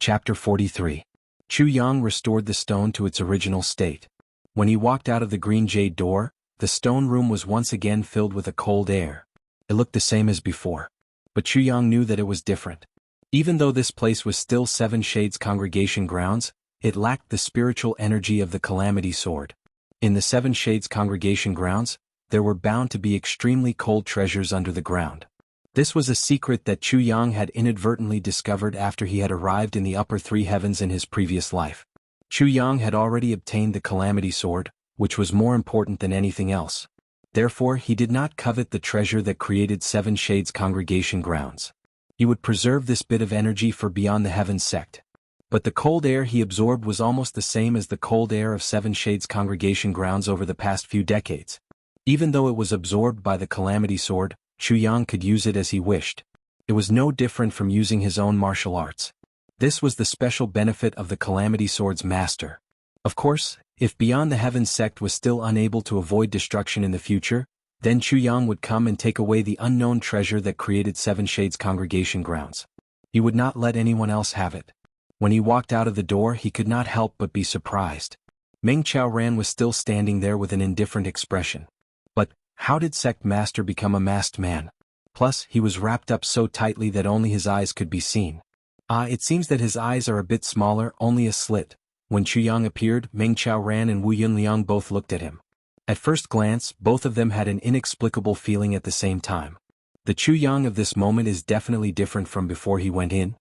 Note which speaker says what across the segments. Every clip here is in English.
Speaker 1: Chapter 43. Chu Yang restored the stone to its original state. When he walked out of the green jade door, the stone room was once again filled with a cold air. It looked the same as before. But Chu Yang knew that it was different. Even though this place was still Seven Shades Congregation grounds, it lacked the spiritual energy of the Calamity Sword. In the Seven Shades Congregation grounds, there were bound to be extremely cold treasures under the ground. This was a secret that Chu Yang had inadvertently discovered after he had arrived in the upper three heavens in his previous life. Chu Yang had already obtained the Calamity Sword, which was more important than anything else. Therefore he did not covet the treasure that created Seven Shades Congregation grounds. He would preserve this bit of energy for Beyond the Heavens sect. But the cold air he absorbed was almost the same as the cold air of Seven Shades Congregation grounds over the past few decades. Even though it was absorbed by the Calamity Sword, Chu Yang could use it as he wished. It was no different from using his own martial arts. This was the special benefit of the Calamity Sword's master. Of course, if Beyond the Heavens sect was still unable to avoid destruction in the future, then Chu Yang would come and take away the unknown treasure that created Seven Shades Congregation grounds. He would not let anyone else have it. When he walked out of the door, he could not help but be surprised. Meng Chaoran was still standing there with an indifferent expression. But how did Sect Master become a masked man? Plus, he was wrapped up so tightly that only his eyes could be seen. It seems that his eyes are a bit smaller, only a slit. When Chu Yang appeared, Meng Chaoran and Wu Yunliang both looked at him. At first glance, both of them had an inexplicable feeling at the same time. The Chu Yang of this moment is definitely different from before he went in.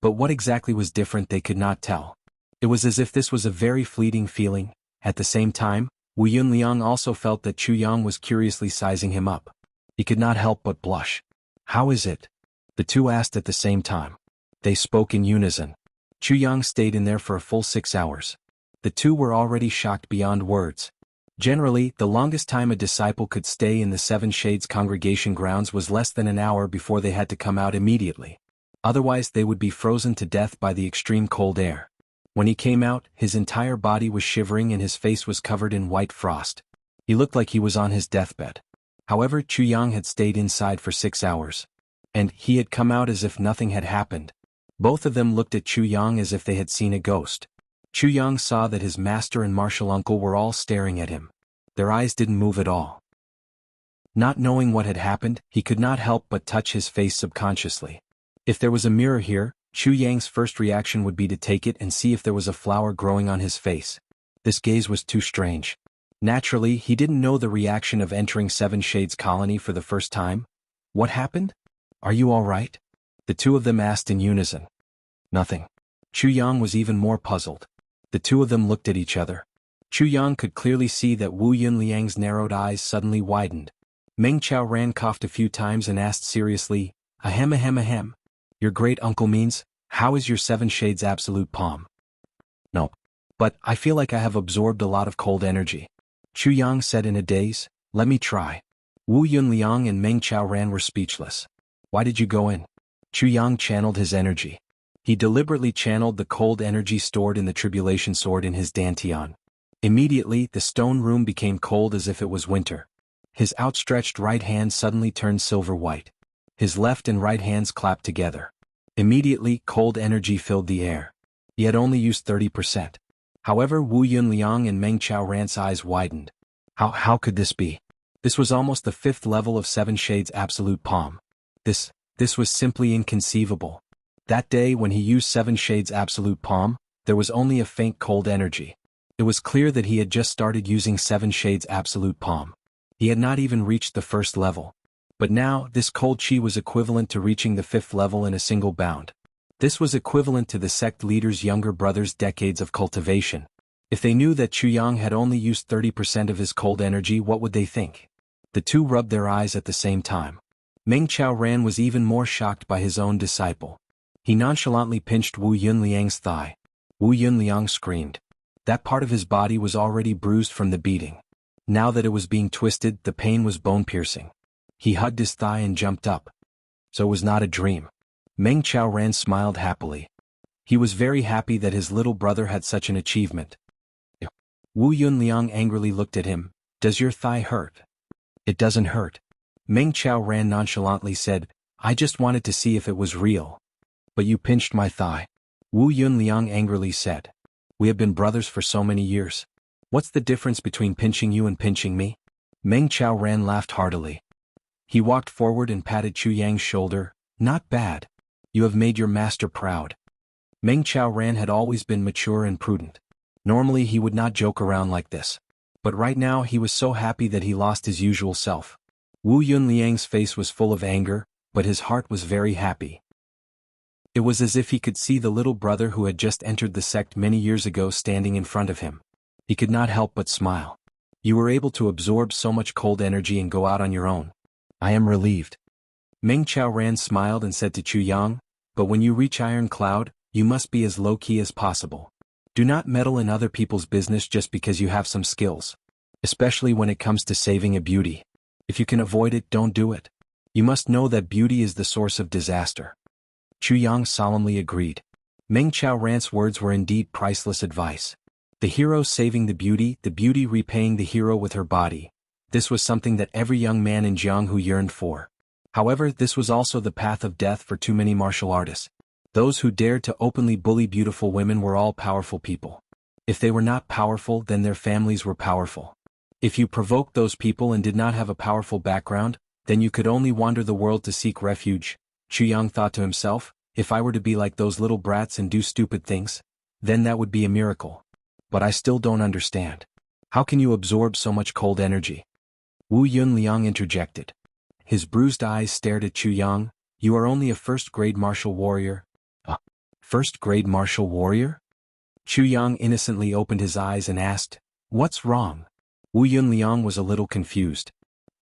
Speaker 1: But what exactly was different they could not tell. It was as if this was a very fleeting feeling. At the same time, Wu Yunliang also felt that Chu Yang was curiously sizing him up. He could not help but blush. "How is it?" the two asked at the same time. They spoke in unison. Chu Yang stayed in there for a full 6 hours. The two were already shocked beyond words. Generally, the longest time a disciple could stay in the Seven Shades Congregation grounds was less than an hour before they had to come out immediately. Otherwise they would be frozen to death by the extreme cold air. When he came out, his entire body was shivering and his face was covered in white frost. He looked like he was on his deathbed. However, Chu Yang had stayed inside for 6 hours. And he had come out as if nothing had happened. Both of them looked at Chu Yang as if they had seen a ghost. Chu Yang saw that his master and martial uncle were all staring at him. Their eyes didn't move at all. Not knowing what had happened, he could not help but touch his face subconsciously. If there was a mirror here, Chu Yang's first reaction would be to take it and see if there was a flower growing on his face. This gaze was too strange. Naturally, he didn't know the reaction of entering Seven Shades Colony for the first time. "What happened? Are you all right?" the two of them asked in unison. "Nothing." Chu Yang was even more puzzled. The two of them looked at each other. Chu Yang could clearly see that Wu Yunliang's narrowed eyes suddenly widened. Meng Chaoran coughed a few times and asked seriously, "Ahem ahem ahem. Your great uncle means, how is your Seven Shades Absolute Palm?" "No. But I feel like I have absorbed a lot of cold energy," Chu Yang said in a daze. "Let me try." Wu Yunliang and Meng Chaoran were speechless. "Why did you go in?" Chu Yang channeled his energy. He deliberately channeled the cold energy stored in the Tribulation Sword in his dantian. Immediately, the stone room became cold as if it was winter. His outstretched right hand suddenly turned silver white. His left and right hands clapped together. Immediately, cold energy filled the air. He had only used 30%. However, Wu Yunliang and Meng Chaoran's eyes widened. How could this be? This was almost the 5th level of Seven Shades Absolute Palm. This was simply inconceivable. That day when he used Seven Shades Absolute Palm, there was only a faint cold energy. It was clear that he had just started using Seven Shades Absolute Palm. He had not even reached the 1st level. But now, this cold chi was equivalent to reaching the 5th level in a single bound. This was equivalent to the sect leader's younger brother's decades of cultivation. If they knew that Chu Yang had only used 30% of his cold energy, what would they think? The two rubbed their eyes at the same time. Meng Chaoran was even more shocked by his own disciple. He nonchalantly pinched Wu Yunliang's thigh. Wu Yunliang screamed. That part of his body was already bruised from the beating. Now that it was being twisted, the pain was bone-piercing. He hugged his thigh and jumped up. So it was not a dream. Meng Chaoran smiled happily. He was very happy that his little brother had such an achievement. Wu Yunliang angrily looked at him. "Does your thigh hurt?" "It doesn't hurt." Meng Chaoran nonchalantly said, "I just wanted to see if it was real." "But you pinched my thigh." Wu Yunliang angrily said. We have been brothers for so many years. What's the difference between pinching you and pinching me? Meng Qiaoran laughed heartily. He walked forward and patted Chu Yang's shoulder. Not bad. You have made your master proud. Meng Qiaoran had always been mature and prudent. Normally he would not joke around like this. But right now he was so happy that he lost his usual self. Wu Yunliang's face was full of anger, but his heart was very happy. It was as if he could see the little brother who had just entered the sect many years ago standing in front of him. He could not help but smile. You were able to absorb so much cold energy and go out on your own. I am relieved. Meng Qiaoran smiled and said to Chu Yang, but when you reach Iron Cloud, you must be as low-key as possible. Do not meddle in other people's business just because you have some skills. Especially when it comes to saving a beauty. If you can avoid it, don't do it. You must know that beauty is the source of disaster. Chu Yang solemnly agreed. Meng Qiaoran's words were indeed priceless advice. The hero saving the beauty repaying the hero with her body. This was something that every young man in Jianghu yearned for. However, this was also the path of death for too many martial artists. Those who dared to openly bully beautiful women were all powerful people. If they were not powerful, then their families were powerful. If you provoked those people and did not have a powerful background, then you could only wander the world to seek refuge. Chu Yang thought to himself, if I were to be like those little brats and do stupid things, then that would be a miracle. But I still don't understand. How can you absorb so much cold energy? Wu Yunliang interjected. His bruised eyes stared at Chu Yang. You are only a first-grade martial warrior. A first-grade martial warrior? Chu Yang innocently opened his eyes and asked, what's wrong? Wu Yunliang was a little confused.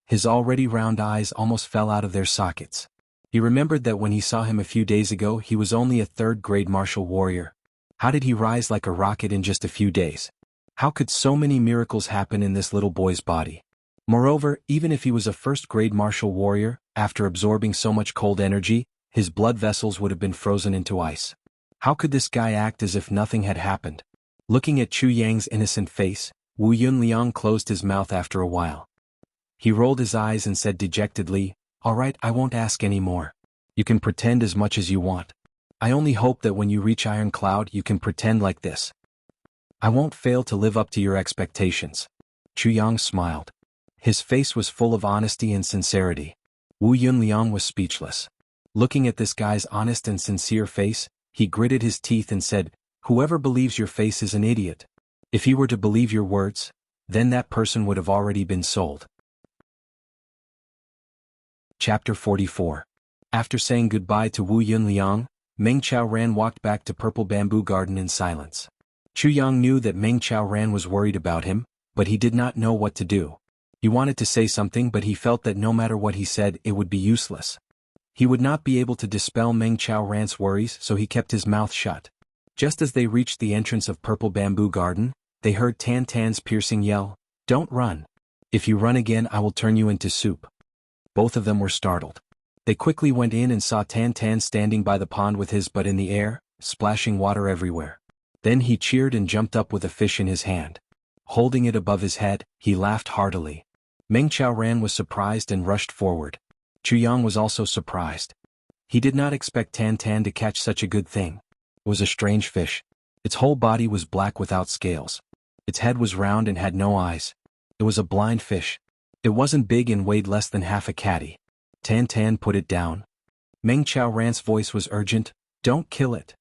Speaker 1: His already round eyes almost fell out of their sockets. He remembered that when he saw him a few days ago he was only a third-grade martial warrior. How did he rise like a rocket in just a few days? How could so many miracles happen in this little boy's body? Moreover, even if he was a first-grade martial warrior, after absorbing so much cold energy, his blood vessels would have been frozen into ice. How could this guy act as if nothing had happened? Looking at Chu Yang's innocent face, Wu Yunliang closed his mouth after a while. He rolled his eyes and said dejectedly, all right, I won't ask any more. You can pretend as much as you want. I only hope that when you reach Iron Cloud you can pretend like this. I won't fail to live up to your expectations. Chu Yang smiled. His face was full of honesty and sincerity. Wu Yunliang was speechless. Looking at this guy's honest and sincere face, he gritted his teeth and said, whoever believes your face is an idiot. If he were to believe your words, then that person would have already been sold. Chapter 44. After saying goodbye to Wu Yunliang, Meng Qiaoran walked back to Purple Bamboo Garden in silence. Chu Yang knew that Meng Qiaoran was worried about him, but he did not know what to do. He wanted to say something but he felt that no matter what he said it would be useless. He would not be able to dispel Meng Qiaoran's worries, so he kept his mouth shut. Just as they reached the entrance of Purple Bamboo Garden, they heard Tan Tan's piercing yell, don't run. If you run again I will turn you into soup. Both of them were startled. They quickly went in and saw Tan Tan standing by the pond with his butt in the air, splashing water everywhere. Then he cheered and jumped up with a fish in his hand. Holding it above his head, he laughed heartily. Meng Qiaoran was surprised and rushed forward. Chu Yang was also surprised. He did not expect Tan Tan to catch such a good thing. It was a strange fish. Its whole body was black without scales. Its head was round and had no eyes. It was a blind fish. It wasn't big and weighed less than half a catty. Tan Tan put it down. Meng Qiaoran's voice was urgent, don't kill it.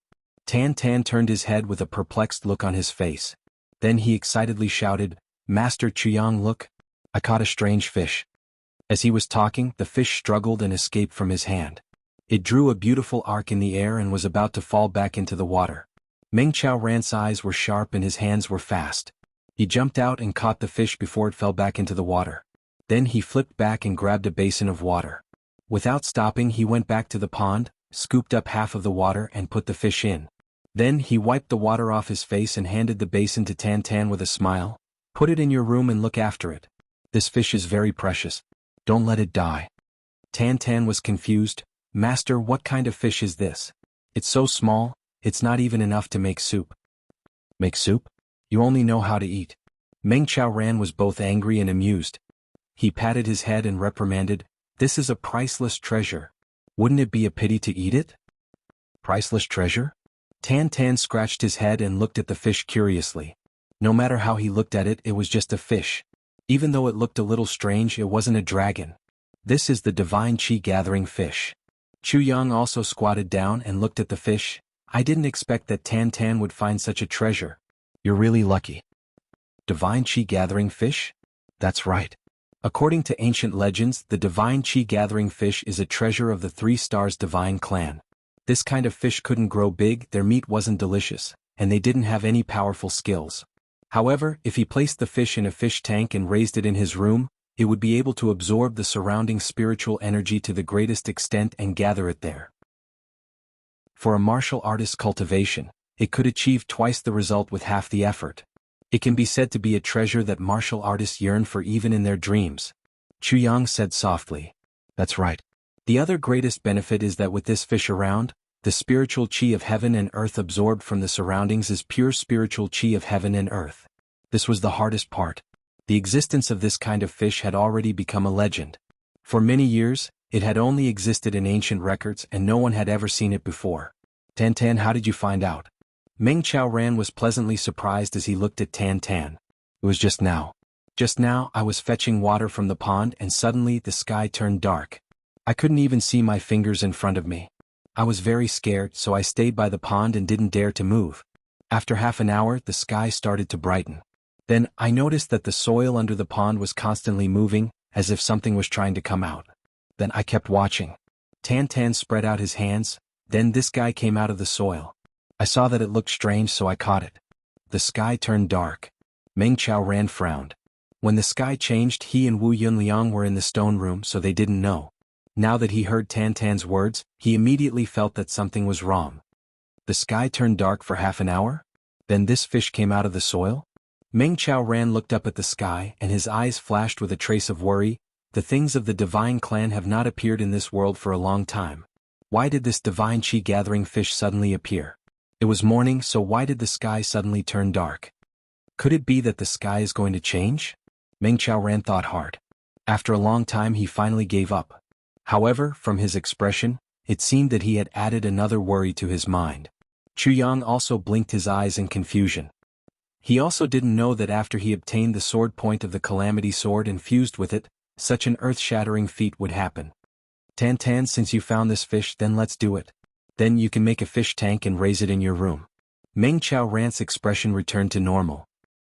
Speaker 1: Tan Tan turned his head with a perplexed look on his face. Then he excitedly shouted, Master Chu Yang, look. I caught a strange fish. As he was talking, the fish struggled and escaped from his hand. It drew a beautiful arc in the air and was about to fall back into the water. Meng Qiaoran's eyes were sharp and his hands were fast. He jumped out and caught the fish before it fell back into the water. Then he flipped back and grabbed a basin of water. Without stopping he went back to the pond, scooped up half of the water and put the fish in. Then he wiped the water off his face and handed the basin to Tan Tan with a smile. Put it in your room and look after it. This fish is very precious. Don't let it die. Tan Tan was confused. Master, what kind of fish is this? It's so small, it's not even enough to make soup. Make soup? You only know how to eat. Meng Qiaoran was both angry and amused. He patted his head and reprimanded, this is a priceless treasure. Wouldn't it be a pity to eat it? Priceless treasure? Tan Tan scratched his head and looked at the fish curiously. No matter how he looked at it, it was just a fish. Even though it looked a little strange, it wasn't a dragon. This is the divine chi gathering fish. Chu Yang also squatted down and looked at the fish. I didn't expect that Tan Tan would find such a treasure. You're really lucky. Divine chi gathering fish? That's right. According to ancient legends, the divine chi gathering fish is a treasure of the 3 stars divine clan. This kind of fish couldn't grow big, their meat wasn't delicious, and they didn't have any powerful skills. However, if he placed the fish in a fish tank and raised it in his room, it would be able to absorb the surrounding spiritual energy to the greatest extent and gather it there. For a martial artist's cultivation, it could achieve twice the result with half the effort. It can be said to be a treasure that martial artists yearn for even in their dreams. Chu Yang said softly. That's right. The other greatest benefit is that with this fish around, the spiritual chi of heaven and earth absorbed from the surroundings is pure spiritual chi of heaven and earth. This was the hardest part. The existence of this kind of fish had already become a legend. For many years, it had only existed in ancient records and no one had ever seen it before. Tan Tan, how did you find out? Meng Chaoran was pleasantly surprised as he looked at Tan Tan. It was just now. Just now I was fetching water from the pond and suddenly the sky turned dark. I couldn't even see my fingers in front of me. I was very scared, so I stayed by the pond and didn't dare to move. After half an hour, the sky started to brighten. Then, I noticed that the soil under the pond was constantly moving, as if something was trying to come out. Then I kept watching. Tan Tan spread out his hands, then this guy came out of the soil. I saw that it looked strange, so I caught it. The sky turned dark. Meng Chaoran frowned. When the sky changed, he and Wu Yunliang were in the stone room, so they didn't know. Now that he heard Tan Tan's words, he immediately felt that something was wrong. The sky turned dark for half an hour? Then this fish came out of the soil? Meng Chaoran looked up at the sky and his eyes flashed with a trace of worry. The things of the divine clan have not appeared in this world for a long time. Why did this divine chi gathering fish suddenly appear? It was morning, so why did the sky suddenly turn dark? Could it be that the sky is going to change? Meng Chaoran thought hard. After a long time he finally gave up. However, from his expression, it seemed that he had added another worry to his mind. Chu Yang also blinked his eyes in confusion. He also didn't know that after he obtained the sword point of the Calamity Sword and fused with it, such an earth-shattering feat would happen. Tan Tan, since you found this fish, then let's do it. Then you can make a fish tank and raise it in your room. Meng Chaoran's expression returned to normal.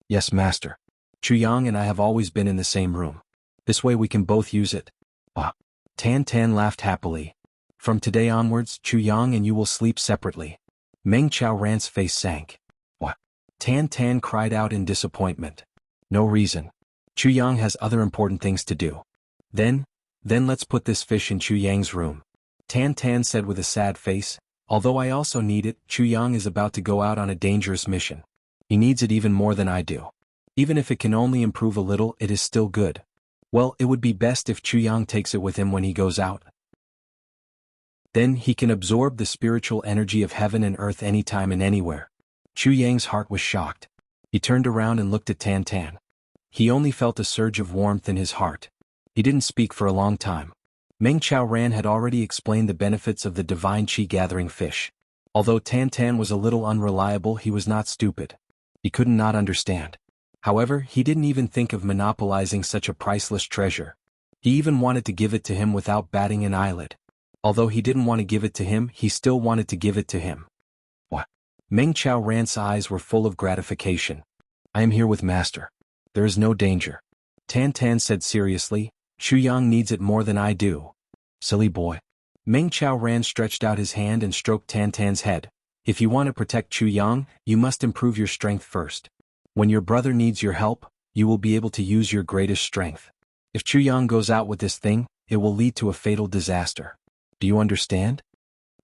Speaker 1: Yes, master. Chu Yang and I have always been in the same room. This way we can both use it. Ah. Tan Tan laughed happily. From today onwards, Chu Yang and you will sleep separately. Meng Chaoran's face sank. What? Tan Tan cried out in disappointment. No reason. Chu Yang has other important things to do. Then let's put this fish in Chu Yang's room. Tan Tan said with a sad face. Although I also need it, Chu Yang is about to go out on a dangerous mission. He needs it even more than I do. Even if it can only improve a little, it is still good. Well, it would be best if Chu Yang takes it with him when he goes out. Then he can absorb the spiritual energy of heaven and earth anytime and anywhere. Chu Yang's heart was shocked. He turned around and looked at Tan Tan. He only felt a surge of warmth in his heart. He didn't speak for a long time. Meng Chaoran had already explained the benefits of the divine chi gathering fish. Although Tan Tan was a little unreliable, he was not stupid. He couldn't not understand. However, he didn't even think of monopolizing such a priceless treasure. He even wanted to give it to him without batting an eyelid. Although he didn't want to give it to him, he still wanted to give it to him. What? Meng Chaoran's eyes were full of gratification. I am here with master. There is no danger. Tan Tan said seriously. Chu Yang needs it more than I do. Silly boy. Meng Chaoran stretched out his hand and stroked Tan Tan's head. If you want to protect Chu Yang, you must improve your strength first. When your brother needs your help, you will be able to use your greatest strength. If Chu Yang goes out with this thing, it will lead to a fatal disaster. Do you understand?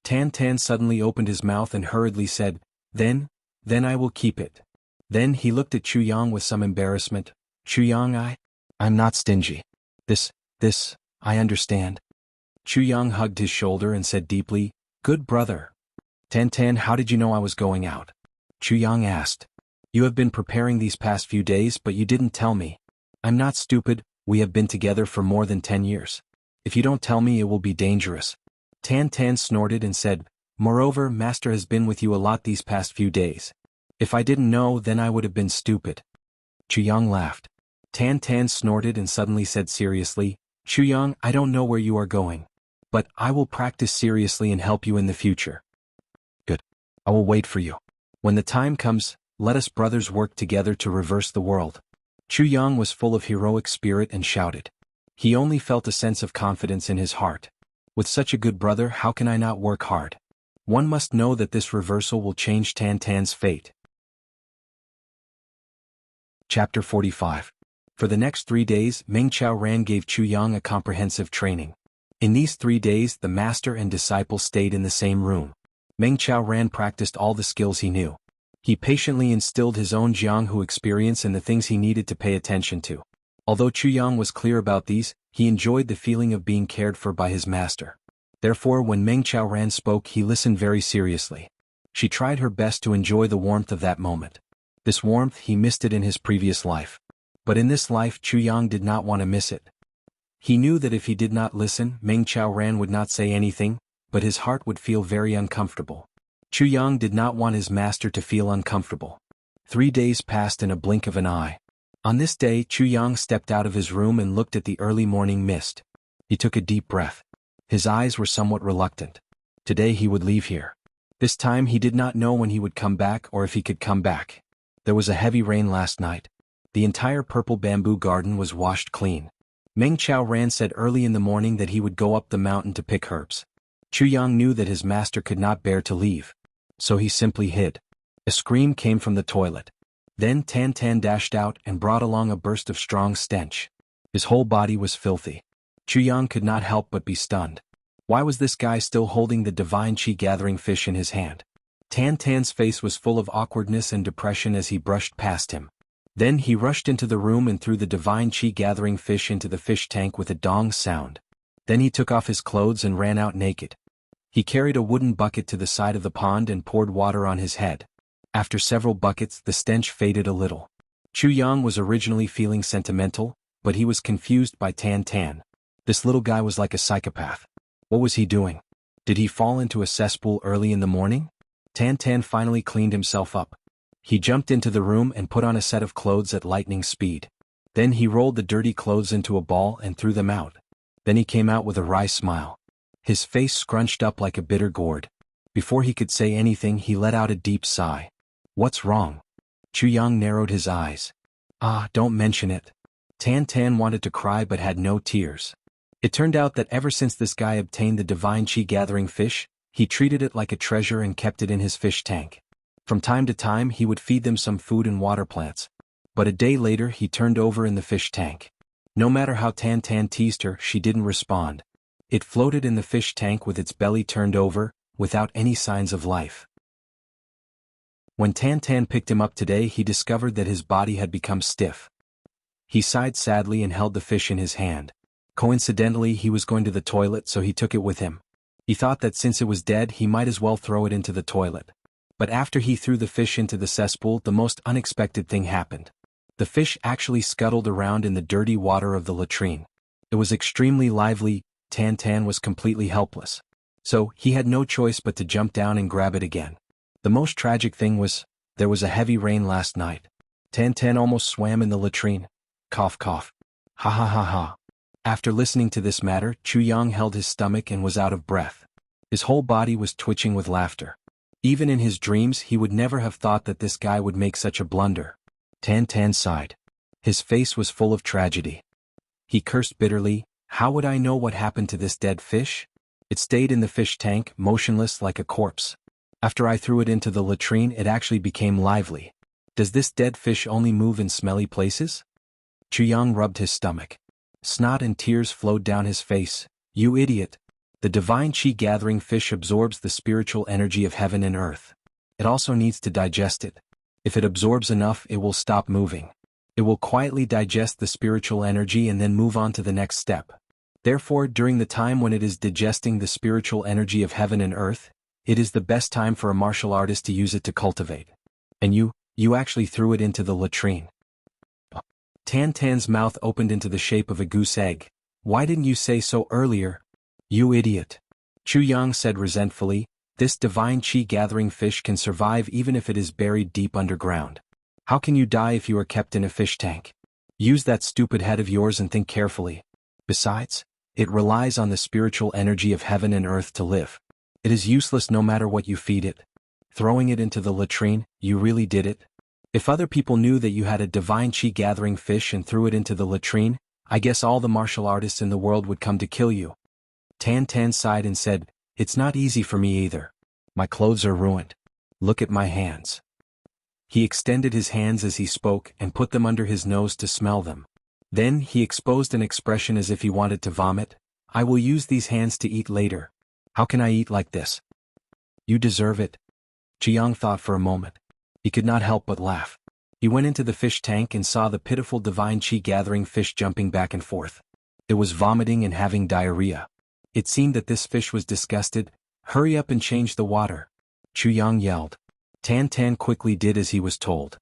Speaker 1: Tan Tan suddenly opened his mouth and hurriedly said, Then I will keep it. Then he looked at Chu Yang with some embarrassment. Chu Yang, I'm not stingy. This, I understand. Chu Yang hugged his shoulder and said deeply, Good brother. Tan Tan, how did you know I was going out? Chu Yang asked. You have been preparing these past few days, but you didn't tell me. I'm not stupid, we have been together for more than 10 years. If you don't tell me, it will be dangerous. Tan Tan snorted and said, Moreover, Master has been with you a lot these past few days. If I didn't know, then I would have been stupid." Chuyang laughed. Tan Tan snorted and suddenly said seriously, "Chuyang, I don't know where you are going. But I will practice seriously and help you in the future." "Good. I will wait for you. When the time comes, let us brothers work together to reverse the world." Chuyang was full of heroic spirit and shouted. He only felt a sense of confidence in his heart. With such a good brother, how can I not work hard? One must know that this reversal will change Tan Tan's fate. Chapter 45. For the next 3 days, Meng Chao Ran gave Chuyang a comprehensive training. In these 3 days, the master and disciple stayed in the same room. Meng Chao Ran practiced all the skills he knew. He patiently instilled his own Jianghu experience in the things he needed to pay attention to. Although Chuyang was clear about these, he enjoyed the feeling of being cared for by his master. Therefore, when Meng Chao Ran spoke, he listened very seriously. She tried her best to enjoy the warmth of that moment. This warmth, he missed it in his previous life. But in this life, Chuyang did not want to miss it. He knew that if he did not listen, Meng Chao Ran would not say anything, but his heart would feel very uncomfortable. Chuyang did not want his master to feel uncomfortable. 3 days passed in a blink of an eye. On this day, Chuyang stepped out of his room and looked at the early morning mist. He took a deep breath. His eyes were somewhat reluctant. Today he would leave here. This time he did not know when he would come back or if he could come back. There was a heavy rain last night. The entire purple bamboo garden was washed clean. Meng Chao Ran said early in the morning that he would go up the mountain to pick herbs. Chuyang knew that his master could not bear to leave. So he simply hid. A scream came from the toilet. Then Tan Tan dashed out and brought along a burst of strong stench. His whole body was filthy. Chuyang could not help but be stunned. Why was this guy still holding the divine chi-gathering fish in his hand? Tan Tan's face was full of awkwardness and depression as he brushed past him. Then he rushed into the room and threw the divine chi-gathering fish into the fish tank with a dong sound. Then he took off his clothes and ran out naked. He carried a wooden bucket to the side of the pond and poured water on his head. After several buckets, the stench faded a little. Chuyang was originally feeling sentimental, but he was confused by Tan Tan. This little guy was like a psychopath. What was he doing? Did he fall into a cesspool early in the morning? Tan Tan finally cleaned himself up. He jumped into the room and put on a set of clothes at lightning speed. Then he rolled the dirty clothes into a ball and threw them out. Then he came out with a wry smile. His face scrunched up like a bitter gourd. Before he could say anything, he let out a deep sigh. "What's wrong?" Chuyang narrowed his eyes. "Ah, don't mention it." Tan Tan wanted to cry but had no tears. It turned out that ever since this guy obtained the divine chi-gathering fish, he treated it like a treasure and kept it in his fish tank. From time to time he would feed them some food and water plants. But a day later he turned over in the fish tank. No matter how Tan Tan teased her, she didn't respond. It floated in the fish tank with its belly turned over, without any signs of life. When Tan Tan picked him up today, he discovered that his body had become stiff. He sighed sadly and held the fish in his hand. Coincidentally, he was going to the toilet, so he took it with him. He thought that since it was dead, he might as well throw it into the toilet. But after he threw the fish into the cesspool, the most unexpected thing happened. The fish actually scuttled around in the dirty water of the latrine. It was extremely lively. Tan Tan was completely helpless. So, he had no choice but to jump down and grab it again. The most tragic thing was, there was a heavy rain last night. Tan Tan almost swam in the latrine. Cough cough. Ha ha ha ha. After listening to this matter, Chuyang held his stomach and was out of breath. His whole body was twitching with laughter. Even in his dreams he would never have thought that this guy would make such a blunder. Tan Tan sighed. His face was full of tragedy. He cursed bitterly. How would I know what happened to this dead fish? It stayed in the fish tank, motionless like a corpse. After I threw it into the latrine, it actually became lively. Does this dead fish only move in smelly places? Chuyang rubbed his stomach. Snot and tears flowed down his face. You idiot. The divine chi-gathering fish absorbs the spiritual energy of heaven and earth. It also needs to digest it. If it absorbs enough, it will stop moving. It will quietly digest the spiritual energy and then move on to the next step. Therefore, during the time when it is digesting the spiritual energy of heaven and earth, it is the best time for a martial artist to use it to cultivate. And you actually threw it into the latrine. Tan Tan's mouth opened into the shape of a goose egg. Why didn't you say so earlier? You idiot. Chuyang said resentfully. This divine chi-gathering fish can survive even if it is buried deep underground. How can you die if you are kept in a fish tank? Use that stupid head of yours and think carefully. Besides, it relies on the spiritual energy of heaven and earth to live. It is useless no matter what you feed it. Throwing it into the latrine, you really did it? If other people knew that you had a divine chi-gathering fish and threw it into the latrine, I guess all the martial artists in the world would come to kill you. Tan Tan sighed and said, "It's not easy for me either. My clothes are ruined. Look at my hands." He extended his hands as he spoke and put them under his nose to smell them. Then he exposed an expression as if he wanted to vomit. "I will use these hands to eat later. How can I eat like this?" "You deserve it." Jianghu thought for a moment. He could not help but laugh. He went into the fish tank and saw the pitiful divine chi-gathering fish jumping back and forth. It was vomiting and having diarrhea. It seemed that this fish was disgusted. "Hurry up and change the water," Jianghu yelled. Tan Tan quickly did as he was told.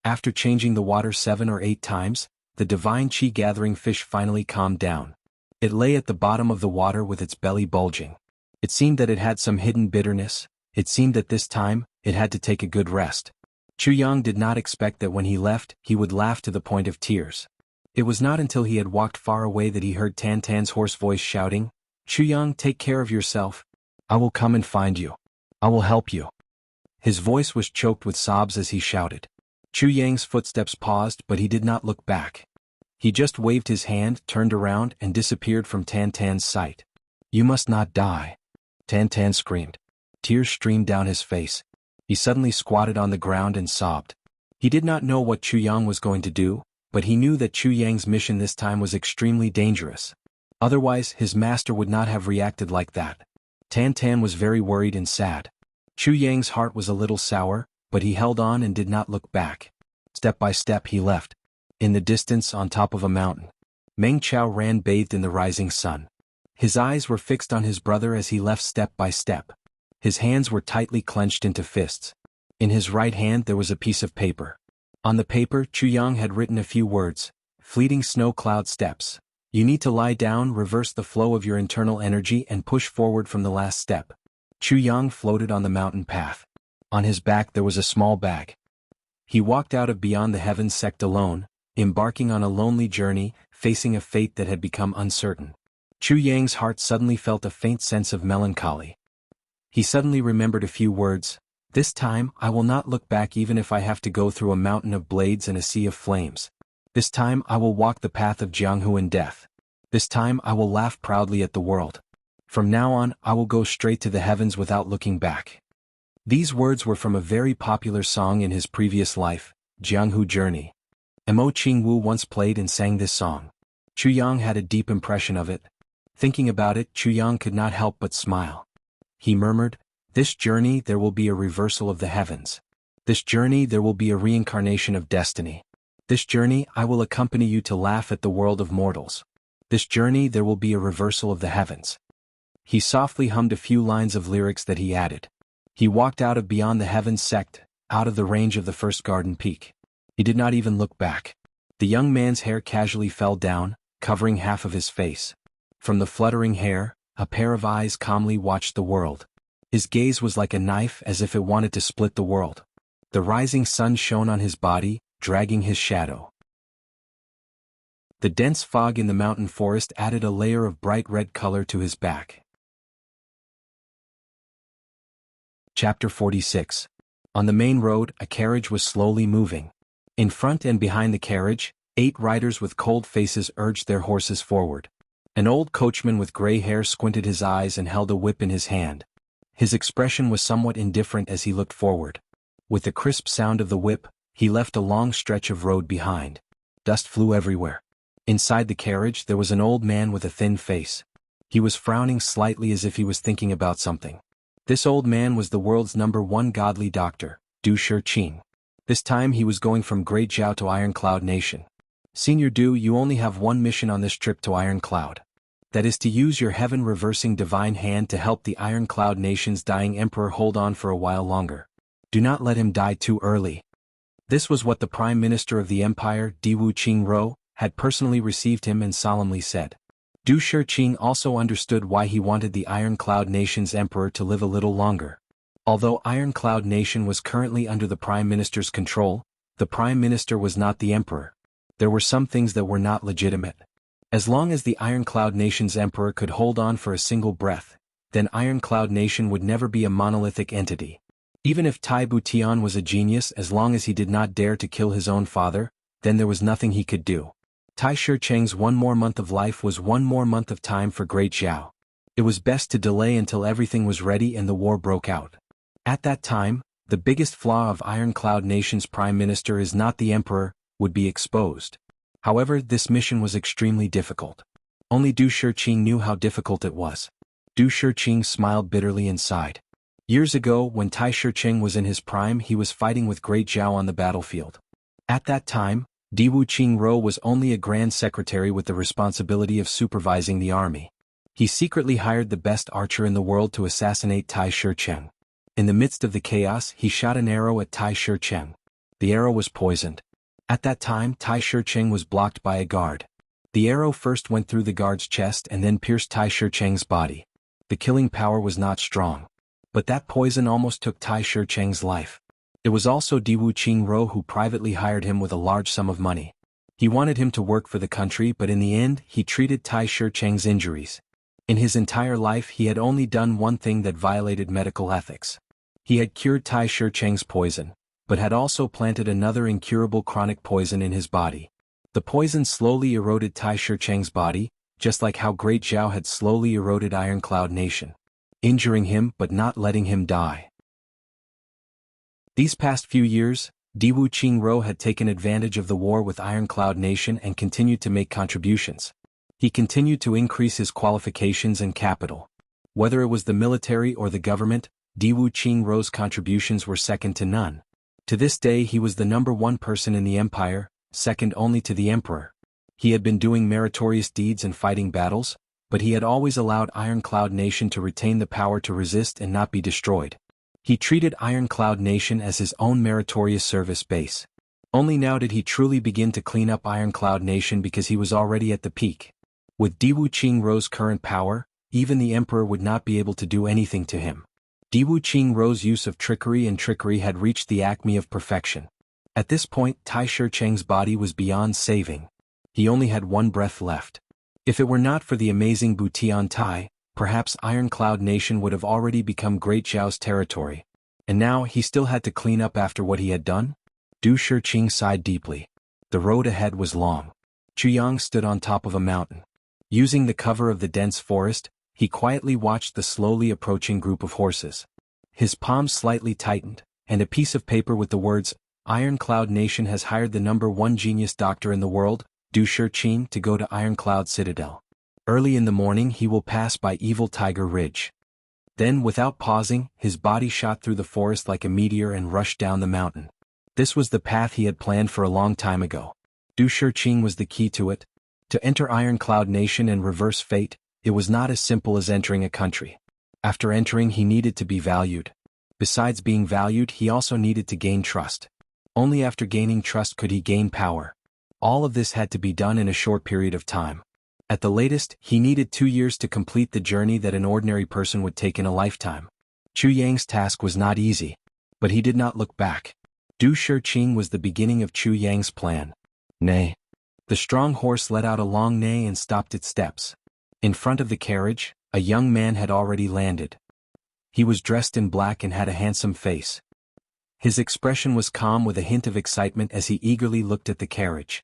Speaker 1: After changing the water 7 or 8 times, the divine chi-gathering fish finally calmed down. It lay at the bottom of the water with its belly bulging. It seemed that it had some hidden bitterness. It seemed that this time, it had to take a good rest. Jianghu did not expect that when he left, he would laugh to the point of tears. It was not until he had walked far away that he heard Tan Tan's hoarse voice shouting, "Jianghu, take care of yourself. I will come and find you. I will help you." His voice was choked with sobs as he shouted. Jianghu's footsteps paused, but he did not look back. He just waved his hand, turned around, and disappeared from Tan Tan's sight. "You must not die," Tan Tan screamed. Tears streamed down his face. He suddenly squatted on the ground and sobbed. He did not know what Jianghu was going to do, but he knew that Jianghu's mission this time was extremely dangerous. Otherwise, his master would not have reacted like that. Tan Tan was very worried and sad. Jianghu's heart was a little sour, but he held on and did not look back. Step by step he left. In the distance, on top of a mountain, Meng Chao ran bathed in the rising sun. His eyes were fixed on his brother as he left step by step. His hands were tightly clenched into fists. In his right hand there was a piece of paper. On the paper, Jianghu had written a few words. "Fleeting snow cloud steps. You need to lie down, reverse the flow of your internal energy and push forward from the last step." Jianghu floated on the mountain path. On his back there was a small bag. He walked out of Beyond the Heavens sect alone, embarking on a lonely journey, facing a fate that had become uncertain. Jianghu's heart suddenly felt a faint sense of melancholy. He suddenly remembered a few words. "This time, I will not look back even if I have to go through a mountain of blades and a sea of flames. This time I will walk the path of Jianghu in death. This time I will laugh proudly at the world. From now on, I will go straight to the heavens without looking back." These words were from a very popular song in his previous life, Jianghu Journey. Mo Qingwu once played and sang this song. Jianghu had a deep impression of it. Thinking about it, Jianghu could not help but smile. He murmured, "This journey there will be a reversal of the heavens. This journey there will be a reincarnation of destiny. This journey I will accompany you to laugh at the world of mortals. This journey there will be a reversal of the heavens." He softly hummed a few lines of lyrics that he added. He walked out of Beyond the Heavens sect, out of the range of the first garden peak. He did not even look back. The young man's hair casually fell down, covering half of his face. From the fluttering hair, a pair of eyes calmly watched the world. His gaze was like a knife, as if it wanted to split the world. The rising sun shone on his body, dragging his shadow. The dense fog in the mountain forest added a layer of bright red color to his back. Chapter 46. On the main road, a carriage was slowly moving. In front and behind the carriage, 8 riders with cold faces urged their horses forward. An old coachman with gray hair squinted his eyes and held a whip in his hand. His expression was somewhat indifferent as he looked forward. With the crisp sound of the whip, he left a long stretch of road behind. Dust flew everywhere. Inside the carriage there was an old man with a thin face. He was frowning slightly as if he was thinking about something. This old man was the world's #1 godly doctor, Du Shiqing. This time he was going from Great Zhao to Iron Cloud Nation. "Senior Du, you only have one mission on this trip to Iron Cloud. That is to use your heaven-reversing divine hand to help the Iron Cloud Nation's dying emperor hold on for a while longer. Do not let him die too early." This was what the Prime Minister of the Empire, Diwu Qingro, had personally received him and solemnly said. Du Shiqing also understood why he wanted the Iron Cloud Nation's emperor to live a little longer. Although Iron Cloud Nation was currently under the Prime Minister's control, the Prime Minister was not the emperor. There were some things that were not legitimate. As long as the Iron Cloud Nation's emperor could hold on for a single breath, then Iron Cloud Nation would never be a monolithic entity. Even if Tai Butian was a genius, as long as he did not dare to kill his own father, then there was nothing he could do. Tai Shicheng's one more month of life was one more month of time for Great Zhao. It was best to delay until everything was ready and the war broke out. At that time, the biggest flaw of Iron Cloud Nation's Prime Minister is not the Emperor, would be exposed. However, this mission was extremely difficult. Only Du Shiqing knew how difficult it was. Du Shiqing smiled bitterly and sighed. Years ago, when Tai Shicheng was in his prime, he was fighting with Great Zhao on the battlefield. At that time, Di Wuqing was only a grand secretary with the responsibility of supervising the army. He secretly hired the best archer in the world to assassinate Tai Shicheng. In the midst of the chaos, he shot an arrow at Tai Shicheng. The arrow was poisoned. At that time, Tai Shicheng was blocked by a guard. The arrow first went through the guard's chest and then pierced Tai Shicheng's body. The killing power was not strong. But that poison almost took Tai Shicheng's life. It was also Di Wuqing who privately hired him with a large sum of money. He wanted him to work for the country, but in the end, he treated Tai Shicheng's injuries. In his entire life, he had only done one thing that violated medical ethics. He had cured Tai Shicheng's poison, but had also planted another incurable chronic poison in his body. The poison slowly eroded Tai Shicheng's body, just like how Great Zhao had slowly eroded Iron Cloud Nation, injuring him but not letting him die. These past few years, Di Wuqing had taken advantage of the war with Iron Cloud Nation and continued to make contributions. He continued to increase his qualifications and capital. Whether it was the military or the government, Di Wuqing's contributions were second to none. To this day he was the #1 person in the empire, second only to the emperor. He had been doing meritorious deeds and fighting battles, but he had always allowed Iron Cloud Nation to retain the power to resist and not be destroyed. He treated Iron Cloud Nation as his own meritorious service base. Only now did he truly begin to clean up Iron Cloud Nation because he was already at the peak. With Di Wuqing's current power, even the emperor would not be able to do anything to him. Di Wuqing's use of trickery had reached the acme of perfection. At this point, Tai Shicheng's body was beyond saving. He only had one breath left. If it were not for the amazing Butian Tai, perhaps Iron Cloud Nation would have already become Great Zhao's territory. And now he still had to clean up after what he had done? Du Shiqing sighed deeply. The road ahead was long. Chuyang stood on top of a mountain. Using the cover of the dense forest, he quietly watched the slowly approaching group of horses. His palms slightly tightened, and a piece of paper with the words, Iron Cloud Nation has hired the #1 genius doctor in the world, Du Shiqing, to go to Iron Cloud Citadel. Early in the morning he will pass by Evil Tiger Ridge. Then, without pausing, his body shot through the forest like a meteor and rushed down the mountain. This was the path he had planned for a long time ago. Du Shiqing was the key to it. To enter Iron Cloud Nation and reverse fate, it was not as simple as entering a country. After entering, he needed to be valued. Besides being valued, he also needed to gain trust. Only after gaining trust could he gain power. All of this had to be done in a short period of time. At the latest, he needed 2 years to complete the journey that an ordinary person would take in a lifetime. Chu Yang's task was not easy, but he did not look back. Du Shiqing was the beginning of Chu Yang's plan. Neigh. The strong horse let out a long neigh and stopped its steps. In front of the carriage, a young man had already landed. He was dressed in black and had a handsome face. His expression was calm with a hint of excitement as he eagerly looked at the carriage.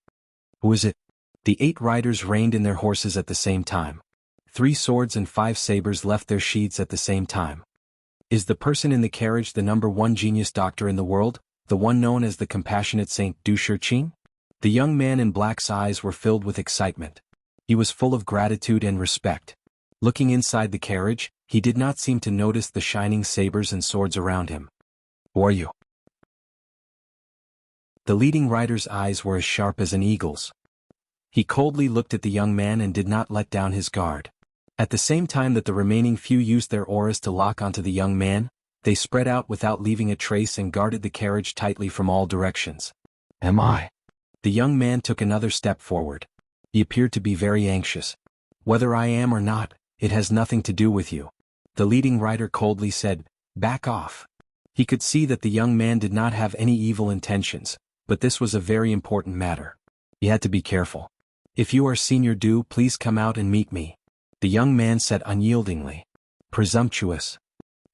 Speaker 1: Who is it? The 8 riders reined in their horses at the same time. 3 swords and 5 sabers left their sheaths at the same time. Is the person in the carriage the #1 genius doctor in the world, the one known as the compassionate Saint Du Shiqing? The young man in black's eyes were filled with excitement. He was full of gratitude and respect. Looking inside the carriage, he did not seem to notice the shining sabers and swords around him. Who are you? The leading rider's eyes were as sharp as an eagle's. He coldly looked at the young man and did not let down his guard. At the same time that the remaining few used their auras to lock onto the young man, they spread out without leaving a trace and guarded the carriage tightly from all directions. Am I? The young man took another step forward. He appeared to be very anxious. Whether I am or not, it has nothing to do with you. The leading rider coldly said, "Back off." He could see that the young man did not have any evil intentions, but this was a very important matter. He had to be careful. "If you are Senior Du, please come out and meet me," the young man said unyieldingly. Presumptuous.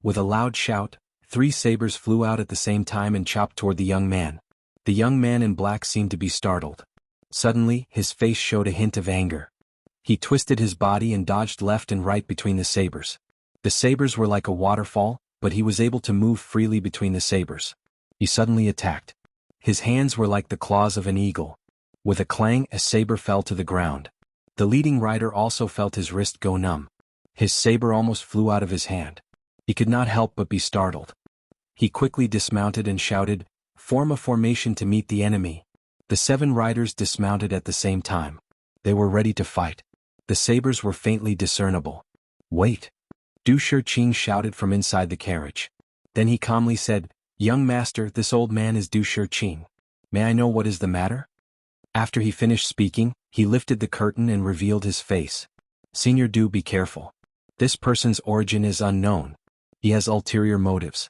Speaker 1: With a loud shout, 3 sabers flew out at the same time and chopped toward the young man. The young man in black seemed to be startled. Suddenly, his face showed a hint of anger. He twisted his body and dodged left and right between the sabers. The sabers were like a waterfall, but he was able to move freely between the sabers. He suddenly attacked. His hands were like the claws of an eagle. With a clang, a saber fell to the ground. The leading rider also felt his wrist go numb. His saber almost flew out of his hand. He could not help but be startled. He quickly dismounted and shouted, "Form a formation to meet the enemy." The 7 riders dismounted at the same time. They were ready to fight. The sabers were faintly discernible. "Wait!" Du Shiqing shouted from inside the carriage. Then he calmly said, "Young master, this old man is Du Shiqing. May I know what is the matter?" After he finished speaking, he lifted the curtain and revealed his face. "Senior Du, be careful. This person's origin is unknown. He has ulterior motives."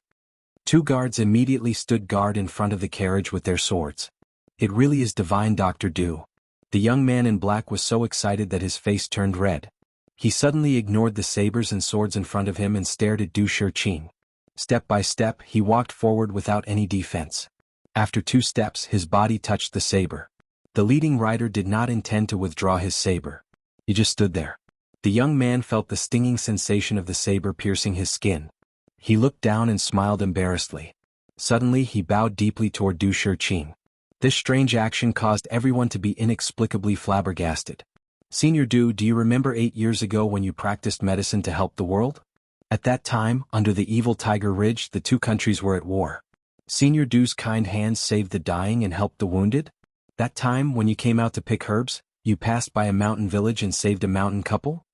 Speaker 1: 2 guards immediately stood guard in front of the carriage with their swords. "It really is divine, Dr. Du." The young man in black was so excited that his face turned red. He suddenly ignored the sabers and swords in front of him and stared at Du Shiqing. Step by step, he walked forward without any defense. After 2 steps, his body touched the saber. The leading rider did not intend to withdraw his saber. He just stood there. The young man felt the stinging sensation of the saber piercing his skin. He looked down and smiled embarrassedly. Suddenly he bowed deeply toward Du Shiqing. This strange action caused everyone to be inexplicably flabbergasted. "Senior Du, do you remember 8 years ago when you practiced medicine to help the world? At that time, under the evil Tiger Ridge, the 2 countries were at war. Senior Du's kind hands saved the dying and helped the wounded? That time, when you came out to pick herbs, you passed by a mountain village and saved a mountain couple?"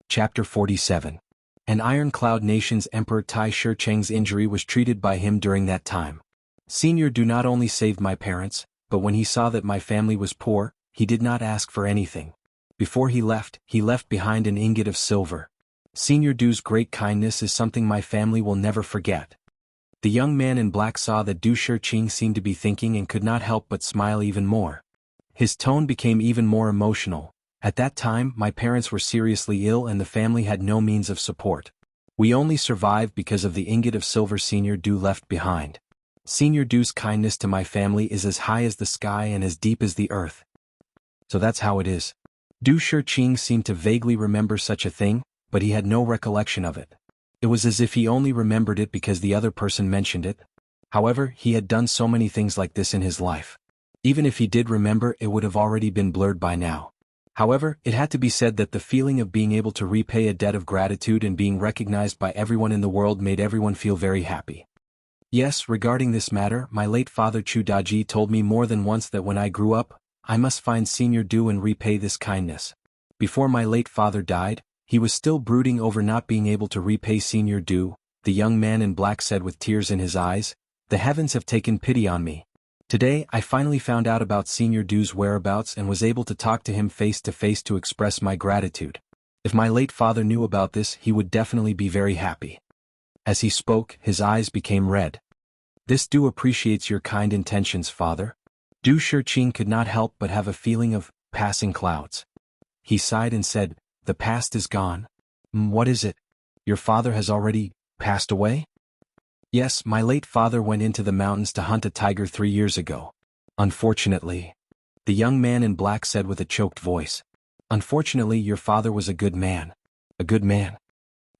Speaker 1: Chapter 47. An Ironclad Nation's Emperor Tai Shicheng's injury was treated by him during that time. "Senior Du not only saved my parents, but when he saw that my family was poor, he did not ask for anything. Before he left behind an ingot of silver. Senior Du's great kindness is something my family will never forget." The young man in black saw that Du Shiqing seemed to be thinking and could not help but smile even more. His tone became even more emotional. "At that time, my parents were seriously ill and the family had no means of support. We only survived because of the ingot of silver Senior Du left behind. Senior Du's kindness to my family is as high as the sky and as deep as the earth." So that's how it is. Du Shiqing seemed to vaguely remember such a thing, but he had no recollection of it. It was as if he only remembered it because the other person mentioned it. However, he had done so many things like this in his life. Even if he did remember, it would have already been blurred by now. However, it had to be said that the feeling of being able to repay a debt of gratitude and being recognized by everyone in the world made everyone feel very happy. "Yes, regarding this matter, my late father Chu Daji told me more than once that when I grew up, I must find Senior Du and repay this kindness. Before my late father died, he was still brooding over not being able to repay Senior Du," the young man in black said with tears in his eyes. "The heavens have taken pity on me. Today I finally found out about Senior Du's whereabouts and was able to talk to him face to face to express my gratitude. If my late father knew about this, he would definitely be very happy." As he spoke, his eyes became red. "This Du appreciates your kind intentions, father." Du Shiqing could not help but have a feeling of passing clouds. He sighed and said, "The past is gone." What is it? Your father has already passed away?" "Yes, my late father went into the mountains to hunt a tiger 3 years ago. Unfortunately," the young man in black said with a choked voice. "Unfortunately, your father was a good man." A good man?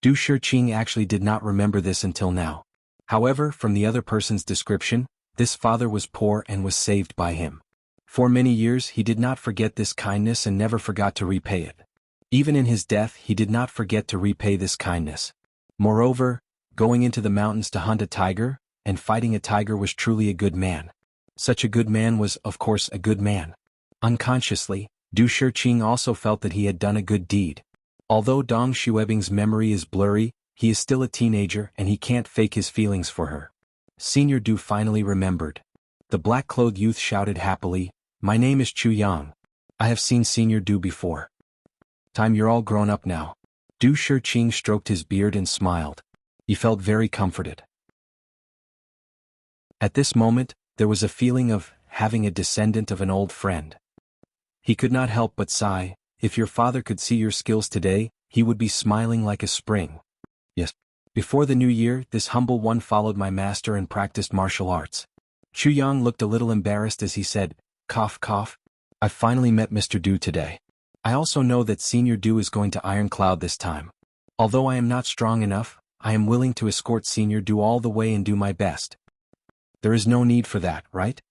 Speaker 1: Du Shiqing actually did not remember this until now. However, from the other person's description, this father was poor and was saved by him. For many years he did not forget this kindness and never forgot to repay it. Even in his death he did not forget to repay this kindness. Moreover, going into the mountains to hunt a tiger, and fighting a tiger was truly a good man. Such a good man was, of course, a good man. Unconsciously, Du Shiqing also felt that he had done a good deed. Although Dong Xuebing's memory is blurry, he is still a teenager and he can't fake his feelings for her. Senior Du finally remembered. The black-clothed youth shouted happily, "My name is Chu Yang. I have seen Senior Du before. Time you're all grown up now. Du Shiqing stroked his beard and smiled. He felt very comforted. At this moment, there was a feeling of having a descendant of an old friend. He could not help but sigh. If your father could see your skills today, he would be smiling like a spring. Yes. Before the new year, this humble one followed my master and practiced martial arts. Chu Yang looked a little embarrassed as he said, cough cough. I finally met Mr. Du today. I also know that Senior Du is going to Iron Cloud this time. Although I am not strong enough, I am willing to escort Senior Du all the way and do my best. There is no need for that, right?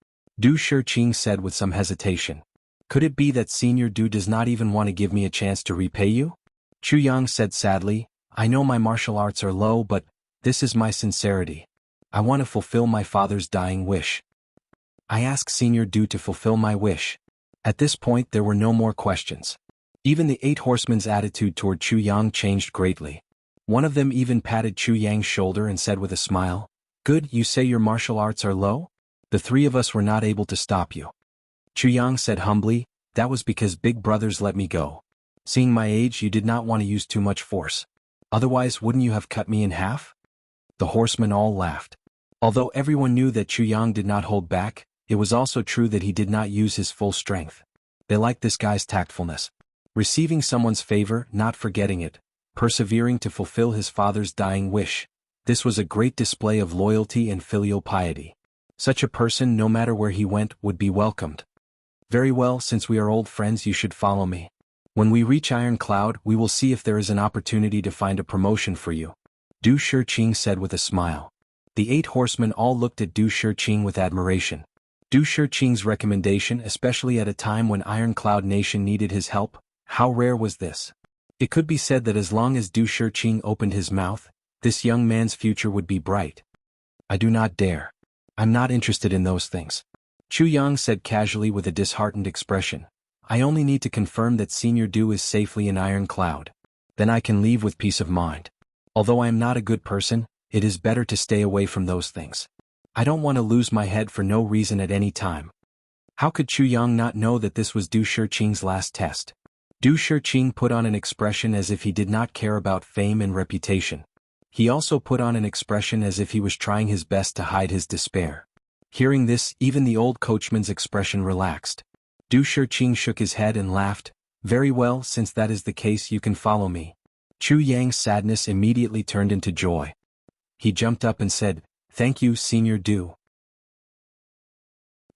Speaker 1: Du Shiqing said with some hesitation. Could it be that Senior Du does not even want to give me a chance to repay you? Chu Yang said sadly, I know my martial arts are low, but this is my sincerity. I want to fulfill my father's dying wish. I ask Senior Du to fulfill my wish. At this point there were no more questions. Even the 8 horsemen's attitude toward Chu Yang changed greatly. One of them even patted Chu Yang's shoulder and said with a smile, Good, you say your martial arts are low? The 3 of us were not able to stop you. Chu Yang said humbly, that was because big brothers let me go. Seeing my age, you did not want to use too much force. Otherwise, wouldn't you have cut me in half? The horsemen all laughed. Although everyone knew that Chu Yang did not hold back, it was also true that he did not use his full strength. They liked this guy's tactfulness. Receiving someone's favor, not forgetting it, persevering to fulfill his father's dying wish. This was a great display of loyalty and filial piety. Such a person, no matter where he went, would be welcomed. Very well, since we are old friends, you should follow me. When we reach Iron Cloud, we will see if there is an opportunity to find a promotion for you. Du Shiqing said with a smile. The 8 horsemen all looked at Du Shiqing with admiration. Du Shiqing's recommendation, especially at a time when Iron Cloud Nation needed his help, how rare was this? It could be said that as long as Du Shiqing opened his mouth, this young man's future would be bright. I do not dare. I'm not interested in those things. Chu Yang said casually with a disheartened expression. I only need to confirm that Senior Du is safely in Iron Cloud. Then I can leave with peace of mind. Although I am not a good person, it is better to stay away from those things. I don't want to lose my head for no reason at any time. How could Chu Yang not know that this was Du Shiqing's last test? Du Shiqing put on an expression as if he did not care about fame and reputation. He also put on an expression as if he was trying his best to hide his despair. Hearing this, even the old coachman's expression relaxed. Du Shiqing shook his head and laughed. Very well, since that is the case, you can follow me. Chu Yang's sadness immediately turned into joy. He jumped up and said, Thank you, Senior Du.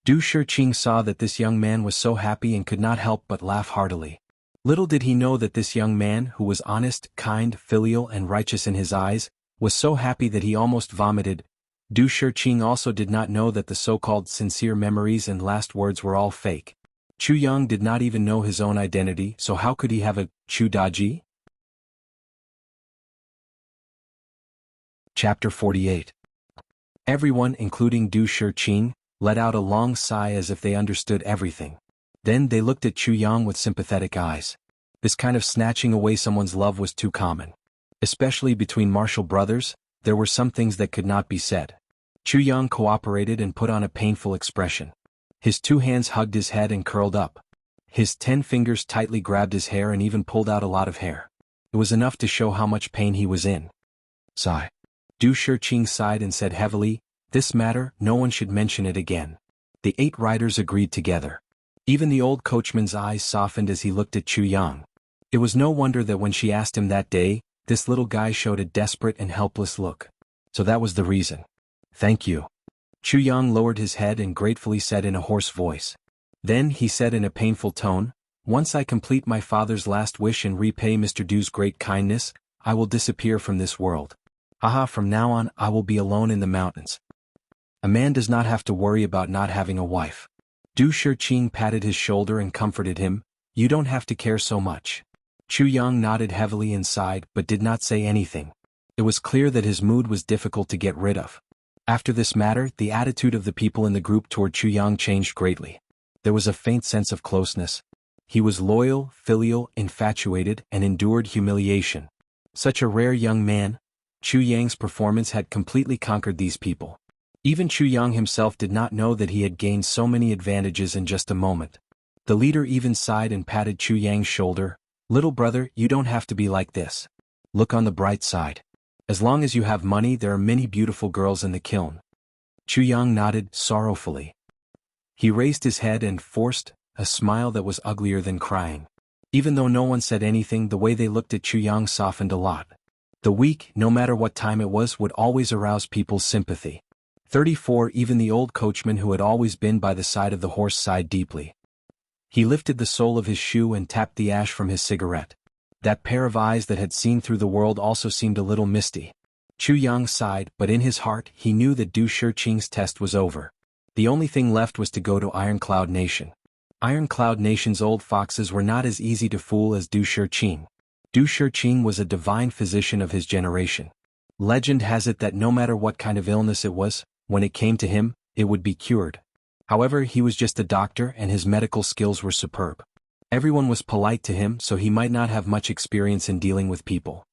Speaker 1: Du Shiqing saw that this young man was so happy and could not help but laugh heartily. Little did he know that this young man, who was honest, kind, filial and righteous in his eyes, was so happy that he almost vomited. Du Shiqing also did not know that the so-called sincere memories and last words were all fake. Chu Yang did not even know his own identity, so how could he have a Chu Daji? Chapter 48. Everyone, including Du Shiqing, let out a long sigh as if they understood everything. Then they looked at Chu Yang with sympathetic eyes. This kind of snatching away someone's love was too common. Especially between martial brothers, there were some things that could not be said. Chu Yang cooperated and put on a painful expression. His 2 hands hugged his head and curled up. His 10 fingers tightly grabbed his hair and even pulled out a lot of hair. It was enough to show how much pain he was in. Sigh. Du Shiqing sighed and said heavily, This matter, no one should mention it again. The 8 riders agreed together. Even the old coachman's eyes softened as he looked at Chu Yang. It was no wonder that when she asked him that day, this little guy showed a desperate and helpless look. So that was the reason. Thank you. Chu Yang lowered his head and gratefully said in a hoarse voice. Then he said in a painful tone, Once I complete my father's last wish and repay Mr. Du's great kindness, I will disappear from this world. Haha, from now on I will be alone in the mountains. A man does not have to worry about not having a wife. Du Shiqing patted his shoulder and comforted him. You don't have to care so much. Chu Yang nodded heavily and sighed but did not say anything. It was clear that his mood was difficult to get rid of. After this matter, the attitude of the people in the group toward Chu Yang changed greatly. There was a faint sense of closeness. He was loyal, filial, infatuated, and endured humiliation. Such a rare young man. Chu Yang's performance had completely conquered these people. Even Chu Yang himself did not know that he had gained so many advantages in just a moment. The leader even sighed and patted Chu Yang's shoulder. "Little brother, you don't have to be like this. Look on the bright side. As long as you have money, there are many beautiful girls in the kiln." Chu Yang nodded sorrowfully. He raised his head and forced a smile that was uglier than crying. Even though no one said anything, the way they looked at Chu Yang softened a lot. The weak, no matter what time it was, would always arouse people's sympathy. 34 Even the old coachman who had always been by the side of the horse sighed deeply. He lifted the sole of his shoe and tapped the ash from his cigarette. That pair of eyes that had seen through the world also seemed a little misty. Chu Yang sighed, but in his heart he knew that Du Shiqing's test was over. The only thing left was to go to Iron Cloud Nation. Iron Cloud Nation's old foxes were not as easy to fool as Du Shiqing. Du Shiqing was a divine physician of his generation. Legend has it that no matter what kind of illness it was, when it came to him, it would be cured. However, he was just a doctor and his medical skills were superb. Everyone was polite to him, so he might not have much experience in dealing with people.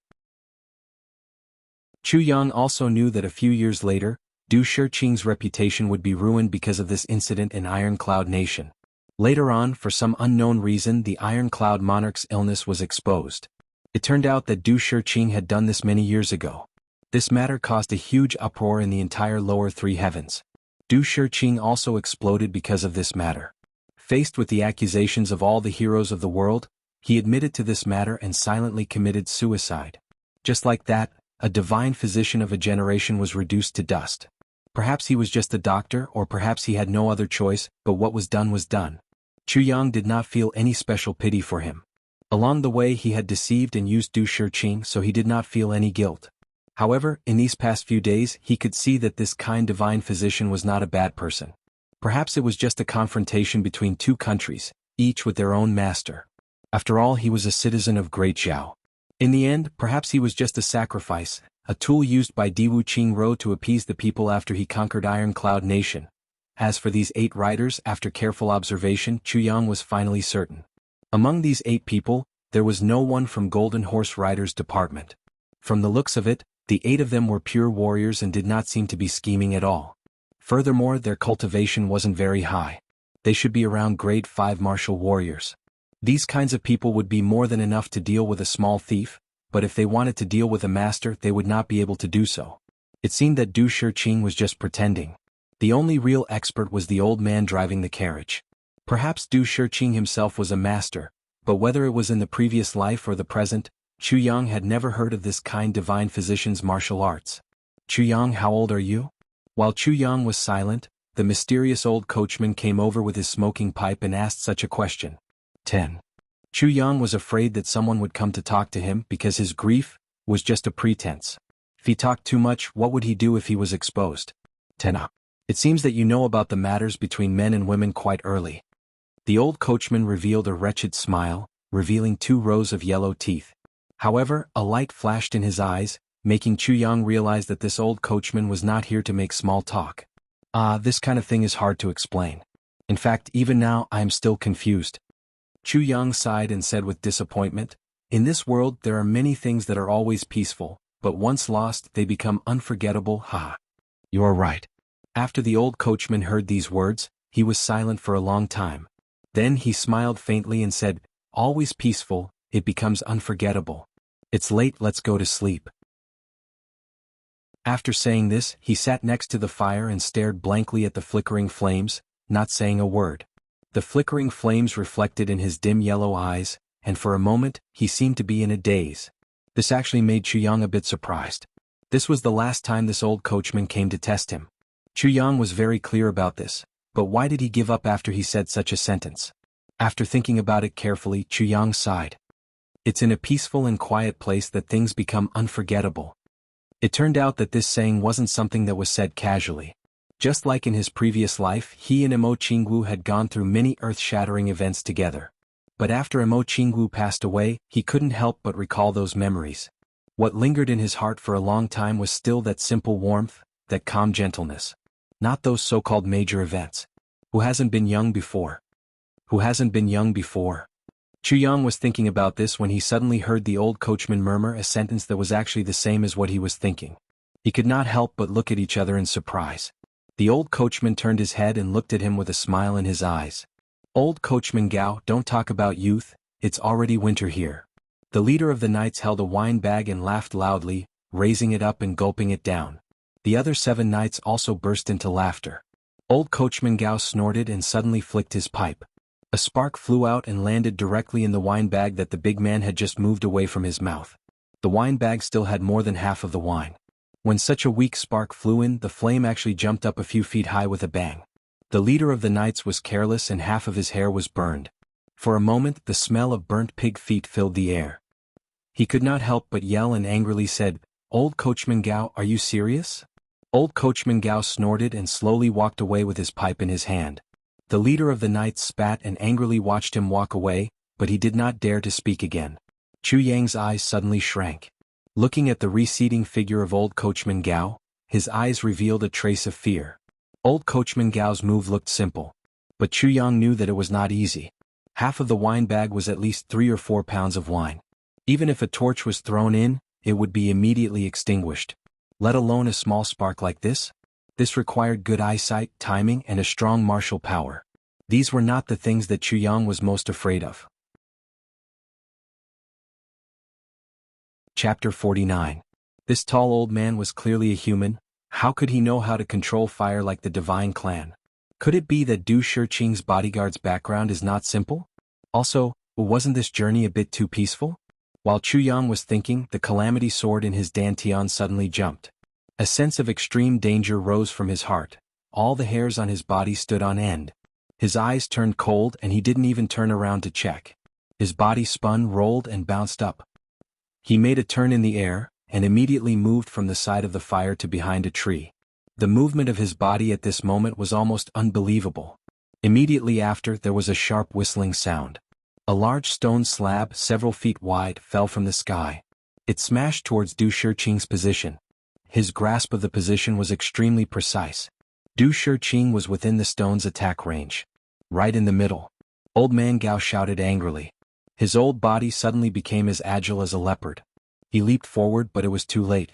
Speaker 1: Chu Yang also knew that a few years later, Du Shiqing's reputation would be ruined because of this incident in Iron Cloud Nation. Later on, for some unknown reason, the Iron Cloud Monarch's illness was exposed. It turned out that Du Shiqing had done this many years ago. This matter caused a huge uproar in the entire lower three heavens. Du Shiqing also exploded because of this matter. Faced with the accusations of all the heroes of the world, he admitted to this matter and silently committed suicide. Just like that, a divine physician of a generation was reduced to dust. Perhaps he was just a doctor, or perhaps he had no other choice, but what was done was done. Chu Yang did not feel any special pity for him. Along the way he had deceived and used Du Shiqing, so he did not feel any guilt. However, in these past few days he could see that this kind divine physician was not a bad person. Perhaps it was just a confrontation between two countries, each with their own master. After all, he was a citizen of Great Zhao. In the end, perhaps he was just a sacrifice, a tool used by Diwu Qingro to appease the people after he conquered Iron Cloud Nation. As for these 8 riders, after careful observation, Chu Yang was finally certain. Among these 8 people, there was no one from Golden Horse Riders Department. From the looks of it, the 8 of them were pure warriors and did not seem to be scheming at all. Furthermore, their cultivation wasn't very high. They should be around grade 5 martial warriors. These kinds of people would be more than enough to deal with a small thief, but if they wanted to deal with a master, they would not be able to do so. It seemed that Du Shiqing was just pretending. The only real expert was the old man driving the carriage. Perhaps Du Shiqing himself was a master, but whether it was in the previous life or the present, Chu Yang had never heard of this kind divine physician's martial arts. "Chu Yang, how old are you?" While Chu Yang was silent, the mysterious old coachman came over with his smoking pipe and asked such a question. 10. Chu Yang was afraid that someone would come to talk to him because his grief was just a pretense. If he talked too much, what would he do if he was exposed? 10. It seems that you know about the matters between men and women quite early. The old coachman revealed a wretched smile, revealing 2 rows of yellow teeth. However, a light flashed in his eyes, making Chu Yang realize that this old coachman was not here to make small talk. This kind of thing is hard to explain. In fact, even now I am still confused. Chu Yang sighed and said with disappointment, "In this world there are many things that are always peaceful, but once lost they become unforgettable." You're right. After the old coachman heard these words, he was silent for a long time. Then he smiled faintly and said, "Always peaceful, it becomes unforgettable. It's late, let's go to sleep." After saying this, he sat next to the fire and stared blankly at the flickering flames, not saying a word. The flickering flames reflected in his dim yellow eyes, and for a moment, he seemed to be in a daze. This actually made Chu Yang a bit surprised. This was the last time this old coachman came to test him. Chu Yang was very clear about this, but why did he give up after he said such a sentence? After thinking about it carefully, Chu Yang sighed. It's in a peaceful and quiet place that things become unforgettable. It turned out that this saying wasn't something that was said casually. Just like in his previous life, he and Imo Qingwu had gone through many earth-shattering events together. But after Imo Qingwu passed away, he couldn't help but recall those memories. What lingered in his heart for a long time was still that simple warmth, that calm gentleness. Not those so-called major events. Who hasn't been young before? Who hasn't been young before? Chu Yang was thinking about this when he suddenly heard the old coachman murmur a sentence that was actually the same as what he was thinking. He could not help but look at each other in surprise. The old coachman turned his head and looked at him with a smile in his eyes. Old Coachman Gao, don't talk about youth, it's already winter here. The leader of the knights held a wine bag and laughed loudly, raising it up and gulping it down. The other 7 knights also burst into laughter. Old Coachman Gao snorted and suddenly flicked his pipe. A spark flew out and landed directly in the wine bag that the big man had just moved away from his mouth. The wine bag still had more than half of the wine. When such a weak spark flew in, the flame actually jumped up a few feet high with a bang. The leader of the knights was careless and half of his hair was burned. For a moment, the smell of burnt pig feet filled the air. He could not help but yell and angrily said, "Old Coachman Gao, are you serious?" Old Coachman Gao snorted and slowly walked away with his pipe in his hand. The leader of the knights spat and angrily watched him walk away, but he did not dare to speak again. Chu Yang's eyes suddenly shrank. Looking at the receding figure of Old Coachman Gao, his eyes revealed a trace of fear. Old Coachman Gao's move looked simple, but Chu Yang knew that it was not easy. Half of the wine bag was at least 3 or 4 pounds of wine. Even if a torch was thrown in, it would be immediately extinguished. Let alone a small spark like this? This required good eyesight, timing, and a strong martial power. These were not the things that Chu Yang was most afraid of. Chapter 49. This tall old man was clearly a human. How could he know how to control fire like the divine clan? Could it be that Du Shiqing's bodyguard's background is not simple? Also, wasn't this journey a bit too peaceful? While Chu Yang was thinking, the calamity sword in his dantian suddenly jumped. A sense of extreme danger rose from his heart. All the hairs on his body stood on end. His eyes turned cold and he didn't even turn around to check. His body spun, rolled, and bounced up. He made a turn in the air, and immediately moved from the side of the fire to behind a tree. The movement of his body at this moment was almost unbelievable. Immediately after, there was a sharp whistling sound. A large stone slab, several feet wide, fell from the sky. It smashed towards Du Shiqing's position. His grasp of the position was extremely precise. Du Shiqing was within the stone's attack range. Right in the middle. Old Man Gao shouted angrily. His old body suddenly became as agile as a leopard. He leaped forward, but it was too late.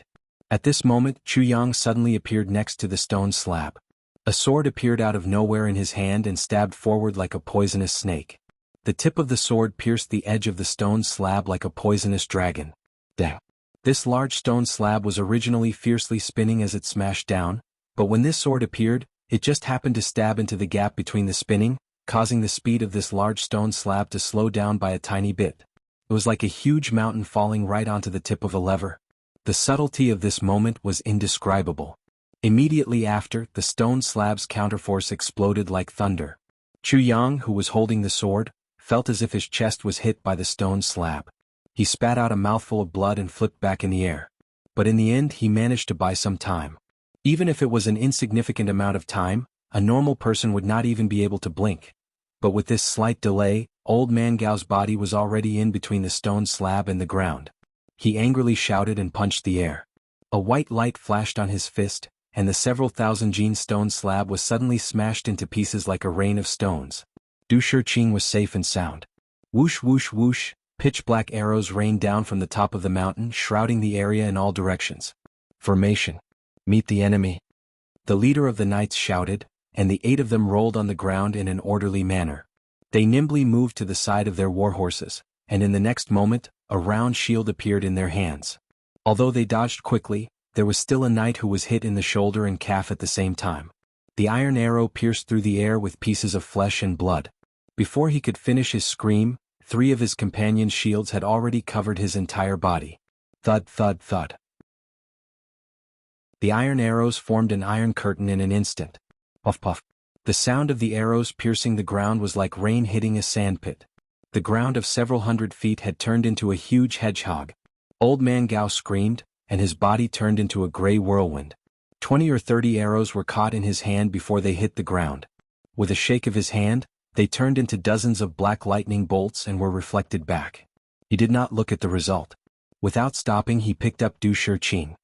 Speaker 1: At this moment, Chu Yang suddenly appeared next to the stone slab. A sword appeared out of nowhere in his hand and stabbed forward like a poisonous snake. The tip of the sword pierced the edge of the stone slab like a poisonous dragon. Dang. This large stone slab was originally fiercely spinning as it smashed down, but when this sword appeared, it just happened to stab into the gap between the spinning, causing the speed of this large stone slab to slow down by a tiny bit. It was like a huge mountain falling right onto the tip of a lever. The subtlety of this moment was indescribable. Immediately after, the stone slab's counterforce exploded like thunder. Chu Yang, who was holding the sword, felt as if his chest was hit by the stone slab. He spat out a mouthful of blood and flipped back in the air. But in the end he managed to buy some time. Even if it was an insignificant amount of time, a normal person would not even be able to blink. But with this slight delay, Old Man Gao's body was already in between the stone slab and the ground. He angrily shouted and punched the air. A white light flashed on his fist, and the several thousand gene stone slab was suddenly smashed into pieces like a rain of stones. Du Shiqing was safe and sound. Whoosh whoosh whoosh, pitch-black arrows rained down from the top of the mountain, shrouding the area in all directions. Formation. Meet the enemy. The leader of the knights shouted, and the 8 of them rolled on the ground in an orderly manner. They nimbly moved to the side of their warhorses, and in the next moment, a round shield appeared in their hands. Although they dodged quickly, there was still a knight who was hit in the shoulder and calf at the same time. The iron arrow pierced through the air with pieces of flesh and blood. Before he could finish his scream, 3 of his companions' shields had already covered his entire body. Thud, thud, thud. The iron arrows formed an iron curtain in an instant. Puff, puff. The sound of the arrows piercing the ground was like rain hitting a sandpit. The ground of several hundred feet had turned into a huge hedgehog. Old Man Gao screamed, and his body turned into a gray whirlwind. 20 or 30 arrows were caught in his hand before they hit the ground. With a shake of his hand, they turned into dozens of black lightning bolts and were reflected back. He did not look at the result. Without stopping, he picked up Du Shiqing.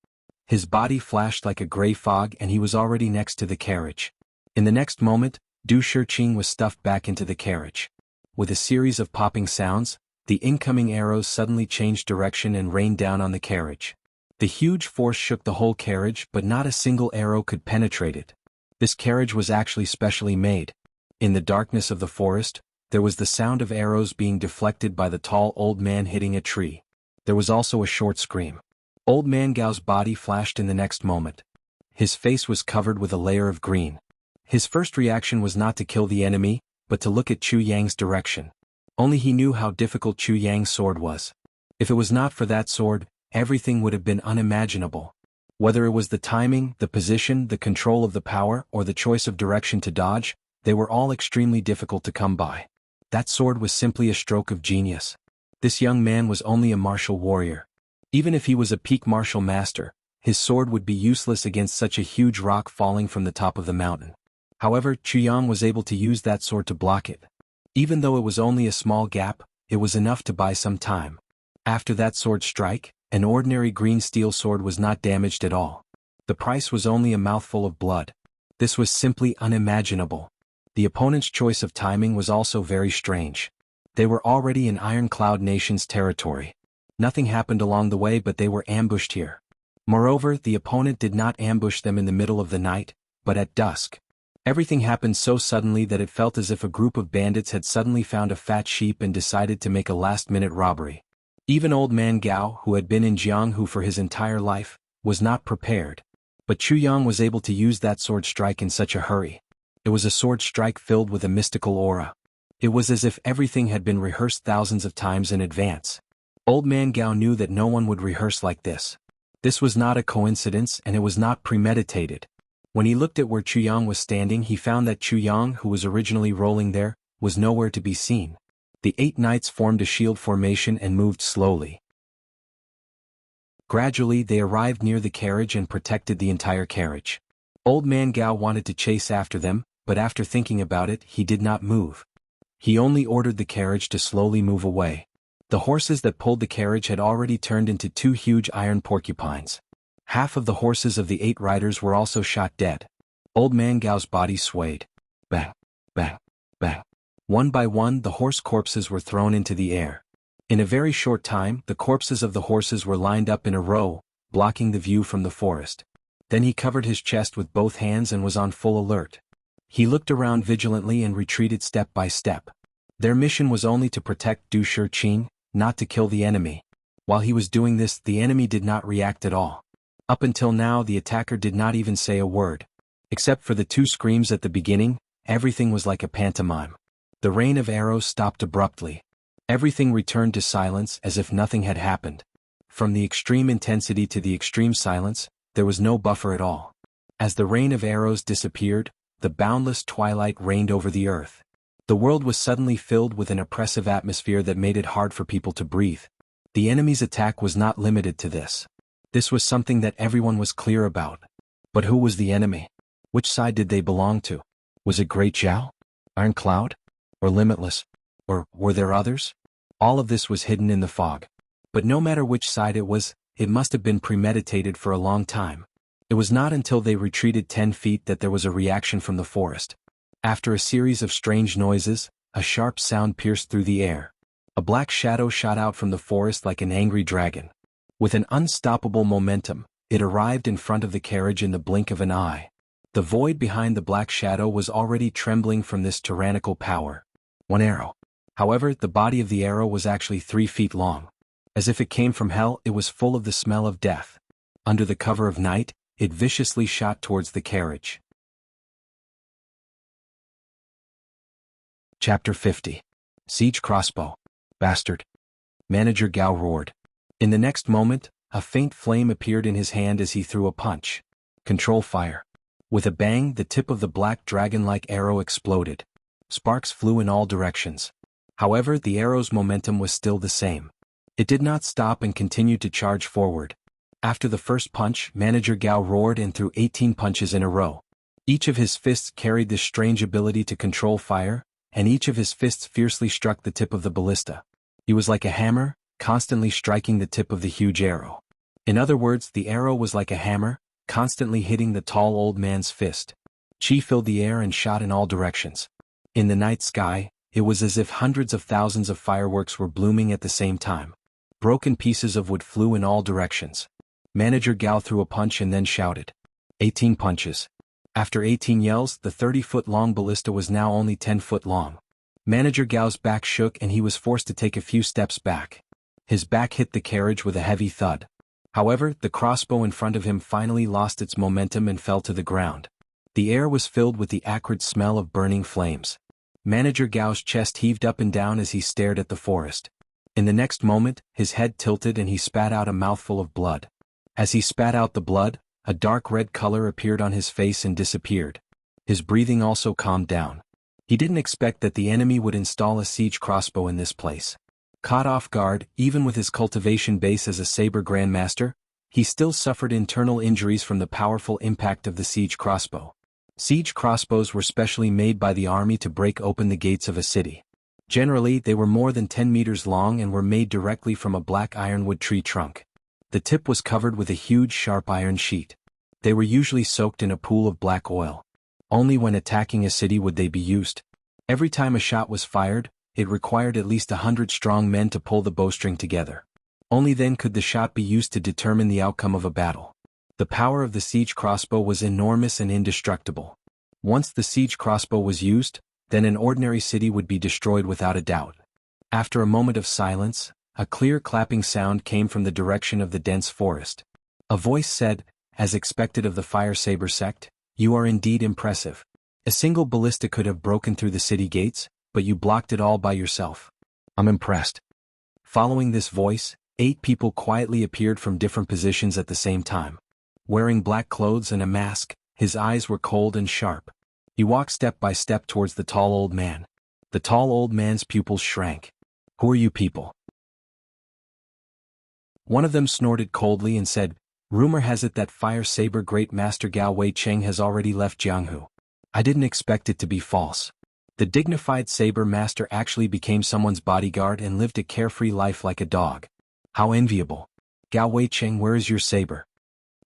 Speaker 1: His body flashed like a gray fog and he was already next to the carriage. In the next moment, Du Shiqing was stuffed back into the carriage. With a series of popping sounds, the incoming arrows suddenly changed direction and rained down on the carriage. The huge force shook the whole carriage, but not a single arrow could penetrate it. This carriage was actually specially made. In the darkness of the forest, there was the sound of arrows being deflected by the tall old man hitting a tree. There was also a short scream. Old man Gao's body flashed in the next moment. His face was covered with a layer of green. His first reaction was not to kill the enemy, but to look at Chu Yang's direction. Only he knew how difficult Chu Yang's sword was. If it was not for that sword, everything would have been unimaginable. Whether it was the timing, the position, the control of the power, or the choice of direction to dodge, they were all extremely difficult to come by. That sword was simply a stroke of genius. This young man was only a martial warrior. Even if he was a peak martial master, his sword would be useless against such a huge rock falling from the top of the mountain. However, Chu Yang was able to use that sword to block it. Even though it was only a small gap, it was enough to buy some time. After that sword strike, an ordinary green steel sword was not damaged at all. The price was only a mouthful of blood. This was simply unimaginable. The opponent's choice of timing was also very strange. They were already in Iron Cloud Nation's territory. Nothing happened along the way, but they were ambushed here. Moreover, the opponent did not ambush them in the middle of the night, but at dusk. Everything happened so suddenly that it felt as if a group of bandits had suddenly found a fat sheep and decided to make a last-minute robbery. Even old man Gao, who had been in Jianghu for his entire life, was not prepared. But Chu Yang was able to use that sword strike in such a hurry. It was a sword strike filled with a mystical aura. It was as if everything had been rehearsed thousands of times in advance. Old man Gao knew that no one would rehearse like this. This was not a coincidence, and it was not premeditated. When he looked at where Chu Yang was standing, he found that Chu Yang, who was originally rolling there, was nowhere to be seen. The 8 knights formed a shield formation and moved slowly. Gradually they arrived near the carriage and protected the entire carriage. Old man Gao wanted to chase after them, but after thinking about it, he did not move. He only ordered the carriage to slowly move away. The horses that pulled the carriage had already turned into 2 huge iron porcupines. Half of the horses of the 8 riders were also shot dead. Old man Gao's body swayed. Bang, bang, bang. One by one the horse corpses were thrown into the air. In a very short time, the corpses of the horses were lined up in a row, blocking the view from the forest. Then he covered his chest with both hands and was on full alert. He looked around vigilantly and retreated step by step. Their mission was only to protect Du Shiqing, not to kill the enemy. While he was doing this, the enemy did not react at all. Up until now, the attacker did not even say a word. Except for the 2 screams at the beginning, everything was like a pantomime. The rain of arrows stopped abruptly. Everything returned to silence as if nothing had happened. From the extreme intensity to the extreme silence, there was no buffer at all. As the rain of arrows disappeared, the boundless twilight reigned over the earth. The world was suddenly filled with an oppressive atmosphere that made it hard for people to breathe. The enemy's attack was not limited to this. This was something that everyone was clear about. But who was the enemy? Which side did they belong to? Was it Great Zhao? Iron Cloud? Or Limitless? Or were there others? All of this was hidden in the fog. But no matter which side it was, it must have been premeditated for a long time. It was not until they retreated 10 feet that there was a reaction from the forest. After a series of strange noises, a sharp sound pierced through the air. A black shadow shot out from the forest like an angry dragon. With an unstoppable momentum, it arrived in front of the carriage in the blink of an eye. The void behind the black shadow was already trembling from this tyrannical power. 1 arrow. However, the body of the arrow was actually 3 feet long. As if it came from hell, it was full of the smell of death. Under the cover of night, it viciously shot towards the carriage. Chapter 50. Siege Crossbow. Bastard. Manager Gao roared. In the next moment, a faint flame appeared in his hand as he threw a punch. Control fire. With a bang, the tip of the black dragon-like arrow exploded. Sparks flew in all directions. However, the arrow's momentum was still the same. It did not stop and continued to charge forward. After the first punch, Manager Gao roared and threw 18 punches in a row. Each of his fists carried this strange ability to control fire, and each of his fists fiercely struck the tip of the ballista. He was like a hammer, constantly striking the tip of the huge arrow. In other words, the arrow was like a hammer, constantly hitting the tall old man's fist. Qi filled the air and shot in all directions. In the night sky, it was as if hundreds of thousands of fireworks were blooming at the same time. Broken pieces of wood flew in all directions. Manager Gao threw a punch and then shouted. 18 punches. After 18 yells, the 30-foot-long ballista was now only 10 foot long. Manager Gao's back shook and he was forced to take a few steps back. His back hit the carriage with a heavy thud. However, the crossbow in front of him finally lost its momentum and fell to the ground. The air was filled with the acrid smell of burning flames. Manager Gao's chest heaved up and down as he stared at the forest. In the next moment, his head tilted and he spat out a mouthful of blood. As he spat out the blood, a dark red color appeared on his face and disappeared. His breathing also calmed down. He didn't expect that the enemy would install a siege crossbow in this place. Caught off guard, even with his cultivation base as a saber grandmaster, he still suffered internal injuries from the powerful impact of the siege crossbow. Siege crossbows were specially made by the army to break open the gates of a city. Generally, they were more than 10 meters long and were made directly from a black ironwood tree trunk. The tip was covered with a huge sharp iron sheet. They were usually soaked in a pool of black oil. Only when attacking a city would they be used. Every time a shot was fired, it required at least 100 strong men to pull the bowstring together. Only then could the shot be used to determine the outcome of a battle. The power of the siege crossbow was enormous and indestructible. Once the siege crossbow was used, then an ordinary city would be destroyed without a doubt. After a moment of silence, a clear clapping sound came from the direction of the dense forest. A voice said, as expected of the fire saber sect, "You are indeed impressive. A single ballista could have broken through the city gates, but you blocked it all by yourself. I'm impressed." Following this voice, 8 people quietly appeared from different positions at the same time. Wearing black clothes and a mask, his eyes were cold and sharp. He walked step by step towards the tall old man. The tall old man's pupils shrank. "Who are you people?" One of them snorted coldly and said, "Rumor has it that Fire Saber Great Master Gao Wei Cheng has already left Jianghu. I didn't expect it to be false. The dignified saber master actually became someone's bodyguard and lived a carefree life like a dog. How enviable. Gao Wei Cheng, where is your saber?"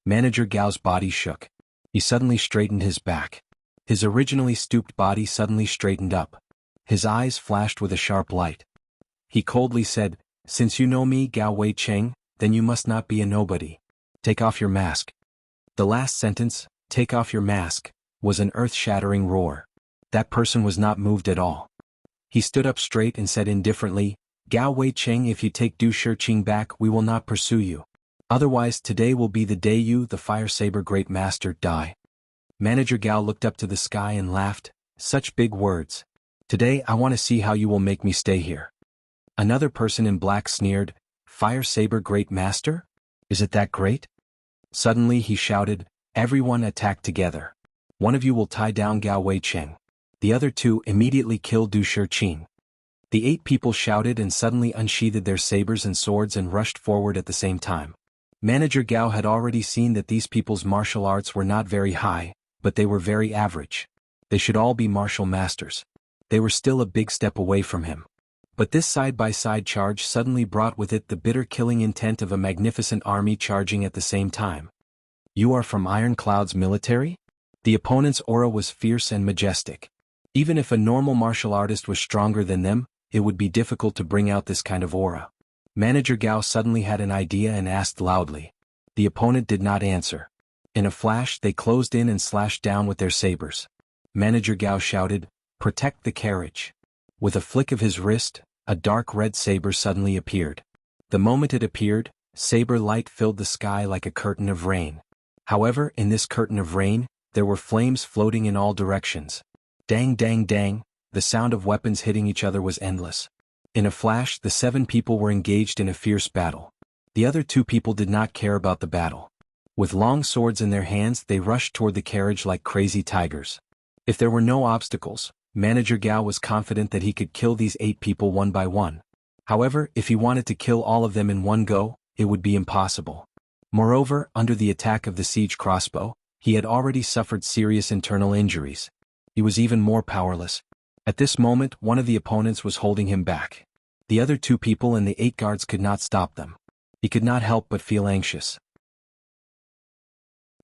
Speaker 1: Manager Gao's body shook. He suddenly straightened his back. His originally stooped body suddenly straightened up. His eyes flashed with a sharp light. He coldly said, "Since you know me, Gao Wei Cheng, then you must not be a nobody. Take off your mask." The last sentence, "take off your mask," was an earth-shattering roar. That person was not moved at all. He stood up straight and said indifferently, "Gao Wei Cheng, if you take Du Shiqing back, we will not pursue you. Otherwise, today will be the day you, the Fire Saber Great Master, die." Manager Gao looked up to the sky and laughed. "Such big words. Today I want to see how you will make me stay here." Another person in black sneered, "Fire Saber Great Master? Is it that great?" Suddenly he shouted, "Everyone attack together. One of you will tie down Gao Wei Cheng. The other 2 immediately kill Du Shiqing." The 8 people shouted and suddenly unsheathed their sabers and swords and rushed forward at the same time. Manager Gao had already seen that these people's martial arts were not very high, but they were very average. They should all be martial masters. They were still a big step away from him. But this side-by-side charge suddenly brought with it the bitter killing intent of a magnificent army charging at the same time. "You are from Iron Cloud's military?" The opponent's aura was fierce and majestic. Even if a normal martial artist was stronger than them, it would be difficult to bring out this kind of aura. Manager Gao suddenly had an idea and asked loudly. The opponent did not answer. In a flash, they closed in and slashed down with their sabers. Manager Gao shouted, "Protect the carriage." With a flick of his wrist, a dark red saber suddenly appeared. The moment it appeared, saber light filled the sky like a curtain of rain. However, in this curtain of rain, there were flames floating in all directions. Dang dang dang, the sound of weapons hitting each other was endless. In a flash, the 7 people were engaged in a fierce battle. The other 2 people did not care about the battle. With long swords in their hands, they rushed toward the carriage like crazy tigers. If there were no obstacles, Manager Gao was confident that he could kill these 8 people one by one. However, if he wanted to kill all of them in one go, it would be impossible. Moreover, under the attack of the siege crossbow, he had already suffered serious internal injuries. He was even more powerless. At this moment, one of the opponents was holding him back. The other 2 people and the 8 guards could not stop them. He could not help but feel anxious.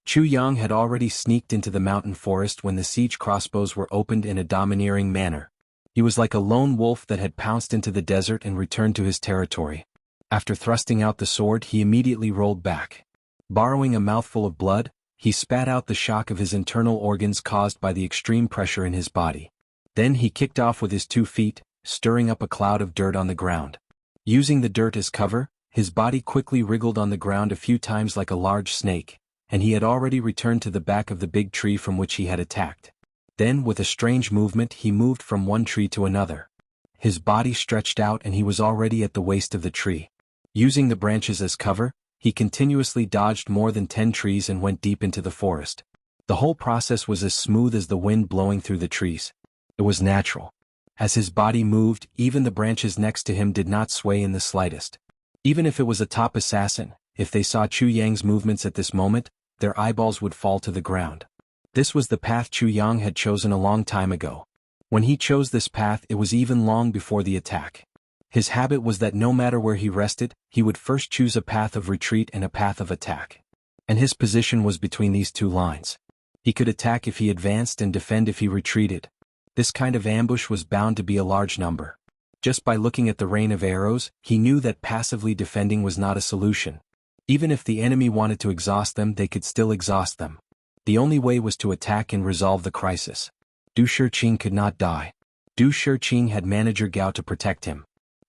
Speaker 1: Chu Yang had already sneaked into the mountain forest when the siege crossbows were opened in a domineering manner. He was like a lone wolf that had pounced into the desert and returned to his territory. After thrusting out the sword, he immediately rolled back. Borrowing a mouthful of blood, he spat out the shock of his internal organs caused by the extreme pressure in his body. Then he kicked off with his 2 feet, stirring up a cloud of dirt on the ground. Using the dirt as cover, his body quickly wriggled on the ground a few times like a large snake, and he had already returned to the back of the big tree from which he had attacked. Then, with a strange movement, he moved from one tree to another. His body stretched out and he was already at the waist of the tree. Using the branches as cover, he continuously dodged more than 10 trees and went deep into the forest. The whole process was as smooth as the wind blowing through the trees. It was natural. As his body moved, even the branches next to him did not sway in the slightest. Even if it was a top assassin, if they saw Chu Yang's movements at this moment, their eyeballs would fall to the ground. This was the path Chu Yang had chosen a long time ago. When he chose this path, it was even long before the attack. His habit was that no matter where he rested, he would first choose a path of retreat and a path of attack. And his position was between these 2 lines. He could attack if he advanced and defend if he retreated. This kind of ambush was bound to be a large number. Just by looking at the rain of arrows, he knew that passively defending was not a solution. Even if the enemy wanted to exhaust them, they could still exhaust them. The only way was to attack and resolve the crisis. Du Shiqing could not die. Du Shiqing had manager Gao to protect him.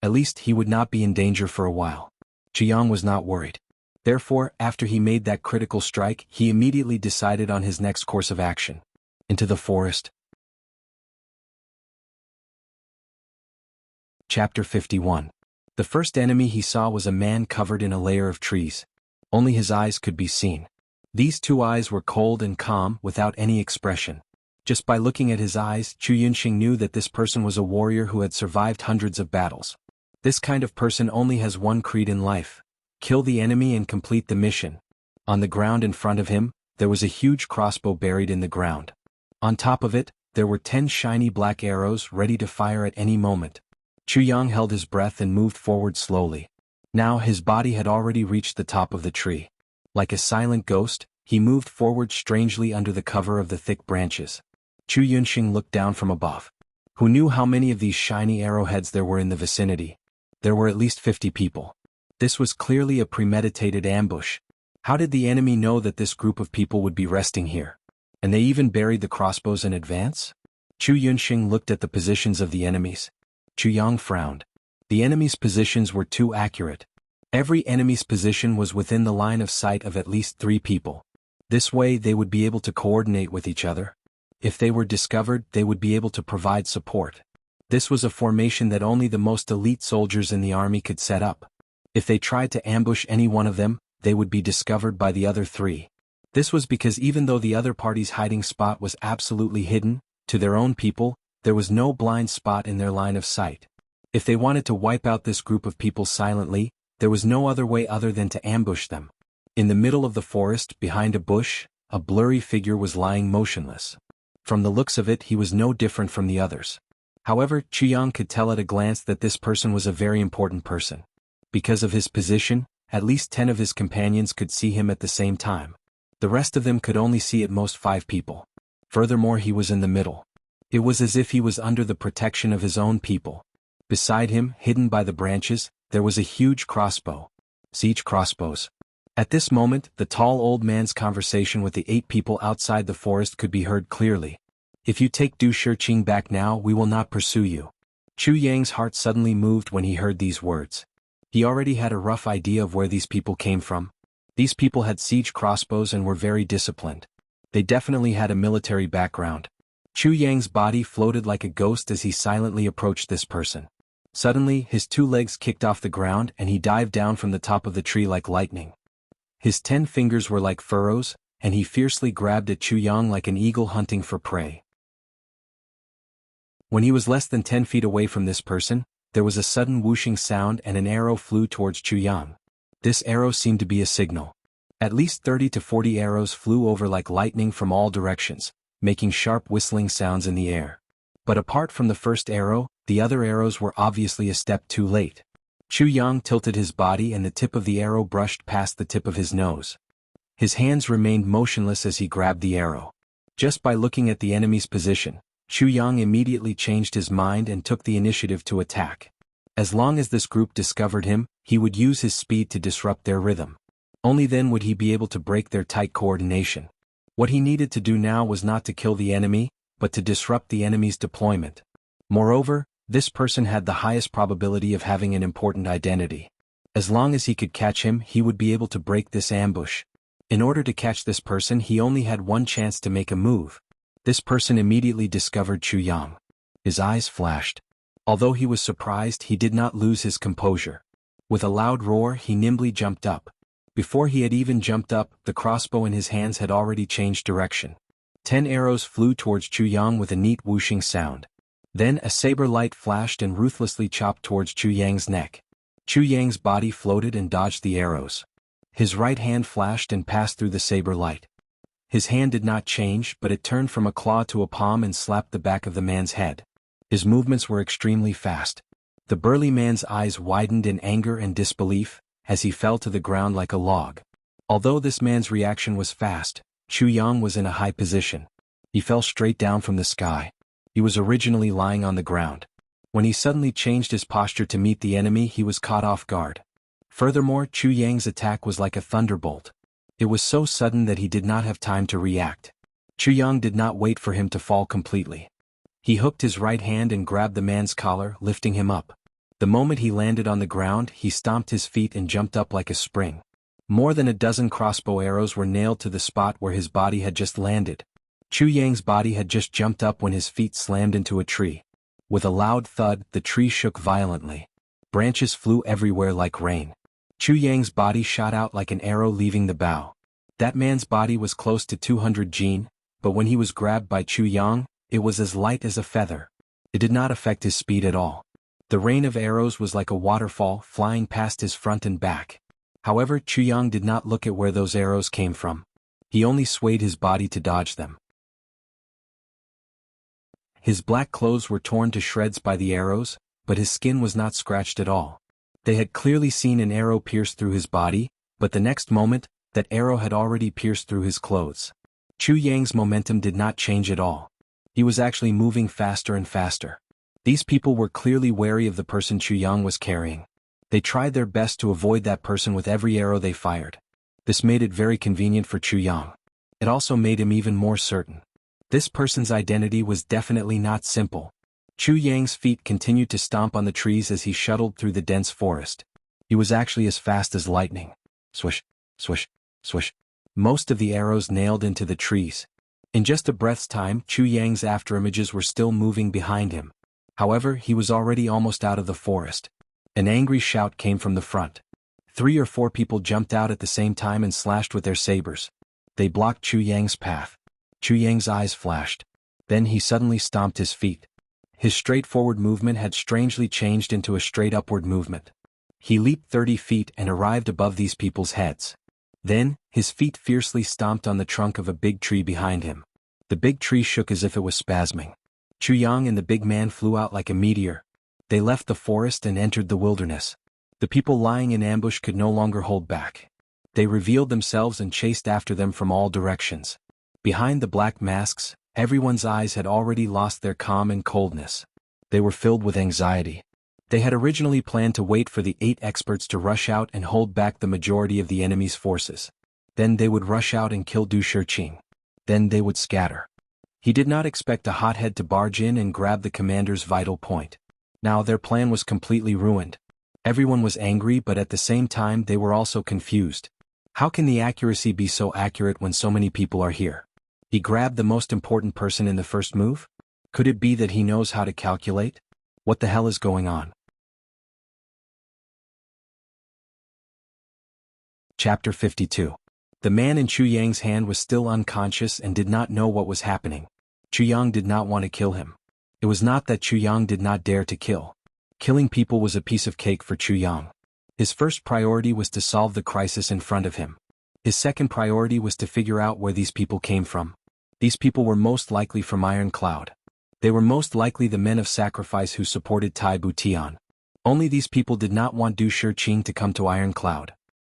Speaker 1: At least he would not be in danger for a while. Jianghu was not worried. Therefore, after he made that critical strike, he immediately decided on his next course of action. Into the forest. Chapter 51. The first enemy he saw was a man covered in a layer of trees. Only his eyes could be seen. These 2 eyes were cold and calm, without any expression. Just by looking at his eyes, Chu Yunxing knew that this person was a warrior who had survived hundreds of battles. This kind of person only has one creed in life: kill the enemy and complete the mission. On the ground in front of him, there was a huge crossbow buried in the ground. On top of it, there were 10 shiny black arrows ready to fire at any moment. Chu Yang held his breath and moved forward slowly. Now his body had already reached the top of the tree. Like a silent ghost, he moved forward strangely under the cover of the thick branches. Chu Yunxing looked down from above. Who knew how many of these shiny arrowheads there were in the vicinity? There were at least 50 people. This was clearly a premeditated ambush. How did the enemy know that this group of people would be resting here? And they even buried the crossbows in advance? Chu Yunxing looked at the positions of the enemies. Chu Yang frowned. The enemy's positions were too accurate. Every enemy's position was within the line of sight of at least 3 people. This way they would be able to coordinate with each other. If they were discovered, they would be able to provide support. This was a formation that only the most elite soldiers in the army could set up. If they tried to ambush any one of them, they would be discovered by the other 3. This was because even though the other party's hiding spot was absolutely hidden, to their own people, there was no blind spot in their line of sight. If they wanted to wipe out this group of people silently, there was no other way other than to ambush them. In the middle of the forest, behind a bush, a blurry figure was lying motionless. From the looks of it, he was no different from the others. However, Chu Yang could tell at a glance that this person was a very important person. Because of his position, at least 10 of his companions could see him at the same time. The rest of them could only see at most 5 people. Furthermore, he was in the middle. It was as if he was under the protection of his own people. Beside him, hidden by the branches, there was a huge crossbow. Siege crossbows. At this moment, the tall old man's conversation with the 8 people outside the forest could be heard clearly. If you take Du Shiqing back now, we will not pursue you. Chu Yang's heart suddenly moved when he heard these words. He already had a rough idea of where these people came from. These people had siege crossbows and were very disciplined. They definitely had a military background. Chu Yang's body floated like a ghost as he silently approached this person. Suddenly, his 2 legs kicked off the ground and he dived down from the top of the tree like lightning. His 10 fingers were like furrows, and he fiercely grabbed at Chu Yang like an eagle hunting for prey. When he was less than 10 feet away from this person, there was a sudden whooshing sound and an arrow flew towards Chu Yang. This arrow seemed to be a signal. At least 30 to 40 arrows flew over like lightning from all directions, making sharp whistling sounds in the air. But apart from the first arrow, the other arrows were obviously a step too late. Chu Yang tilted his body and the tip of the arrow brushed past the tip of his nose. His hands remained motionless as he grabbed the arrow. Just by looking at the enemy's position, Chu Yang immediately changed his mind and took the initiative to attack. As long as this group discovered him, he would use his speed to disrupt their rhythm. Only then would he be able to break their tight coordination. What he needed to do now was not to kill the enemy, but to disrupt the enemy's deployment. Moreover, this person had the highest probability of having an important identity. As long as he could catch him, he would be able to break this ambush. In order to catch this person, he only had one chance to make a move. This person immediately discovered Chu Yang. His eyes flashed. Although he was surprised, he did not lose his composure. With a loud roar, he nimbly jumped up. Before he had even jumped up, the crossbow in his hands had already changed direction. 10 arrows flew towards Chu Yang with a neat whooshing sound. Then a saber light flashed and ruthlessly chopped towards Chu Yang's neck. Chu Yang's body floated and dodged the arrows. His right hand flashed and passed through the saber light. His hand did not change, but it turned from a claw to a palm and slapped the back of the man's head. His movements were extremely fast. The burly man's eyes widened in anger and disbelief, as he fell to the ground like a log. Although this man's reaction was fast, Chu Yang was in a high position. He fell straight down from the sky. He was originally lying on the ground. When he suddenly changed his posture to meet the enemy, he was caught off guard. Furthermore, Chu Yang's attack was like a thunderbolt. It was so sudden that he did not have time to react. Chu Yang did not wait for him to fall completely. He hooked his right hand and grabbed the man's collar, lifting him up. The moment he landed on the ground, he stomped his feet and jumped up like a spring. More than a dozen crossbow arrows were nailed to the spot where his body had just landed. Chu Yang's body had just jumped up when his feet slammed into a tree. With a loud thud, the tree shook violently. Branches flew everywhere like rain. Chu Yang's body shot out like an arrow leaving the bow. That man's body was close to 200 jin, but when he was grabbed by Chu Yang, it was as light as a feather. It did not affect his speed at all. The rain of arrows was like a waterfall flying past his front and back. However, Chu Yang did not look at where those arrows came from. He only swayed his body to dodge them. His black clothes were torn to shreds by the arrows, but his skin was not scratched at all. They had clearly seen an arrow pierce through his body, but the next moment, that arrow had already pierced through his clothes. Chu Yang's momentum did not change at all. He was actually moving faster and faster. These people were clearly wary of the person Chu Yang was carrying. They tried their best to avoid that person with every arrow they fired. This made it very convenient for Chu Yang. It also made him even more certain. This person's identity was definitely not simple. Chu Yang's feet continued to stomp on the trees as he shuttled through the dense forest. He was actually as fast as lightning. Swish, swish, swish. Most of the arrows nailed into the trees. In just a breath's time, Chu Yang's afterimages were still moving behind him. However, he was already almost out of the forest. An angry shout came from the front. 3 or 4 people jumped out at the same time and slashed with their sabers. They blocked Chu Yang's path. Chu Yang's eyes flashed. Then he suddenly stomped his feet. His straightforward movement had strangely changed into a straight upward movement. He leaped 30 feet and arrived above these people's heads. Then, his feet fiercely stomped on the trunk of a big tree behind him. The big tree shook as if it was spasming. Chu Yang and the big man flew out like a meteor. They left the forest and entered the wilderness. The people lying in ambush could no longer hold back. They revealed themselves and chased after them from all directions. Behind the black masks, everyone's eyes had already lost their calm and coldness. They were filled with anxiety. They had originally planned to wait for the 8 experts to rush out and hold back the majority of the enemy's forces. Then they would rush out and kill Du Shiqing. Then they would scatter. He did not expect a hothead to barge in and grab the commander's vital point. Now their plan was completely ruined. Everyone was angry, but at the same time they were also confused. How can the accuracy be so accurate when so many people are here? He grabbed the most important person in the first move? Could it be that he knows how to calculate? What the hell is going on? Chapter 52. The man in Chu Yang's hand was still unconscious and did not know what was happening. Chu Yang did not want to kill him. It was not that Chu Yang did not dare to kill. Killing people was a piece of cake for Chu Yang. His first priority was to solve the crisis in front of him. His second priority was to figure out where these people came from. These people were most likely from Iron Cloud. They were most likely the men of sacrifice who supported Tai Butian. Only these people did not want Du Shiqing to come to Iron Cloud.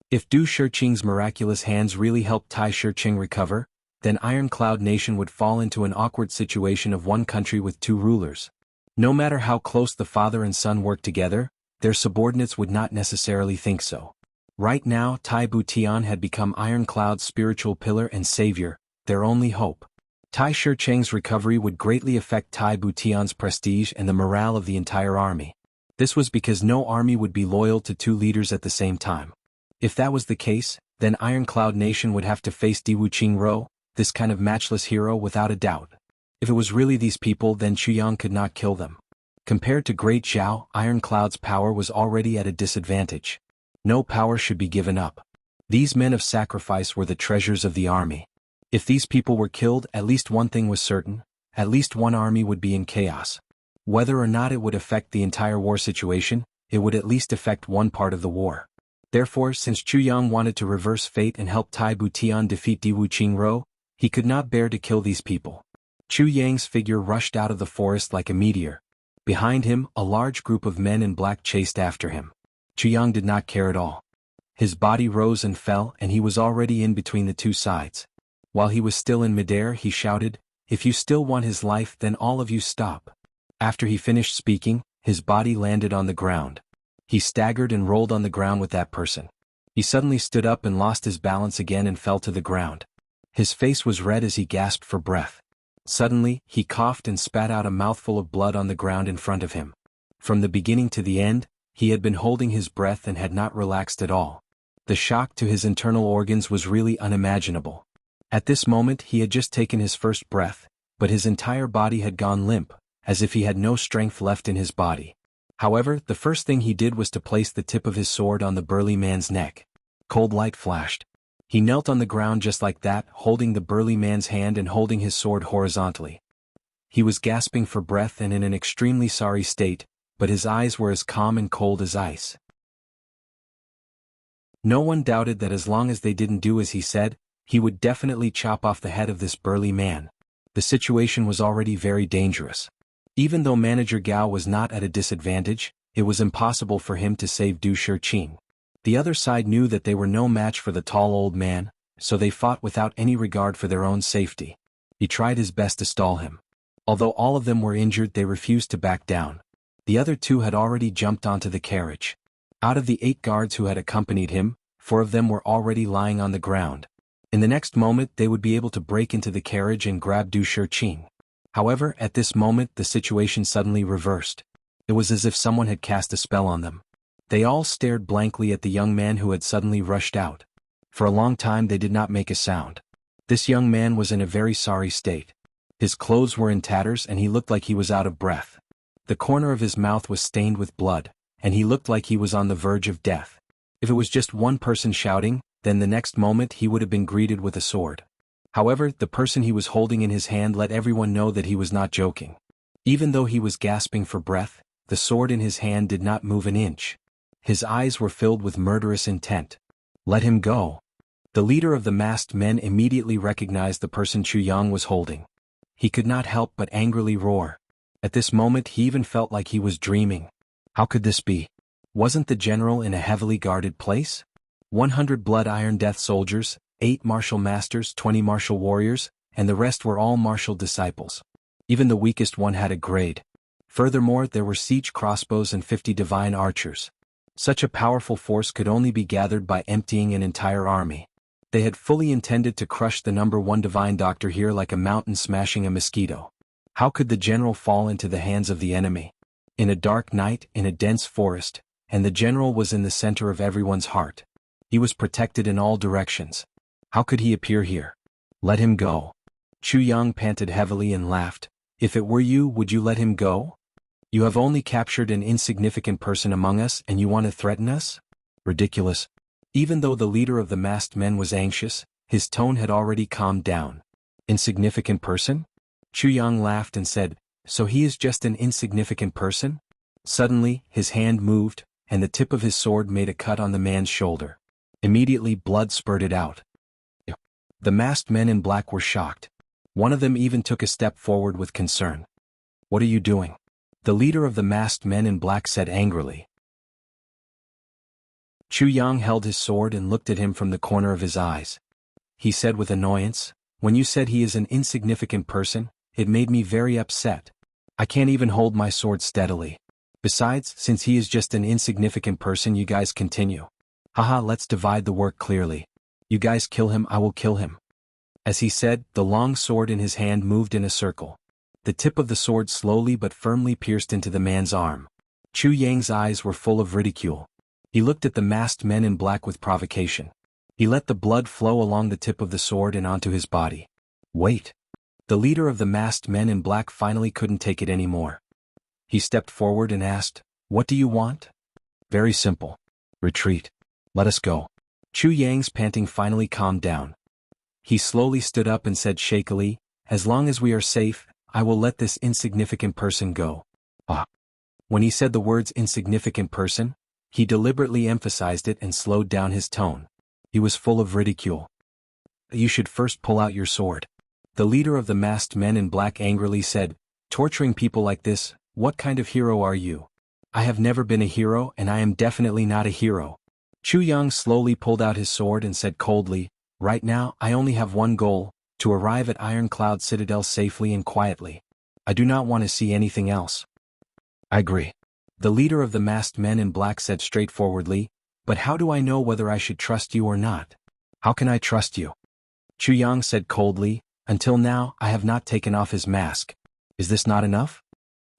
Speaker 1: If Du Shiqing's miraculous hands really helped Tai Shiqing recover, then Iron Cloud Nation would fall into an awkward situation of one country with 2 rulers. No matter how close the father and son worked together, their subordinates would not necessarily think so. Right now, Tai Butian had become Iron Cloud's spiritual pillar and savior, their only hope. Tai Shicheng's recovery would greatly affect Tai Butian's prestige and the morale of the entire army. This was because no army would be loyal to two leaders at the same time. If that was the case, then Iron Cloud Nation would have to face Di Wuqingro, this kind of matchless hero without a doubt. If it was really these people, then Chuyang could not kill them. Compared to Great Zhao, Iron Cloud's power was already at a disadvantage. No power should be given up. These men of sacrifice were the treasures of the army. If these people were killed, at least one thing was certain: at least one army would be in chaos. Whether or not it would affect the entire war situation, it would at least affect one part of the war. Therefore, since Chuyang wanted to reverse fate and help Tai Butian defeat Di Wuqingro, he could not bear to kill these people. Chu Yang's figure rushed out of the forest like a meteor. Behind him, a large group of men in black chased after him. Chuyang did not care at all. His body rose and fell, and he was already in between the two sides. While he was still in midair, he shouted, "If you still want his life, then all of you stop." After he finished speaking, his body landed on the ground. He staggered and rolled on the ground with that person. He suddenly stood up and lost his balance again and fell to the ground. His face was red as he gasped for breath. Suddenly, he coughed and spat out a mouthful of blood on the ground in front of him. From the beginning to the end, he had been holding his breath and had not relaxed at all. The shock to his internal organs was really unimaginable. At this moment he had just taken his first breath, but his entire body had gone limp, as if he had no strength left in his body. However, the first thing he did was to place the tip of his sword on the burly man's neck. Cold light flashed. He knelt on the ground just like that, holding the burly man's hand and holding his sword horizontally. He was gasping for breath and in an extremely sorry state, but his eyes were as calm and cold as ice. No one doubted that as long as they didn't do as he said, he would definitely chop off the head of this burly man. The situation was already very dangerous. Even though Manager Gao was not at a disadvantage, it was impossible for him to save Du Shiqing. The other side knew that they were no match for the tall old man, so they fought without any regard for their own safety. He tried his best to stall him. Although all of them were injured, they refused to back down. The other two had already jumped onto the carriage. Out of the 8 guards who had accompanied him, 4 of them were already lying on the ground. In the next moment they would be able to break into the carriage and grab Du Shiqing. However, at this moment the situation suddenly reversed. It was as if someone had cast a spell on them. They all stared blankly at the young man who had suddenly rushed out. For a long time they did not make a sound. This young man was in a very sorry state. His clothes were in tatters and he looked like he was out of breath. The corner of his mouth was stained with blood, and he looked like he was on the verge of death. If it was just one person shouting, then the next moment he would have been greeted with a sword. However, the person he was holding in his hand let everyone know that he was not joking. Even though he was gasping for breath, the sword in his hand did not move an inch. His eyes were filled with murderous intent. "Let him go." The leader of the masked men immediately recognized the person Chuyang was holding. He could not help but angrily roar. At this moment he even felt like he was dreaming. How could this be? Wasn't the general in a heavily guarded place? 100 blood iron death soldiers, 8 martial masters, 20 martial warriors, and the rest were all martial disciples. Even the weakest one had a grade. Furthermore, there were siege crossbows and 50 divine archers. Such a powerful force could only be gathered by emptying an entire army. They had fully intended to crush the #1 divine doctor here like a mountain smashing a mosquito. How could the general fall into the hands of the enemy? In a dark night, in a dense forest, and the general was in the center of everyone's heart. He was protected in all directions. How could he appear here? "Let him go." Chuyang panted heavily and laughed. "If it were you, would you let him go? You have only captured an insignificant person among us and you want to threaten us? Ridiculous." Even though the leader of the masked men was anxious, his tone had already calmed down. "Insignificant person?" Chuyang laughed and said, "So he is just an insignificant person?" Suddenly, his hand moved, and the tip of his sword made a cut on the man's shoulder. Immediately blood spurted out. The masked men in black were shocked. One of them even took a step forward with concern. "What are you doing?" the leader of the masked men in black said angrily. Chuyang held his sword and looked at him from the corner of his eyes. He said with annoyance, "When you said he is an insignificant person, it made me very upset. I can't even hold my sword steadily. Besides, since he is just an insignificant person, you guys continue. Haha, let's divide the work clearly. You guys kill him, I will kill him." As he said, the long sword in his hand moved in a circle. The tip of the sword slowly but firmly pierced into the man's arm. Chu Yang's eyes were full of ridicule. He looked at the masked men in black with provocation. He let the blood flow along the tip of the sword and onto his body. Wait. The leader of the masked men in black finally couldn't take it anymore. He stepped forward and asked, "What do you want?" "Very simple. Retreat. Let us go." Chu Yang's panting finally calmed down. He slowly stood up and said shakily, "As long as we are safe, I will let this insignificant person go." Ah. When he said the words insignificant person, he deliberately emphasized it and slowed down his tone. He was full of ridicule. "You should first pull out your sword." The leader of the masked men in black angrily said, "Torturing people like this, what kind of hero are you?" "I have never been a hero and I am definitely not a hero." Chu Yang slowly pulled out his sword and said coldly, "Right now I only have one goal, to arrive at Ironcloud Citadel safely and quietly. I do not want to see anything else." "I agree." The leader of the masked men in black said straightforwardly, "But how do I know whether I should trust you or not?" "How can I trust you?" Chu Yang said coldly, "Until now I have not taken off his mask. Is this not enough?"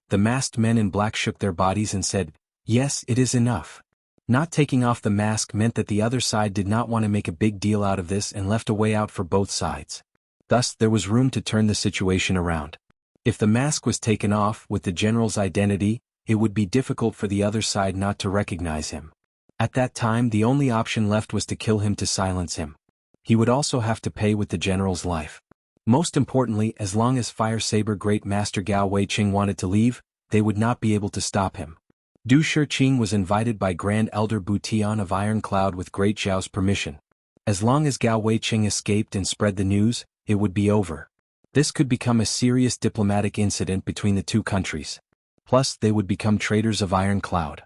Speaker 1: The masked men in black shook their bodies and said, "Yes, it is enough." Not taking off the mask meant that the other side did not want to make a big deal out of this and left a way out for both sides. Thus there was room to turn the situation around. If the mask was taken off with the general's identity, it would be difficult for the other side not to recognize him. At that time the only option left was to kill him to silence him. He would also have to pay with the general's life. Most importantly, as long as Fire Saber Great Master Gao Weiqing wanted to leave, they would not be able to stop him. Du Shiqing was invited by Grand Elder Butian of Iron Cloud with Great Zhao's permission. As long as Gao Weiqing escaped and spread the news, it would be over. This could become a serious diplomatic incident between the two countries. Plus, they would become traitors of Iron Cloud.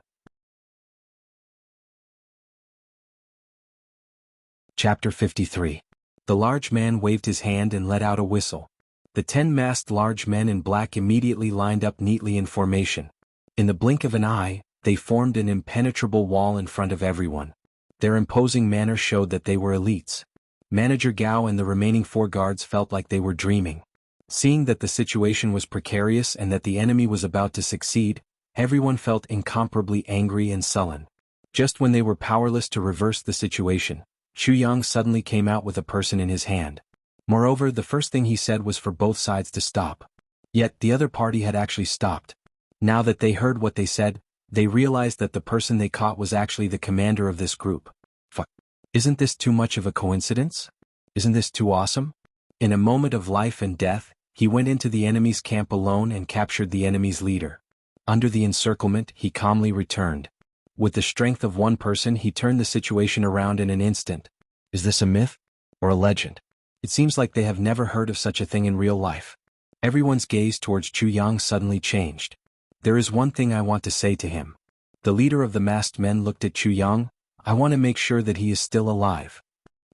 Speaker 1: Chapter 53. The large man waved his hand and let out a whistle. The 10 masked large men in black immediately lined up neatly in formation. In the blink of an eye, they formed an impenetrable wall in front of everyone. Their imposing manner showed that they were elites. Manager Gao and the remaining 4 guards felt like they were dreaming. Seeing that the situation was precarious and that the enemy was about to succeed, everyone felt incomparably angry and sullen. Just when they were powerless to reverse the situation, Chu Yang suddenly came out with a person in his hand. Moreover, the first thing he said was for both sides to stop. Yet the other party had actually stopped. Now that they heard what they said, they realized that the person they caught was actually the commander of this group. Fuck. Isn't this too much of a coincidence? Isn't this too awesome? In a moment of life and death, he went into the enemy's camp alone and captured the enemy's leader. Under the encirclement, he calmly returned. With the strength of one person, he turned the situation around in an instant. Is this a myth? Or a legend? It seems like they have never heard of such a thing in real life. Everyone's gaze towards Chu Yang suddenly changed. There is one thing I want to say to him. The leader of the masked men looked at Chu Yang. I want to make sure that he is still alive.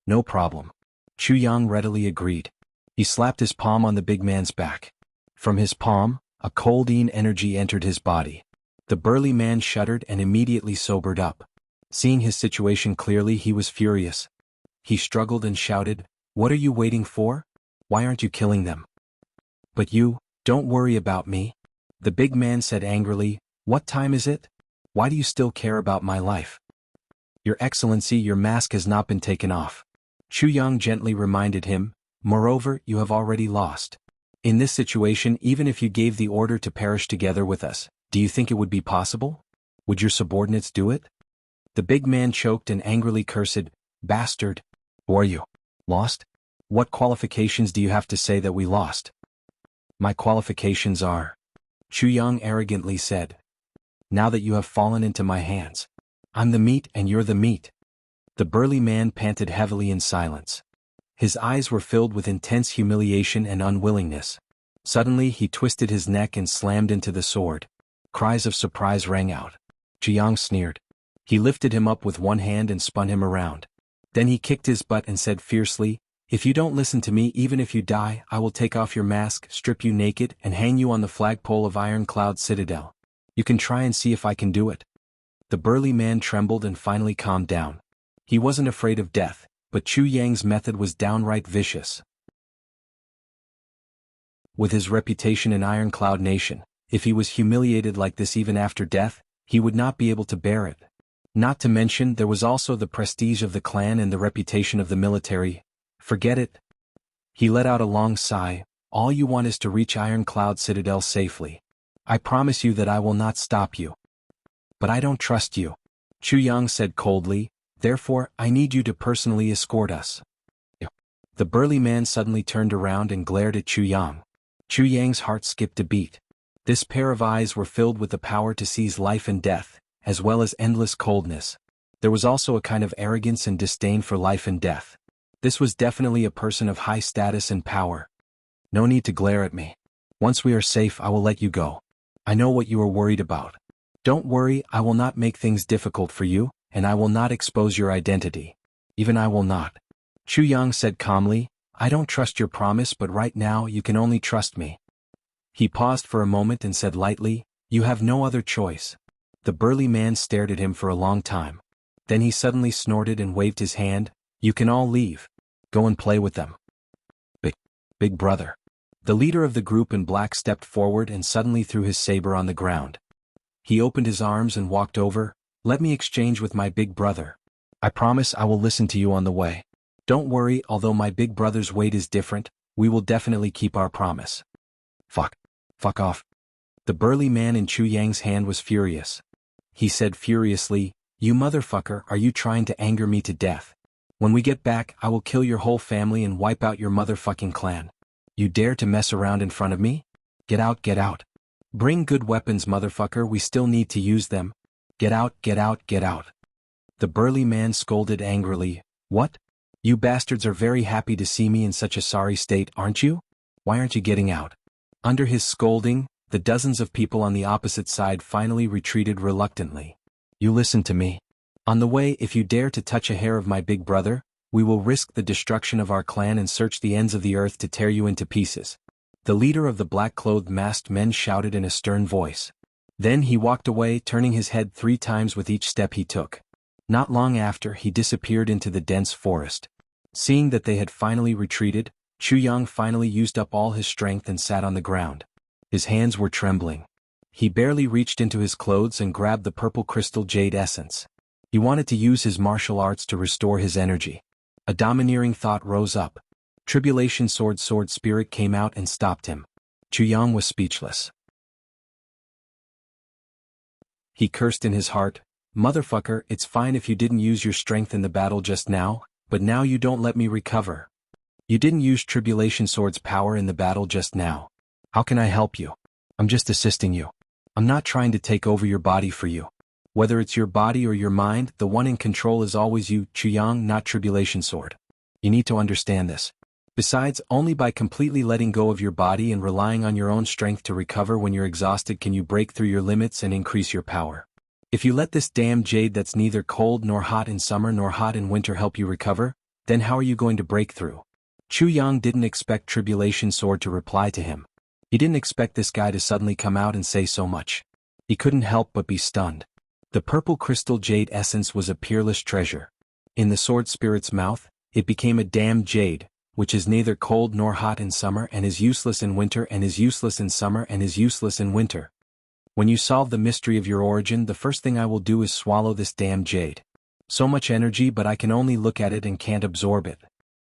Speaker 1: No problem. Chu Yang readily agreed. He slapped his palm on the big man's back. From his palm, a coldine energy entered his body. The burly man shuddered and immediately sobered up. Seeing his situation clearly, he was furious. He struggled and shouted, "What are you waiting for? Why aren't you killing them?" "But you, don't worry about me." The big man said angrily, "What time is it? Why do you still care about my life?" "Your Excellency, your mask has not been taken off." Chu Yang gently reminded him, "Moreover, you have already lost. In this situation, even if you gave the order to perish together with us, do you think it would be possible? Would your subordinates do it?" The big man choked and angrily cursed, "Bastard! Who are you? Lost? What qualifications do you have to say that we lost?" "My qualifications are," Chu Yang arrogantly said, "now that you have fallen into my hands. I'm the meat and you're the meat." The burly man panted heavily in silence. His eyes were filled with intense humiliation and unwillingness. Suddenly he twisted his neck and slammed into the sword. Cries of surprise rang out. Chu Yang sneered. He lifted him up with one hand and spun him around. Then he kicked his butt and said fiercely, "If you don't listen to me, even if you die, I will take off your mask, strip you naked, and hang you on the flagpole of Iron Cloud Citadel. You can try and see if I can do it." The burly man trembled and finally calmed down. He wasn't afraid of death, but Chu Yang's method was downright vicious. With his reputation in Ironcloud Nation, if he was humiliated like this even after death, he would not be able to bear it. Not to mention there was also the prestige of the clan and the reputation of the military. Forget it. He let out a long sigh. All you want is to reach Ironcloud Citadel safely. I promise you that I will not stop you. But I don't trust you, Chu Yang said coldly, therefore I need you to personally escort us. The burly man suddenly turned around and glared at Chu Yang. Chu Yang's heart skipped a beat. This pair of eyes were filled with the power to seize life and death, as well as endless coldness. There was also a kind of arrogance and disdain for life and death. This was definitely a person of high status and power. No need to glare at me. Once we are safe, I will let you go. I know what you are worried about. Don't worry, I will not make things difficult for you, and I will not expose your identity. Even I will not. Chu Yang said calmly, I don't trust your promise, but right now you can only trust me. He paused for a moment and said lightly, you have no other choice. The burly man stared at him for a long time. Then he suddenly snorted and waved his hand, you can all leave. Go and play with them. Big brother. The leader of the group in black stepped forward and suddenly threw his saber on the ground. He opened his arms and walked over, let me exchange with my big brother. I promise I will listen to you on the way. Don't worry, although my big brother's weight is different, we will definitely keep our promise. Fuck off. The burly man in Chu Yang's hand was furious. He said furiously, you motherfucker, are you trying to anger me to death? When we get back, I will kill your whole family and wipe out your motherfucking clan. You dare to mess around in front of me? Get out, get out. Bring good weapons, motherfucker, we still need to use them. Get out, get out, get out. The burly man scolded angrily, what? You bastards are very happy to see me in such a sorry state, aren't you? Why aren't you getting out? Under his scolding, the dozens of people on the opposite side finally retreated reluctantly. You listen to me. On the way, if you dare to touch a hair of my big brother, we will risk the destruction of our clan and search the ends of the earth to tear you into pieces. The leader of the black-clothed masked men shouted in a stern voice. Then he walked away, turning his head 3 times with each step he took. Not long after, he disappeared into the dense forest. Seeing that they had finally retreated, Chu Yang finally used up all his strength and sat on the ground. His hands were trembling. He barely reached into his clothes and grabbed the purple crystal jade essence. He wanted to use his martial arts to restore his energy. A domineering thought rose up. Tribulation sword spirit came out and stopped him. Chu Yang was speechless. He cursed in his heart, motherfucker, it's fine if you didn't use your strength in the battle just now, but now you don't let me recover. You didn't use Tribulation Sword's power in the battle just now. How can I help you? I'm just assisting you. I'm not trying to take over your body for you. Whether it's your body or your mind, the one in control is always you, Chu Yang, not Tribulation Sword. You need to understand this. Besides, only by completely letting go of your body and relying on your own strength to recover when you're exhausted can you break through your limits and increase your power. If you let this damn jade that's neither cold nor hot in summer nor hot in winter help you recover, then how are you going to break through? Chu Yang didn't expect Tribulation Sword to reply to him. He didn't expect this guy to suddenly come out and say so much. He couldn't help but be stunned. The purple crystal jade essence was a peerless treasure. In the sword spirit's mouth, it became a damn jade, which is neither cold nor hot in summer and is useless in winter and is useless in summer and is useless in winter. When you solve the mystery of your origin, the first thing I will do is swallow this damn jade. So much energy, but I can only look at it and can't absorb it.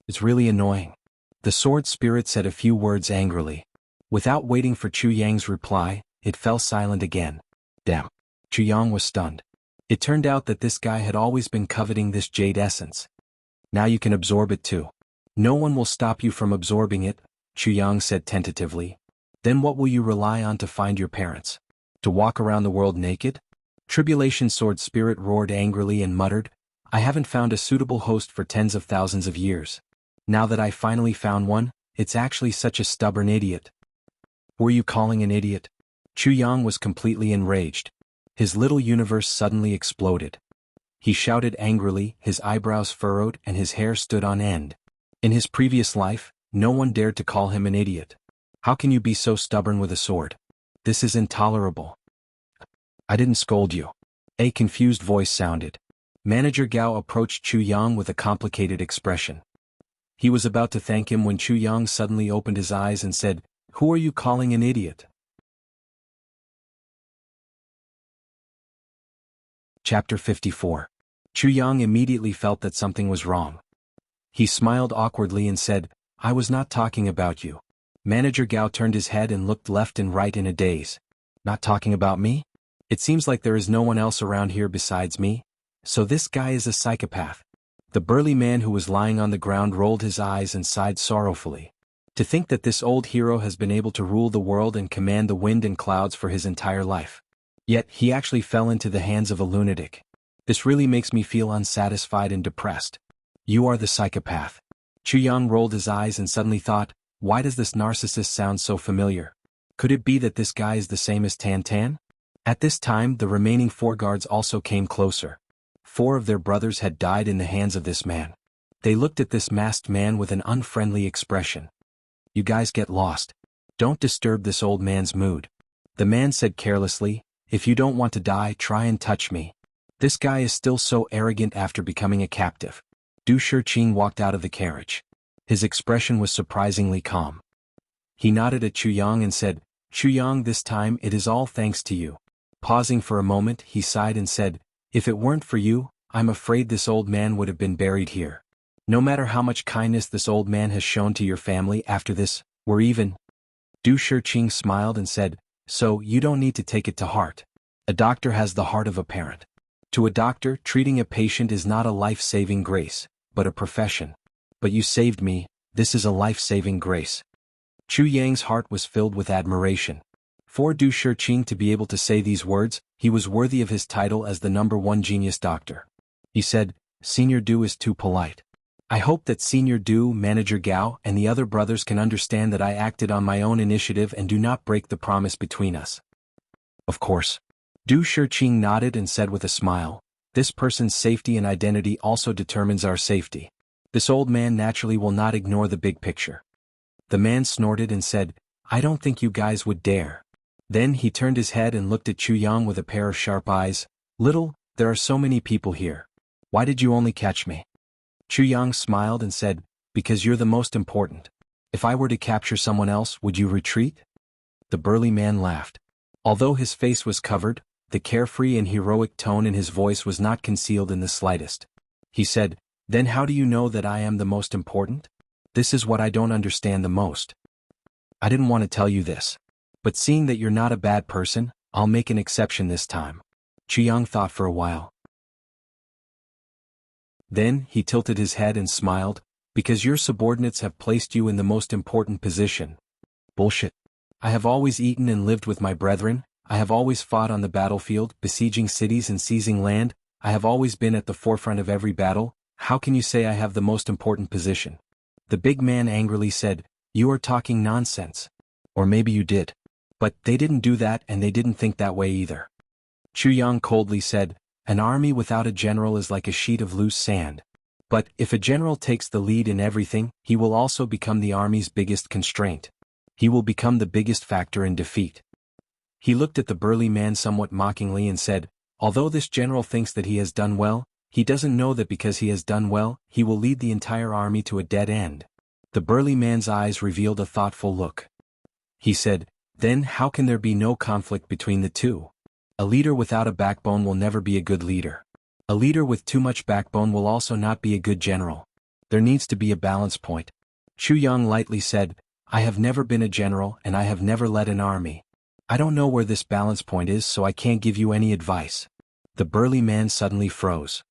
Speaker 1: It's really annoying. The sword spirit said a few words angrily. Without waiting for Chu Yang's reply, it fell silent again. Damn. Chu Yang was stunned. It turned out that this guy had always been coveting this jade essence. Now you can absorb it too. No one will stop you from absorbing it, Chu Yang said tentatively. Then what will you rely on to find your parents? To walk around the world naked? Tribulation Sword Spirit roared angrily and muttered, I haven't found a suitable host for tens of thousands of years. Now that I finally found one, it's actually such a stubborn idiot. Who are you calling an idiot? Chu Yang was completely enraged. His little universe suddenly exploded. He shouted angrily, his eyebrows furrowed and his hair stood on end. In his previous life, no one dared to call him an idiot. How can you be so stubborn with a sword? This is intolerable. I didn't scold you. A confused voice sounded. Manager Gao approached Chu Yang with a complicated expression. He was about to thank him when Chu Yang suddenly opened his eyes and said, Who are you calling an idiot? Chapter 54. Chu Yang immediately felt that something was wrong. He smiled awkwardly and said, I was not talking about you. Manager Gao turned his head and looked left and right in a daze. Not talking about me? It seems like there is no one else around here besides me. So this guy is a psychopath. The burly man who was lying on the ground rolled his eyes and sighed sorrowfully. To think that this old hero has been able to rule the world and command the wind and clouds for his entire life. Yet he actually fell into the hands of a lunatic. This really makes me feel unsatisfied and depressed. You are the psychopath. Chu Yang rolled his eyes and suddenly thought, why does this narcissist sound so familiar? Could it be that this guy is the same as Tan Tan? At this time the remaining 4 guards also came closer. 4 of their brothers had died in the hands of this man. They looked at this masked man with an unfriendly expression. You guys get lost. Don't disturb this old man's mood. The man said carelessly, if you don't want to die, try and touch me. This guy is still so arrogant after becoming a captive. Du Shiqing walked out of the carriage. His expression was surprisingly calm. He nodded at Chu Yang and said, Chu Yang, this time it is all thanks to you. Pausing for a moment, he sighed and said, if it weren't for you, I'm afraid this old man would have been buried here. No matter how much kindness this old man has shown to your family after this, we're even. Du Shiqing smiled and said, so you don't need to take it to heart. A doctor has the heart of a parent. To a doctor, treating a patient is not a life-saving grace, but a profession. But you saved me, this is a life-saving grace. Chu Yang's heart was filled with admiration. For Du Shiqing to be able to say these words, he was worthy of his title as the #1 genius doctor. He said, Senior Du is too polite. I hope that Senior Du, Manager Gao, and the other brothers can understand that I acted on my own initiative and do not break the promise between us. Of course. Du Shiqing nodded and said with a smile, this person's safety and identity also determines our safety. This old man naturally will not ignore the big picture. The man snorted and said, I don't think you guys would dare. Then he turned his head and looked at Chu Yang with a pair of sharp eyes. Little, there are so many people here. Why did you only catch me? Chu Yang smiled and said, because you're the most important. If I were to capture someone else, would you retreat? The burly man laughed. Although his face was covered, the carefree and heroic tone in his voice was not concealed in the slightest. He said, then how do you know that I am the most important? This is what I don't understand the most. I didn't want to tell you this. But seeing that you're not a bad person, I'll make an exception this time. Chu Yang thought for a while. Then he tilted his head and smiled, because your subordinates have placed you in the most important position. Bullshit. I have always eaten and lived with my brethren, I have always fought on the battlefield, besieging cities and seizing land, I have always been at the forefront of every battle, how can you say I have the most important position? The big man angrily said, you are talking nonsense. Or maybe you did. But they didn't do that and they didn't think that way either. Chu Yang coldly said, an army without a general is like a sheet of loose sand. But if a general takes the lead in everything, he will also become the army's biggest constraint. He will become the biggest factor in defeat. He looked at the burly man somewhat mockingly and said, although this general thinks that he has done well, he doesn't know that because he has done well, he will lead the entire army to a dead end. The burly man's eyes revealed a thoughtful look. He said, then how can there be no conflict between the two? A leader without a backbone will never be a good leader. A leader with too much backbone will also not be a good general. There needs to be a balance point. Chu Yang lightly said, I have never been a general and I have never led an army. I don't know where this balance point is, so I can't give you any advice. The burly man suddenly froze.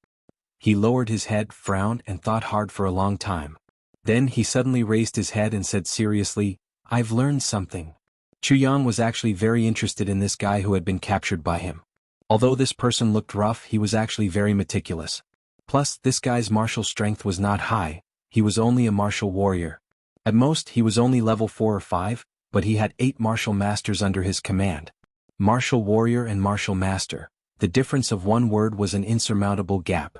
Speaker 1: He lowered his head, frowned, and thought hard for a long time. Then he suddenly raised his head and said seriously, I've learned something. Chu Yang was actually very interested in this guy who had been captured by him. Although this person looked rough, he was actually very meticulous. Plus, this guy's martial strength was not high, he was only a martial warrior. At most, he was only level 4 or 5, but he had 8 martial masters under his command. Martial warrior and martial master. The difference of one word was an insurmountable gap.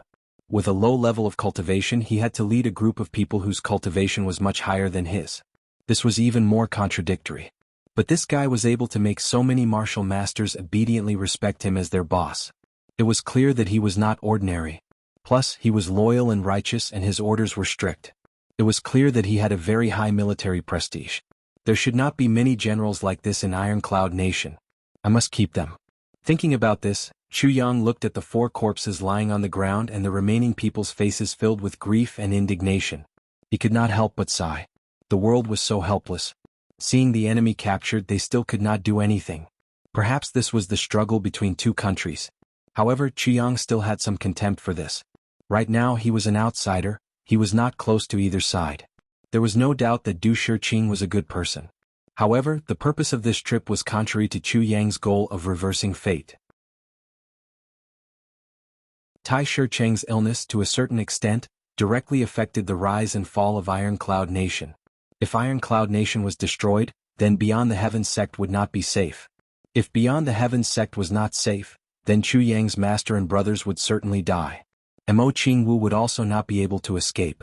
Speaker 1: With a low level of cultivation, he had to lead a group of people whose cultivation was much higher than his. This was even more contradictory. But this guy was able to make so many martial masters obediently respect him as their boss. It was clear that he was not ordinary. Plus, he was loyal and righteous and his orders were strict. It was clear that he had a very high military prestige. There should not be many generals like this in Iron Cloud Nation. I must keep them. Thinking about this, Chu Yang looked at the 4 corpses lying on the ground and the remaining people's faces filled with grief and indignation. He could not help but sigh. The world was so helpless. Seeing the enemy captured, they still could not do anything. Perhaps this was the struggle between 2 countries. However, Chu Yang still had some contempt for this. Right now he was an outsider, he was not close to either side. There was no doubt that Du Shiqing was a good person. However, the purpose of this trip was contrary to Chu Yang's goal of reversing fate. Tai Shiqing's illness, to a certain extent, directly affected the rise and fall of Iron Cloud Nation. If Iron Cloud Nation was destroyed, then Beyond the Heavens sect would not be safe. If Beyond the Heavens sect was not safe, then Chu Yang's master and brothers would certainly die. Mo Qingwu would also not be able to escape.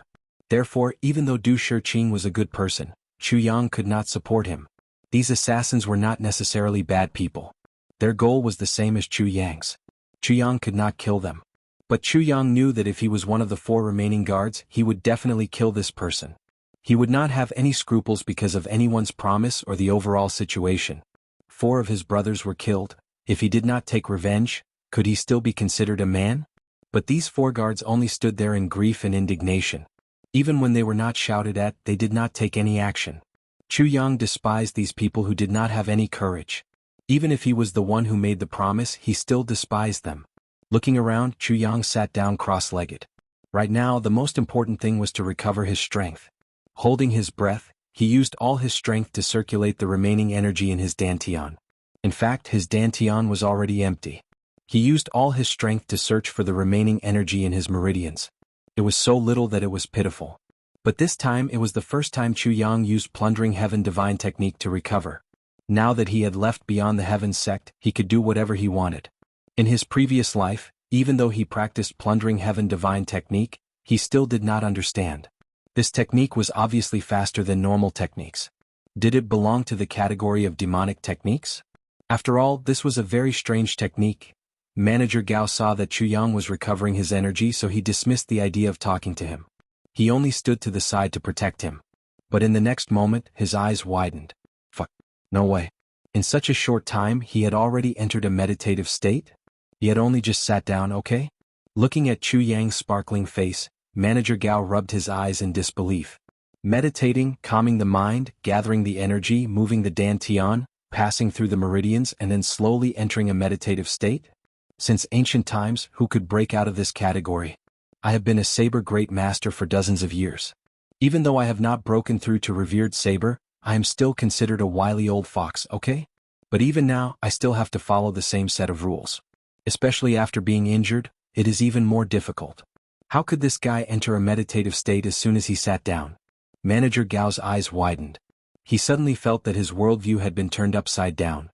Speaker 1: Therefore, even though Du Shiqing was a good person, Chu Yang could not support him. These assassins were not necessarily bad people. Their goal was the same as Chu Yang's. Chu Yang could not kill them. But Chu Yang knew that if he was one of the 4 remaining guards, he would definitely kill this person. He would not have any scruples because of anyone's promise or the overall situation. 4 of his brothers were killed. If he did not take revenge, could he still be considered a man? But these 4 guards only stood there in grief and indignation. Even when they were not shouted at, they did not take any action. Chu Yang despised these people who did not have any courage. Even if he was the one who made the promise, he still despised them. Looking around, Chu Yang sat down cross-legged. Right now, the most important thing was to recover his strength. Holding his breath, he used all his strength to circulate the remaining energy in his dantian. In fact, his dantian was already empty. He used all his strength to search for the remaining energy in his meridians. It was so little that it was pitiful. But this time it was the first time Chu Yang used Plundering Heaven Divine technique to recover. Now that he had left Beyond the Heavens sect, he could do whatever he wanted. In his previous life, even though he practiced Plundering Heaven Divine technique, he still did not understand. This technique was obviously faster than normal techniques. Did it belong to the category of demonic techniques? After all, this was a very strange technique. Manager Gao saw that Chu Yang was recovering his energy, so he dismissed the idea of talking to him. He only stood to the side to protect him. But in the next moment, his eyes widened. Fuck. No way. In such a short time, he had already entered a meditative state? He had only just sat down, okay? Looking at Chu Yang's sparkling face, Manager Gao rubbed his eyes in disbelief. Meditating, calming the mind, gathering the energy, moving the dantian, passing through the meridians and then slowly entering a meditative state? Since ancient times, who could break out of this category? I have been a saber great master for dozens of years. Even though I have not broken through to revered saber, I am still considered a wily old fox, okay? But even now, I still have to follow the same set of rules. Especially after being injured, it is even more difficult. How could this guy enter a meditative state as soon as he sat down? Manager Gao's eyes widened. He suddenly felt that his worldview had been turned upside down.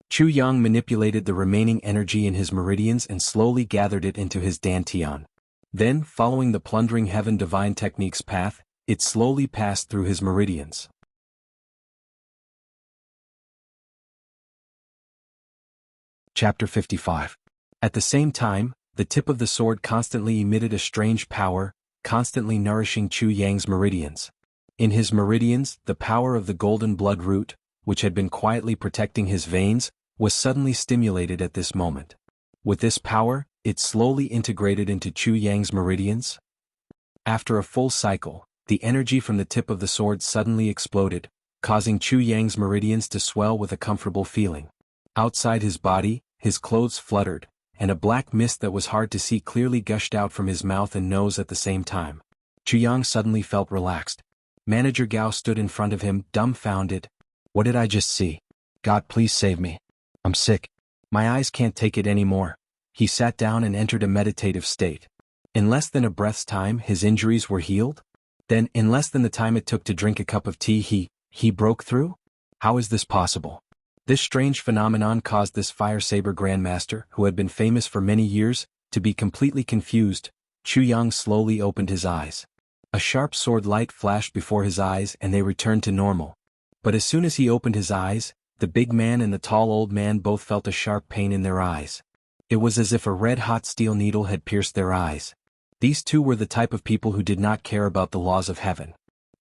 Speaker 1: Chu Yang manipulated the remaining energy in his meridians and slowly gathered it into his dantian. Then, following the Plundering Heaven Divine Technique's path, it slowly passed through his meridians. Chapter 55. At the same time, the tip of the sword constantly emitted a strange power, constantly nourishing Chu Yang's meridians. In his meridians, the power of the golden blood root, which had been quietly protecting his veins, was suddenly stimulated at this moment. With this power, it slowly integrated into Chu Yang's meridians. After a full cycle, the energy from the tip of the sword suddenly exploded, causing Chu Yang's meridians to swell with a comfortable feeling. Outside his body, his clothes fluttered, and a black mist that was hard to see clearly gushed out from his mouth and nose at the same time. Chu Yang suddenly felt relaxed. Manager Gao stood in front of him, dumbfounded. What did I just see? God, please save me. I'm sick. My eyes can't take it anymore. He sat down and entered a meditative state. In less than a breath's time, his injuries were healed? Then, in less than the time it took to drink a cup of tea, he broke through? How is this possible? This strange phenomenon caused this fire saber grandmaster, who had been famous for many years, to be completely confused. Chu Yang slowly opened his eyes. A sharp sword light flashed before his eyes and they returned to normal. But as soon as he opened his eyes, the big man and the tall old man both felt a sharp pain in their eyes. It was as if a red-hot steel needle had pierced their eyes. These two were the type of people who did not care about the laws of heaven.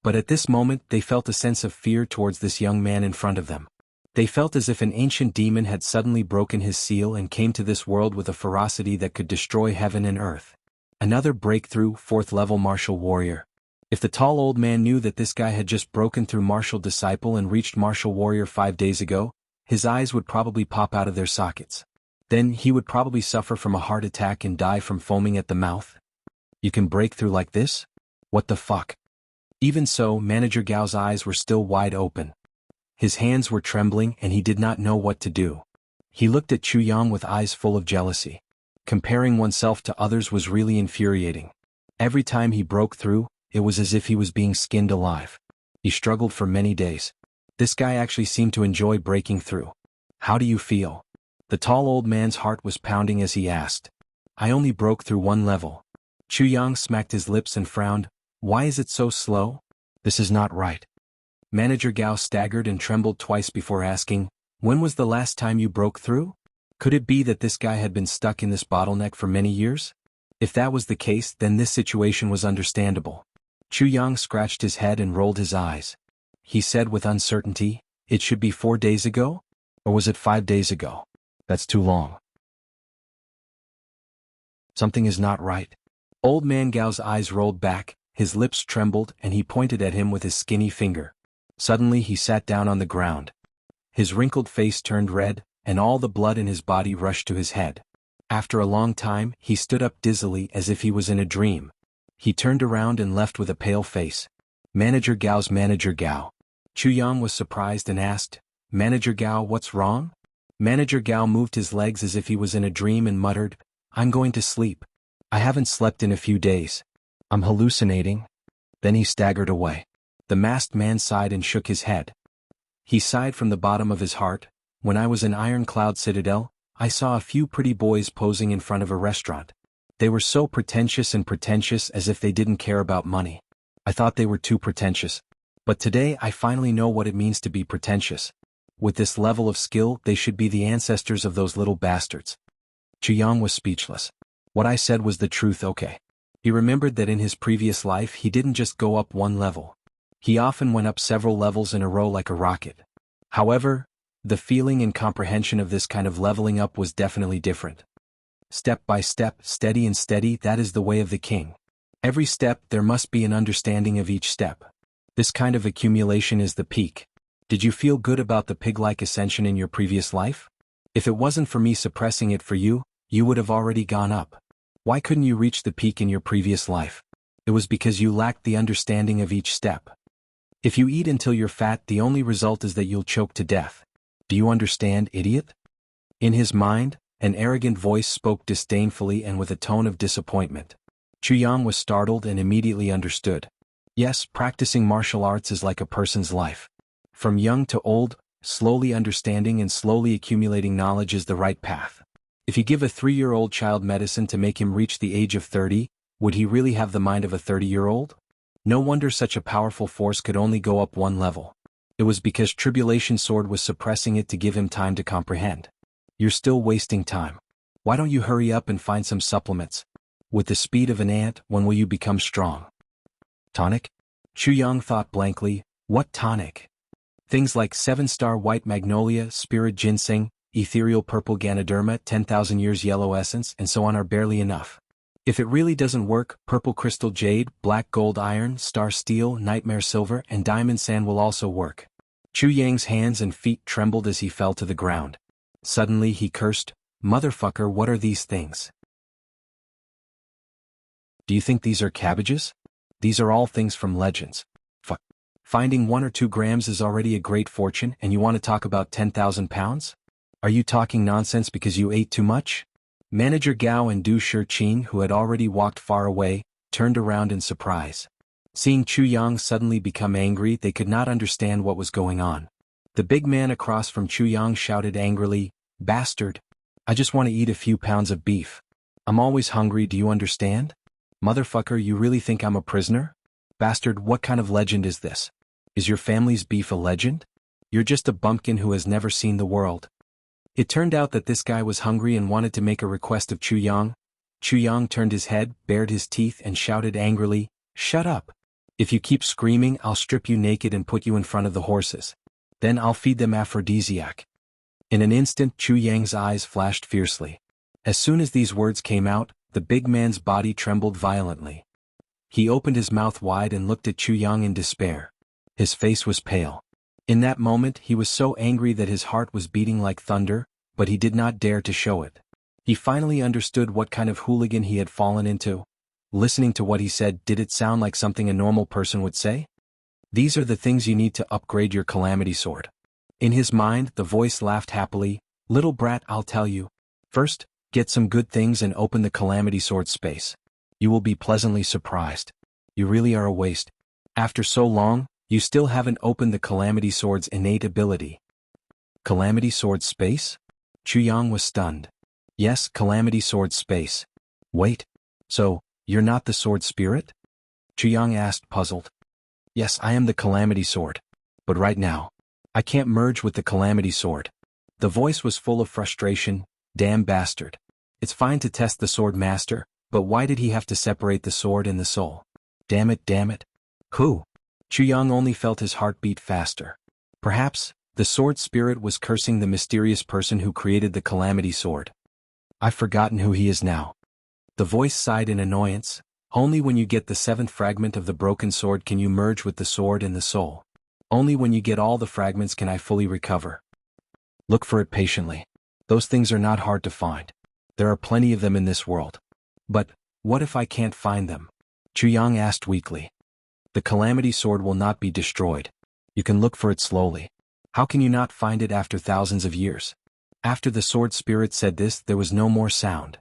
Speaker 1: But at this moment they felt a sense of fear towards this young man in front of them. They felt as if an ancient demon had suddenly broken his seal and came to this world with a ferocity that could destroy heaven and earth. Another breakthrough, 4th level martial warrior. If the tall old man knew that this guy had just broken through martial disciple and reached martial warrior 5 days ago, his eyes would probably pop out of their sockets. Then he would probably suffer from a heart attack and die from foaming at the mouth. You can break through like this? What the fuck? Even so, Manager Gao's eyes were still wide open. His hands were trembling and he did not know what to do. He looked at Chu Yang with eyes full of jealousy. Comparing oneself to others was really infuriating. Every time he broke through, it was as if he was being skinned alive. He struggled for many days. This guy actually seemed to enjoy breaking through. How do you feel? The tall old man's heart was pounding as he asked. I only broke through 1 level. Chu Yang smacked his lips and frowned. Why is it so slow? This is not right. Manager Gao staggered and trembled twice before asking, when was the last time you broke through? Could it be that this guy had been stuck in this bottleneck for many years? If that was the case, then this situation was understandable. Chu Yang scratched his head and rolled his eyes. He said with uncertainty, it should be 4 days ago? Or was it 5 days ago? That's too long. Something is not right. Old man Gao's eyes rolled back, his lips trembled, and he pointed at him with his skinny finger. Suddenly he sat down on the ground. His wrinkled face turned red, and all the blood in his body rushed to his head. After a long time, he stood up dizzily as if he was in a dream. He turned around and left with a pale face. Manager Gao's Manager Gao. Chu Yang was surprised and asked, Manager Gao, what's wrong? Manager Gao moved his legs as if he was in a dream and muttered, I'm going to sleep. I haven't slept in a few days. I'm hallucinating. Then he staggered away. The masked man sighed and shook his head. He sighed from the bottom of his heart. When I was in Iron Cloud Citadel, I saw a few pretty boys posing in front of a restaurant. They were so pretentious as if they didn't care about money. I thought they were too pretentious. But today I finally know what it means to be pretentious. With this level of skill, they should be the ancestors of those little bastards. Chu Yang was speechless. What I said was the truth, okay. He remembered that in his previous life he didn't just go up 1 level. He often went up several levels in a row like a rocket. However, the feeling and comprehension of this kind of leveling up was definitely different. Step by step, steady and steady, that is the way of the king. Every step there must be an understanding of each step. This kind of accumulation is the peak. Did you feel good about the pig-like ascension in your previous life? If it wasn't for me suppressing it for you, you would have already gone up. Why couldn't you reach the peak in your previous life? It was because you lacked the understanding of each step. If you eat until you're fat, the only result is that you'll choke to death. Do you understand, idiot? In his mind, an arrogant voice spoke disdainfully and with a tone of disappointment. Chu Yang was startled and immediately understood. Yes, practicing martial arts is like a person's life. From young to old, slowly understanding and slowly accumulating knowledge is the right path. If you give a 3-year-old child medicine to make him reach the age of 30, would he really have the mind of a 30-year-old? No wonder such a powerful force could only go up 1 level. It was because Tribulation Sword was suppressing it to give him time to comprehend. You're still wasting time. Why don't you hurry up and find some supplements? With the speed of an ant, when will you become strong? Tonic? Chu Yang thought blankly, what tonic? Things like 7-star white magnolia, spirit ginseng, ethereal purple ganoderma, 10,000 years yellow essence, and so on are barely enough. If it really doesn't work, purple crystal jade, black gold iron, star steel, nightmare silver, and diamond sand will also work. Chu Yang's hands and feet trembled as he fell to the ground. Suddenly he cursed, motherfucker, what are these things? Do you think these are cabbages? These are all things from legends. Fuck. Finding 1 or 2 grams is already a great fortune, and you want to talk about 10,000 pounds? Are you talking nonsense because you ate too much? Manager Gao and Du Shiqing, who had already walked far away, turned around in surprise. Seeing Chu Yang suddenly become angry, they could not understand what was going on. The big man across from Chu Yang shouted angrily, bastard! I just want to eat a few pounds of beef. I'm always hungry, do you understand? Motherfucker, you really think I'm a prisoner? Bastard, what kind of legend is this? Is your family's beef a legend? You're just a bumpkin who has never seen the world. It turned out that this guy was hungry and wanted to make a request of Chu Yang. Chu Yang turned his head, bared his teeth, and shouted angrily, shut up! If you keep screaming, I'll strip you naked and put you in front of the horses. Then I'll feed them aphrodisiac." In an instant, Chu Yang's eyes flashed fiercely. As soon as these words came out, the big man's body trembled violently. He opened his mouth wide and looked at Chu Yang in despair. His face was pale. In that moment, he was so angry that his heart was beating like thunder, but he did not dare to show it. He finally understood what kind of hooligan he had fallen into. Listening to what he said, did it sound like something a normal person would say? "These are the things you need to upgrade your calamity sword." In his mind, the voice laughed happily. "Little brat, I'll tell you. First, get some good things and open the calamity sword space. You will be pleasantly surprised. You really are a waste. After so long, you still haven't opened the calamity sword's innate ability." Calamity sword space? Chu Yang was stunned. "Yes, calamity sword space. Wait. So, you're not the sword spirit?" Chu Yang asked, puzzled. "Yes, I am the calamity sword. But right now, I can't merge with the calamity sword." The voice was full of frustration. "Damn bastard. It's fine to test the sword master, but why did he have to separate the sword and the soul? Damn it, damn it." Who? Chu Yang only felt his heart beat faster. Perhaps, the sword spirit was cursing the mysterious person who created the calamity sword. "I've forgotten who he is now." The voice sighed in annoyance. "Only when you get the 7th fragment of the broken sword can you merge with the sword and the soul. Only when you get all the fragments can I fully recover. Look for it patiently. Those things are not hard to find. There are plenty of them in this world." "But, what if I can't find them?" Chu Yang asked weakly. "The calamity sword will not be destroyed. You can look for it slowly. How can you not find it after thousands of years?" After the sword spirit said this, there was no more sound.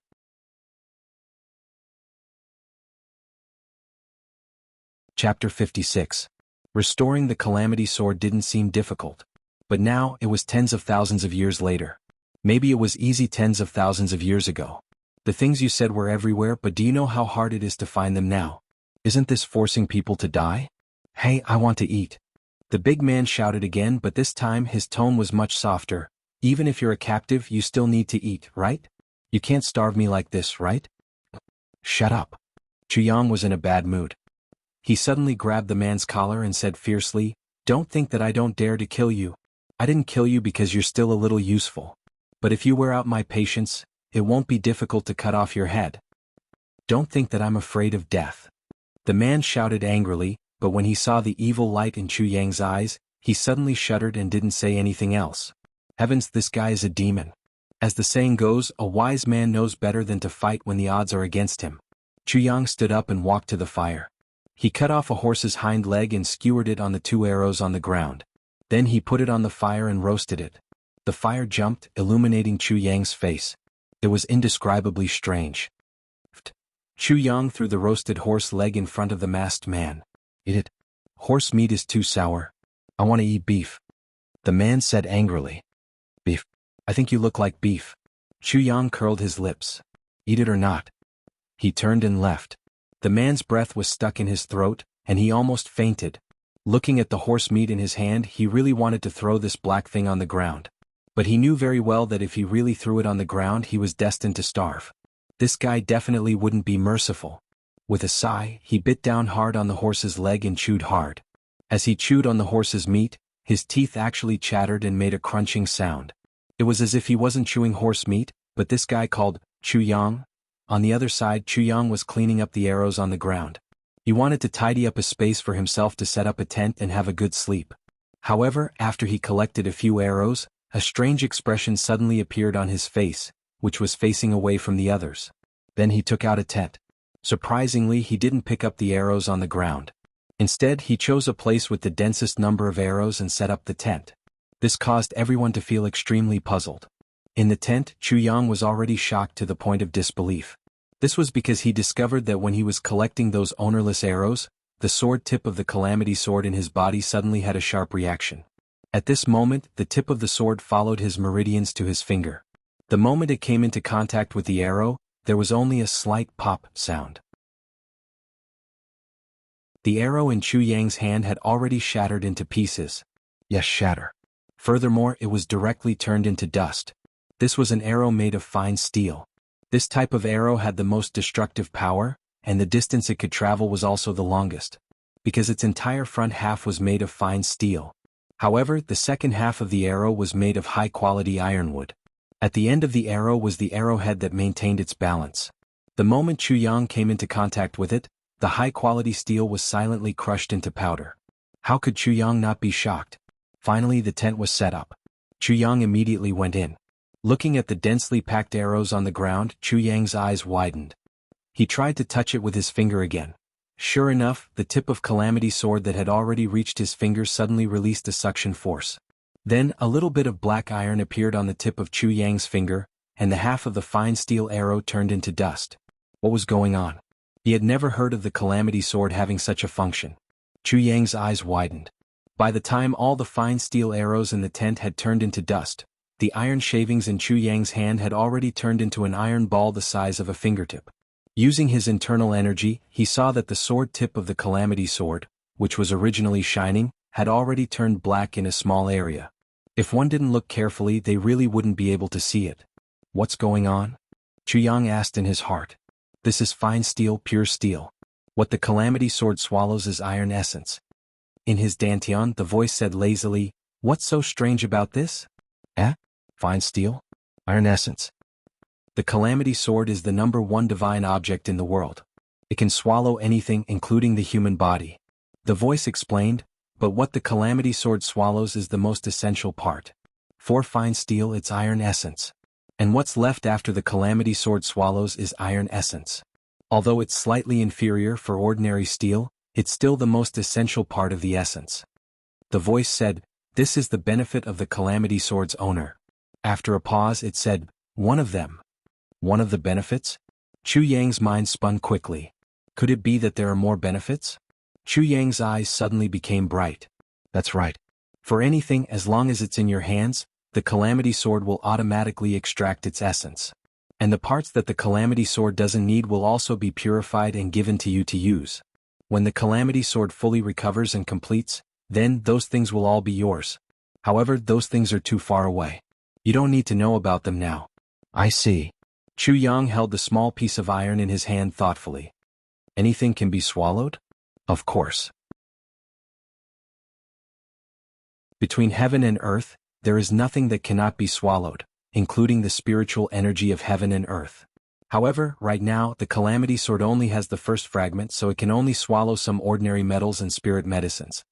Speaker 1: Chapter 56. Restoring the calamity sword didn't seem difficult. But now, it was tens of thousands of years later. Maybe it was easy tens of thousands of years ago. The things you said were everywhere, but do you know how hard it is to find them now? Isn't this forcing people to die? Hey, I want to eat. The big man shouted again, but this time his tone was much softer. Even if you're a captive, you still need to eat, right? You can't starve me like this, right? Shut up. Chu Yang was in a bad mood. He suddenly grabbed the man's collar and said fiercely, "Don't think that I don't dare to kill you. I didn't kill you because you're still a little useful. But if you wear out my patience, it won't be difficult to cut off your head. Don't think that I'm afraid of death." The man shouted angrily, but when he saw the evil light in Chu Yang's eyes, he suddenly shuddered and didn't say anything else. Heavens, this guy is a demon. As the saying goes, a wise man knows better than to fight when the odds are against him. Chu Yang stood up and walked to the fire. He cut off a horse's hind leg and skewered it on the 2 arrows on the ground. Then he put it on the fire and roasted it. The fire jumped, illuminating Chu Yang's face. It was indescribably strange. Chu Yang threw the roasted horse leg in front of the masked man. "Eat it. Horse meat is too sour. I want to eat beef." The man said angrily. "Beef? I think you look like beef." Chu Yang curled his lips. "Eat it or not." He turned and left. The man's breath was stuck in his throat, and he almost fainted. Looking at the horse meat in his hand, he really wanted to throw this black thing on the ground. But he knew very well that if he really threw it on the ground, he was destined to starve. This guy definitely wouldn't be merciful. With a sigh, he bit down hard on the horse's leg and chewed hard. As he chewed on the horse's meat, his teeth actually chattered and made a crunching sound. It was as if he wasn't chewing horse meat, but this guy called Chu Yang. On the other side, Chu Yang was cleaning up the arrows on the ground. He wanted to tidy up a space for himself to set up a tent and have a good sleep. However, after he collected a few arrows, a strange expression suddenly appeared on his face, which was facing away from the others. Then he took out a tent. Surprisingly, he didn't pick up the arrows on the ground. Instead, he chose a place with the densest number of arrows and set up the tent. This caused everyone to feel extremely puzzled. In the tent, Chu Yang was already shocked to the point of disbelief. This was because he discovered that when he was collecting those ownerless arrows, the sword tip of the calamity sword in his body suddenly had a sharp reaction. At this moment, the tip of the sword followed his meridians to his finger. The moment it came into contact with the arrow, there was only a slight pop sound. The arrow in Chu Yang's hand had already shattered into pieces. Yes, shatter. Furthermore, it was directly turned into dust. This was an arrow made of fine steel. This type of arrow had the most destructive power, and the distance it could travel was also the longest. because its entire front half was made of fine steel. However, the second half of the arrow was made of high-quality ironwood. At the end of the arrow was the arrowhead that maintained its balance. The moment Chu Yang came into contact with it, the high-quality steel was silently crushed into powder. How could Chu Yang not be shocked? Finally, the tent was set up. Chu Yang immediately went in. Looking at the densely packed arrows on the ground, Chu Yang's eyes widened. He tried to touch it with his finger again. Sure enough, the tip of Calamity Sword that had already reached his finger suddenly released a suction force. Then, a little bit of black iron appeared on the tip of Chu Yang's finger, and the half of the fine steel arrow turned into dust. What was going on? He had never heard of the Calamity Sword having such a function. Chu Yang's eyes widened. By the time all the fine steel arrows in the tent had turned into dust, the iron shavings in Chu Yang's hand had already turned into an iron ball the size of a fingertip. Using his internal energy, he saw that the sword tip of the Calamity Sword, which was originally shining, had already turned black in a small area. If one didn't look carefully, they really wouldn't be able to see it. What's going on? Chu Yang asked in his heart. This is fine steel, pure steel. What the Calamity Sword swallows is iron essence. In his dantian, the voice said lazily, "What's so strange about this?" Fine steel? Iron essence. The Calamity Sword is the #1 divine object in the world. It can swallow anything, including the human body. The voice explained, but what the Calamity Sword swallows is the most essential part. For fine steel, it's iron essence. And what's left after the Calamity Sword swallows is iron essence. Although it's slightly inferior for ordinary steel, it's still the most essential part of the essence. The voice said, "This is the benefit of the Calamity Sword's owner." After a pause, it said, "One of them." One of the benefits? Chu Yang's mind spun quickly. Could it be that there are more benefits? Chu Yang's eyes suddenly became bright. That's right. For anything, as long as it's in your hands, the Calamity Sword will automatically extract its essence. And the parts that the Calamity Sword doesn't need will also be purified and given to you to use. When the Calamity Sword fully recovers and completes, then those things will all be yours. However, those things are too far away. You don't need to know about them now. I see. Chu Yang held the small piece of iron in his hand thoughtfully. Anything can be swallowed? Of course. Between heaven and earth, there is nothing that cannot be swallowed, including the spiritual energy of heaven and earth. However, right now, the Calamity Sword only has the first fragment, so it can only swallow some ordinary metals and spirit medicines.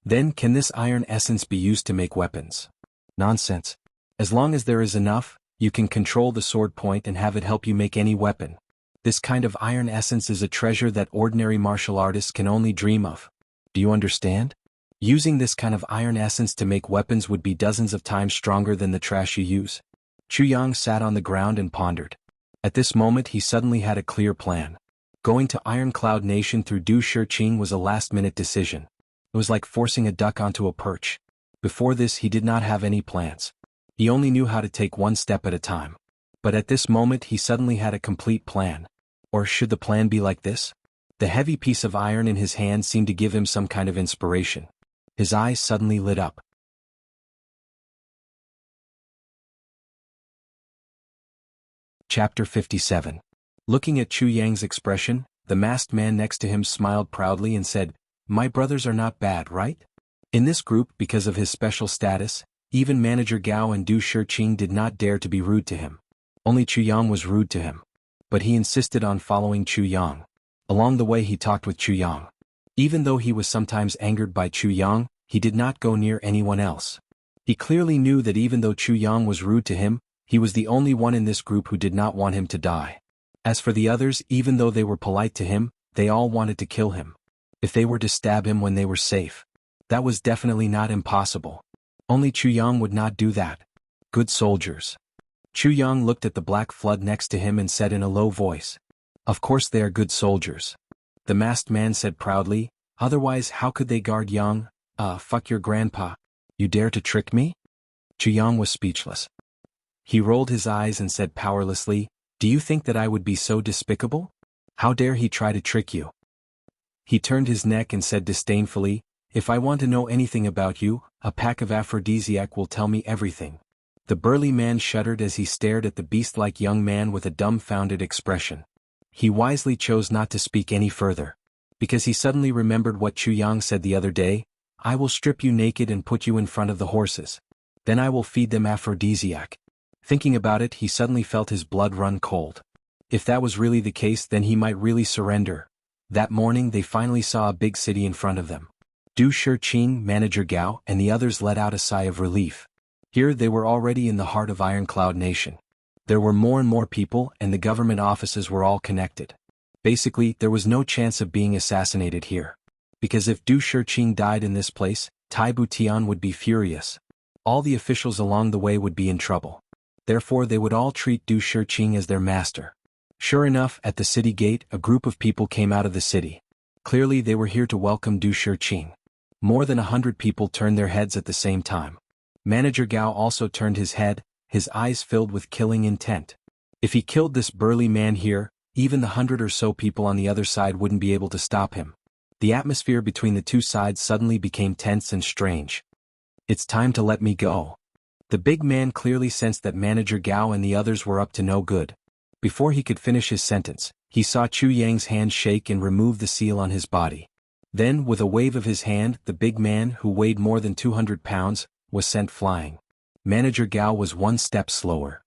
Speaker 1: Then, can this iron essence be used to make weapons? Nonsense. As long as there is enough, you can control the sword point and have it help you make any weapon. This kind of iron essence is a treasure that ordinary martial artists can only dream of. Do you understand? Using this kind of iron essence to make weapons would be dozens of times stronger than the trash you use. Chu Yang sat on the ground and pondered. At this moment he suddenly had a clear plan. Going to Iron Cloud Nation through Du Shiqing was a last-minute decision. It was like forcing a duck onto a perch. Before this he did not have any plans. He only knew how to take one step at a time. But at this moment he suddenly had a complete plan. Or should the plan be like this? The heavy piece of iron in his hand seemed to give him some kind of inspiration. His eyes suddenly lit up. Chapter 57. Looking at Chu Yang's expression, the masked man next to him smiled proudly and said, "My brothers are not bad, right?" In this group, because of his special status, even Manager Gao and Du Shiqing did not dare to be rude to him. Only Chu Yang was rude to him. But he insisted on following Chu Yang. Along the way he talked with Chu Yang. Even though he was sometimes angered by Chu Yang, he did not go near anyone else. He clearly knew that even though Chu Yang was rude to him, he was the only one in this group who did not want him to die. As for the others, even though they were polite to him, they all wanted to kill him. If they were to stab him when they were safe, that was definitely not impossible. Only Chu Yang would not do that. Good soldiers. Chu Yang looked at the black flood next to him and said in a low voice, "Of course they are good soldiers." The masked man said proudly, "Otherwise how could they guard Yang? Fuck your grandpa. You dare to trick me?" Chu Yang was speechless. He rolled his eyes and said powerlessly, "Do you think that I would be so despicable? How dare he try to trick you?" He turned his neck and said disdainfully, "If I want to know anything about you, a pack of aphrodisiac will tell me everything." The burly man shuddered as he stared at the beast-like young man with a dumbfounded expression. He wisely chose not to speak any further. because he suddenly remembered what Chu Yang said the other day, "I will strip you naked and put you in front of the horses. Then I will feed them aphrodisiac." Thinking about it, he suddenly felt his blood run cold. If that was really the case, then he might really surrender. That morning they finally saw a big city in front of them. Du Shiqing, Manager Gao, and the others let out a sigh of relief. Here they were already in the heart of Iron Cloud Nation. There were more and more people, and the government offices were all connected. Basically, there was no chance of being assassinated here. Because if Du Shiqing died in this place, Tai Butian would be furious. All the officials along the way would be in trouble. Therefore they would all treat Du Shiqing as their master. Sure enough, at the city gate, a group of people came out of the city. Clearly they were here to welcome Du Shiqing. More than 100 people turned their heads at the same time. Manager Gao also turned his head, his eyes filled with killing intent. If he killed this burly man here, even the 100 or so people on the other side wouldn't be able to stop him. The atmosphere between the two sides suddenly became tense and strange. "It's time to let me go." The big man clearly sensed that Manager Gao and the others were up to no good. Before he could finish his sentence, he saw Chu Yang's hand shake and remove the seal on his body. Then, with a wave of his hand, the big man, who weighed more than 200 pounds, was sent flying. Manager Gao was one step slower.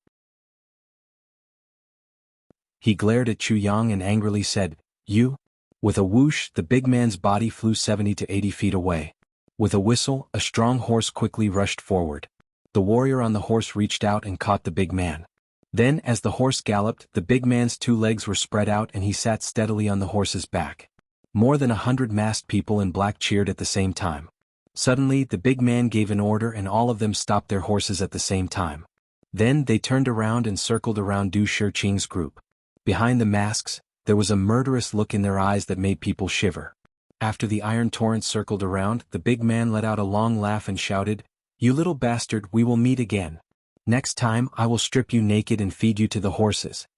Speaker 1: He glared at Chu Yang and angrily said, "You?" With a whoosh, the big man's body flew 70 to 80 feet away. With a whistle, a strong horse quickly rushed forward. The warrior on the horse reached out and caught the big man. Then, as the horse galloped, the big man's two legs were spread out and he sat steadily on the horse's back. More than 100 masked people in black cheered at the same time. Suddenly, the big man gave an order and all of them stopped their horses at the same time. Then they turned around and circled around Du Shiqing's group. Behind the masks, there was a murderous look in their eyes that made people shiver. After the iron torrent circled around, the big man let out a long laugh and shouted, "You little bastard, we will meet again. Next time I will strip you naked and feed you to the horses."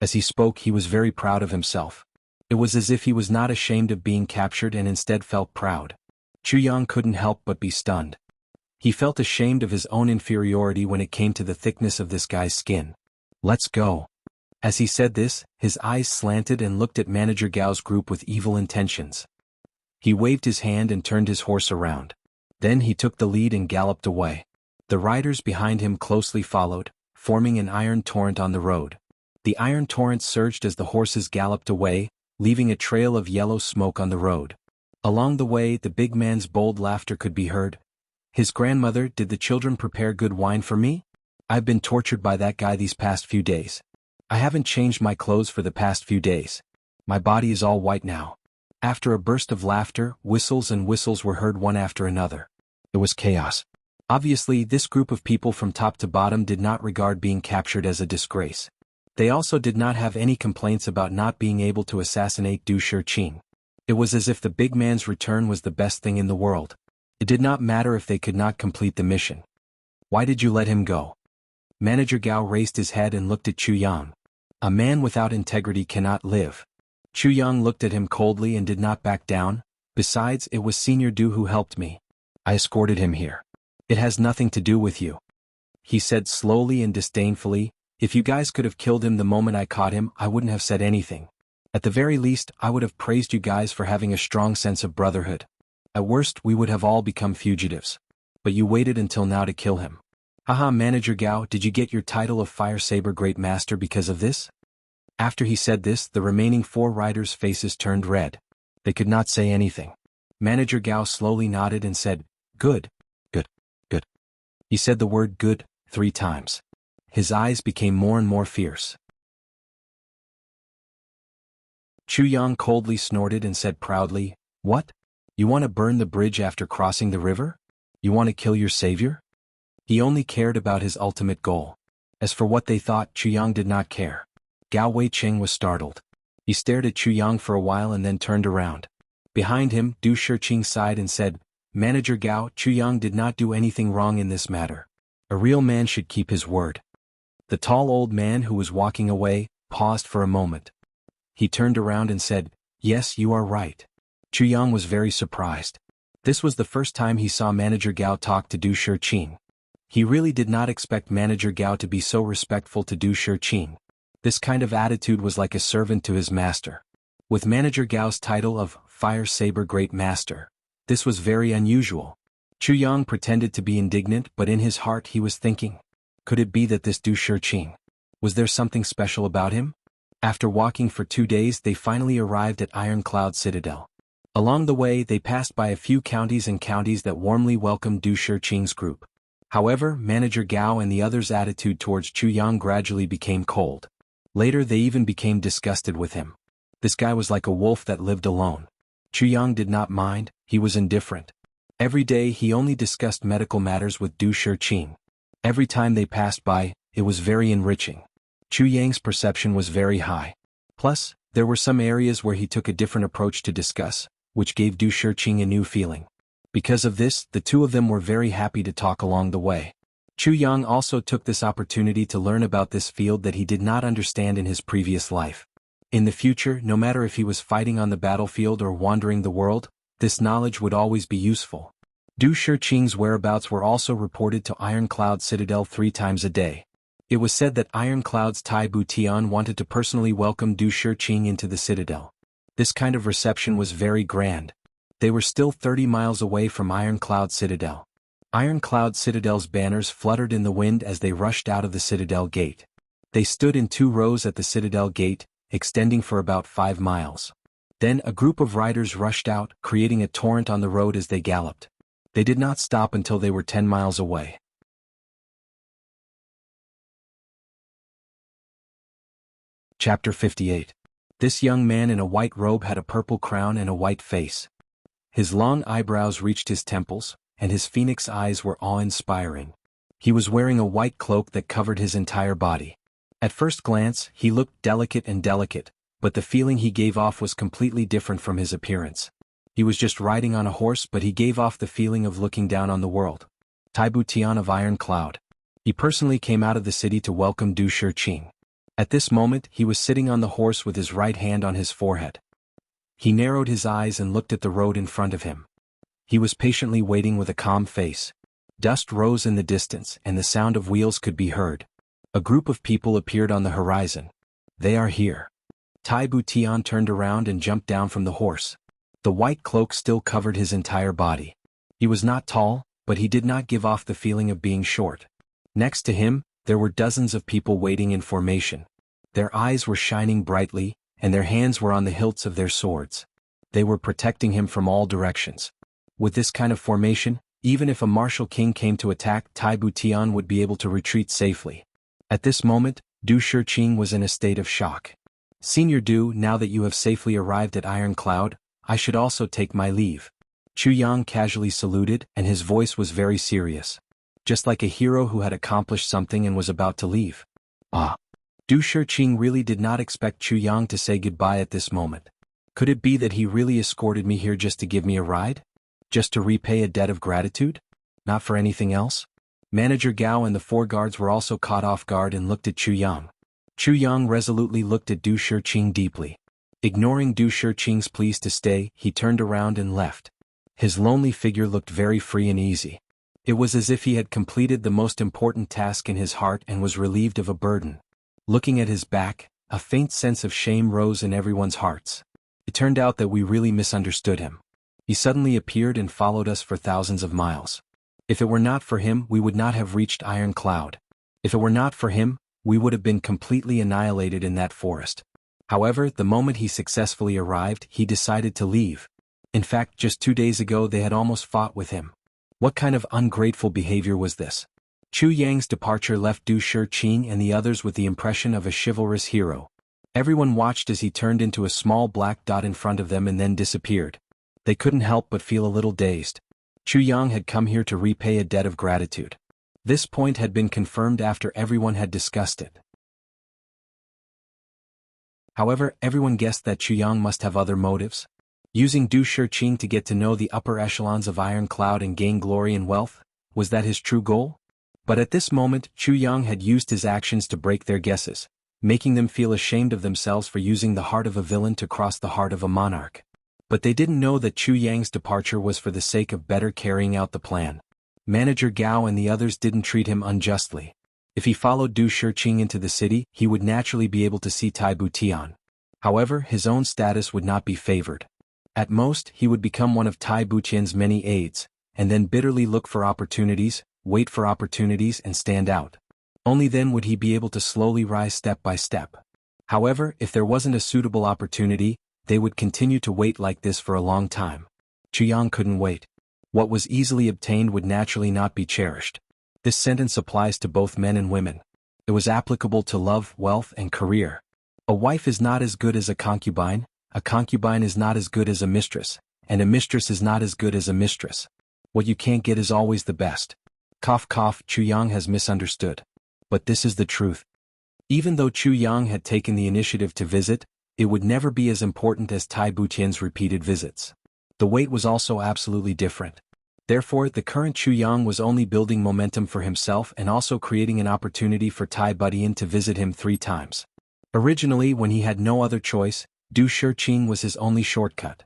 Speaker 1: As he spoke, he was very proud of himself. It was as if he was not ashamed of being captured and instead felt proud. Chu Yang couldn't help but be stunned. He felt ashamed of his own inferiority when it came to the thickness of this guy's skin. "Let's go." As he said this, his eyes slanted and looked at Manager Gao's group with evil intentions. He waved his hand and turned his horse around. Then he took the lead and galloped away. The riders behind him closely followed, forming an iron torrent on the road. The iron torrent surged as the horses galloped away, leaving a trail of yellow smoke on the road. Along the way, the big man's bold laughter could be heard. His grandmother, "Did the children prepare good wine for me? I've been tortured by that guy these past few days. I haven't changed my clothes for the past few days. My body is all white now." After a burst of laughter, whistles and whistles were heard one after another. It was chaos. Obviously, this group of people from top to bottom did not regard being captured as a disgrace. They also did not have any complaints about not being able to assassinate Du Shiqing. It was as if the big man's return was the best thing in the world. It did not matter if they could not complete the mission. "Why did you let him go?" Manager Gao raised his head and looked at Chu Yang. "A man without integrity cannot live." Chu Yang looked at him coldly and did not back down. "Besides, it was Senior Du who helped me. I escorted him here. It has nothing to do with you," he said slowly and disdainfully. "If you guys could have killed him the moment I caught him, I wouldn't have said anything. At the very least, I would have praised you guys for having a strong sense of brotherhood. At worst, we would have all become fugitives. But you waited until now to kill him. Haha, Manager Gao, did you get your title of Fire Saber Great Master because of this?" After he said this, the remaining 4 riders' faces turned red. They could not say anything. Manager Gao slowly nodded and said, "Good, good, good." He said the word "good" 3 times. His eyes became more and more fierce. Chu Yang coldly snorted and said proudly, "What? You want to burn the bridge after crossing the river? You want to kill your savior?" He only cared about his ultimate goal. As for what they thought, Chu Yang did not care. Gao Weiqing was startled. He stared at Chu Yang for a while and then turned around. Behind him, Du Shiqing sighed and said, "Manager Gao, Chu Yang did not do anything wrong in this matter. A real man should keep his word." The tall old man who was walking away paused for a moment. He turned around and said, "Yes, you are right." Chu Yang was very surprised. This was the first time he saw Manager Gao talk to Du Shiqing. He really did not expect Manager Gao to be so respectful to Du Shiqing. This kind of attitude was like a servant to his master. With Manager Gao's title of Fire Saber Great Master. This was very unusual. Chu Yang pretended to be indignant, but in his heart he was thinking, could it be that this Du Shiqing? Was there something special about him? After walking for 2 days they finally arrived at Iron Cloud Citadel. Along the way they passed by a few counties that warmly welcomed Du Shiqing's group. However, Manager Gao and the others' attitude towards Chu Yang gradually became cold. Later they even became disgusted with him. This guy was like a wolf that lived alone. Chu Yang did not mind, he was indifferent. Every day he only discussed medical matters with Du Shiqing. Every time they passed by, it was very enriching. Chu Yang's perception was very high. Plus, there were some areas where he took a different approach to discuss, which gave Du Shiqing a new feeling. Because of this, the two of them were very happy to talk along the way. Chu Yang also took this opportunity to learn about this field that he did not understand in his previous life. In the future, no matter if he was fighting on the battlefield or wandering the world, this knowledge would always be useful. Du Shiqing's whereabouts were also reported to Iron Cloud Citadel 3 times a day. It was said that Iron Cloud's Tai Butian wanted to personally welcome Du Shiqing into the citadel. This kind of reception was very grand. They were still 30 miles away from Iron Cloud Citadel. Iron Cloud Citadel's banners fluttered in the wind as they rushed out of the citadel gate. They stood in 2 rows at the citadel gate, extending for about 5 miles. Then a group of riders rushed out, creating a torrent on the road as they galloped. They did not stop until they were 10 miles away. Chapter 58. This young man in a white robe had a purple crown and a white face. His long eyebrows reached his temples, and his phoenix eyes were awe-inspiring. He was wearing a white cloak that covered his entire body. At first glance, he looked delicate, but the feeling he gave off was completely different from his appearance. He was just riding on a horse, but he gave off the feeling of looking down on the world. Tai Butian of Iron Cloud. He personally came out of the city to welcome Du Shiqing. At this moment, he was sitting on the horse with his right hand on his forehead. He narrowed his eyes and looked at the road in front of him. He was patiently waiting with a calm face. Dust rose in the distance, and the sound of wheels could be heard. A group of people appeared on the horizon. They are here. Tai Butian turned around and jumped down from the horse. The white cloak still covered his entire body. He was not tall, but he did not give off the feeling of being short. Next to him, there were dozens of people waiting in formation. Their eyes were shining brightly, and their hands were on the hilts of their swords. They were protecting him from all directions. With this kind of formation, even if a martial king came to attack, Tai Butian would be able to retreat safely. At this moment, Du Shiqing was in a state of shock. Senior Du, now that you have safely arrived at Iron Cloud, I should also take my leave. Chu Yang casually saluted, and his voice was very serious. Just like a hero who had accomplished something and was about to leave. Du Shiqing really did not expect Chu Yang to say goodbye at this moment. Could it be that he really escorted me here just to give me a ride? Just to repay a debt of gratitude? Not for anything else? Manager Gao and the 4 guards were also caught off guard and looked at Chu Yang. Chu Yang resolutely looked at Du Shiqing deeply. Ignoring Du Shiqing's pleas to stay, he turned around and left. His lonely figure looked very free and easy. It was as if he had completed the most important task in his heart and was relieved of a burden. Looking at his back, a faint sense of shame rose in everyone's hearts. It turned out that we really misunderstood him. He suddenly appeared and followed us for thousands of miles. If it were not for him, we would not have reached Iron Cloud. If it were not for him, we would have been completely annihilated in that forest. However, the moment he successfully arrived, he decided to leave. In fact, just 2 days ago they had almost fought with him. What kind of ungrateful behavior was this? Chu Yang's departure left Du Shiqing and the others with the impression of a chivalrous hero. Everyone watched as he turned into a small black dot in front of them and then disappeared. They couldn't help but feel a little dazed. Chu Yang had come here to repay a debt of gratitude. This point had been confirmed after everyone had discussed it. However, everyone guessed that Chu Yang must have other motives. Using Du Shiqing to get to know the upper echelons of Iron Cloud and gain glory and wealth, was that his true goal? But at this moment, Chu Yang had used his actions to break their guesses, making them feel ashamed of themselves for using the heart of a villain to cross the heart of a monarch. But they didn't know that Chu Yang's departure was for the sake of better carrying out the plan. Manager Gao and the others didn't treat him unjustly. If he followed Du Shiqing into the city, he would naturally be able to see Tai Butian. However, his own status would not be favored. At most, he would become one of Tai Buqian's many aides, and then bitterly look for opportunities, wait for opportunities and stand out. Only then would he be able to slowly rise step by step. However, if there wasn't a suitable opportunity, they would continue to wait like this for a long time. Yang couldn't wait. What was easily obtained would naturally not be cherished. This sentence applies to both men and women. It was applicable to love, wealth, and career. A wife is not as good as a concubine is not as good as a mistress, and a mistress is not as good as a mistress. What you can't get is always the best. Cough cough, Yang has misunderstood. But this is the truth. Even though Yang had taken the initiative to visit, it would never be as important as Tai Buqian's repeated visits. The wait was also absolutely different. Therefore, the current Yang was only building momentum for himself and also creating an opportunity for Tai Buqian to visit him 3 times. Originally, when he had no other choice, Du Shiqing was his only shortcut.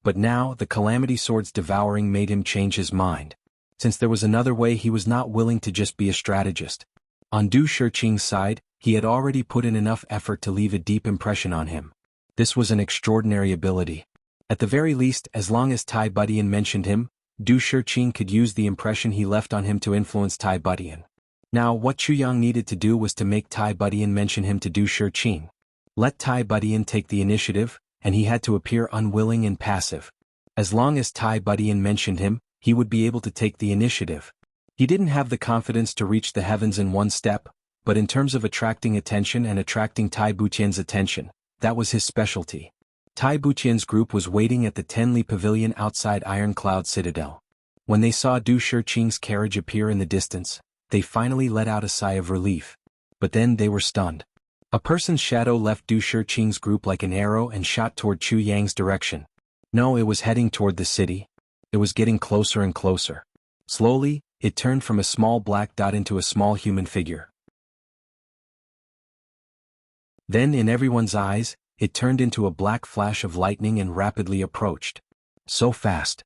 Speaker 1: But now, the calamity swords devouring made him change his mind. Since there was another way, he was not willing to just be a strategist. On Du Shiqing's side, he had already put in enough effort to leave a deep impression on him. This was an extraordinary ability. At the very least, as long as Tai Buqian mentioned him, Du Shiqing could use the impression he left on him to influence Tai Buqian. Now, what Yang needed to do was to make Tai Buqian mention him to Du Shiqing. Let Tai Buqian take the initiative, and he had to appear unwilling and passive. As long as Tai Buqian mentioned him, he would be able to take the initiative. He didn't have the confidence to reach the heavens in one step, but in terms of attracting attention and attracting Tai Buqian's attention, that was his specialty. Tai Buqian's group was waiting at the Tenli Pavilion outside Ironcloud Citadel. When they saw Du Shiqing's carriage appear in the distance, they finally let out a sigh of relief. But then they were stunned. A person's shadow left Du Shiqing's group like an arrow and shot toward Yang's direction. No, it was heading toward the city. It was getting closer and closer. Slowly, it turned from a small black dot into a small human figure. Then in everyone's eyes, it turned into a black flash of lightning and rapidly approached. So fast.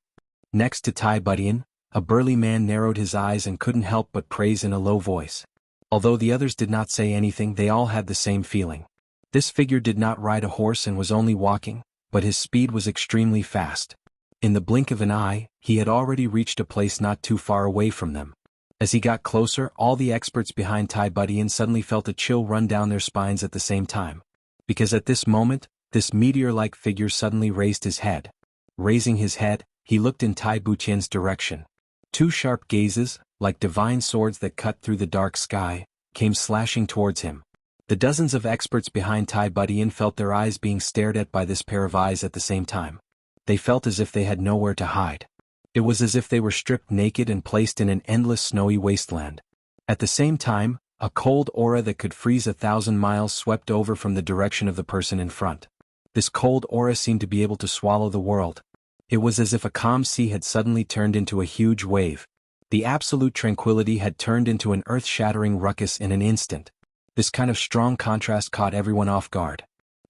Speaker 1: Next to Tai Buqian, a burly man narrowed his eyes and couldn't help but praise in a low voice. Although the others did not say anything, they all had the same feeling. This figure did not ride a horse and was only walking, but his speed was extremely fast. In the blink of an eye, he had already reached a place not too far away from them. As he got closer, all the experts behind Tai Buqian suddenly felt a chill run down their spines at the same time. Because at this moment, this meteor-like figure suddenly raised his head. Raising his head, he looked in Tai Buqian's direction. 2 sharp gazes, like divine swords that cut through the dark sky, came slashing towards him. The dozens of experts behind Tai Buqian felt their eyes being stared at by this pair of eyes at the same time. They felt as if they had nowhere to hide. It was as if they were stripped naked and placed in an endless snowy wasteland. At the same time, a cold aura that could freeze 1,000 miles swept over from the direction of the person in front. This cold aura seemed to be able to swallow the world. It was as if a calm sea had suddenly turned into a huge wave. The absolute tranquility had turned into an earth-shattering ruckus in an instant. This kind of strong contrast caught everyone off guard.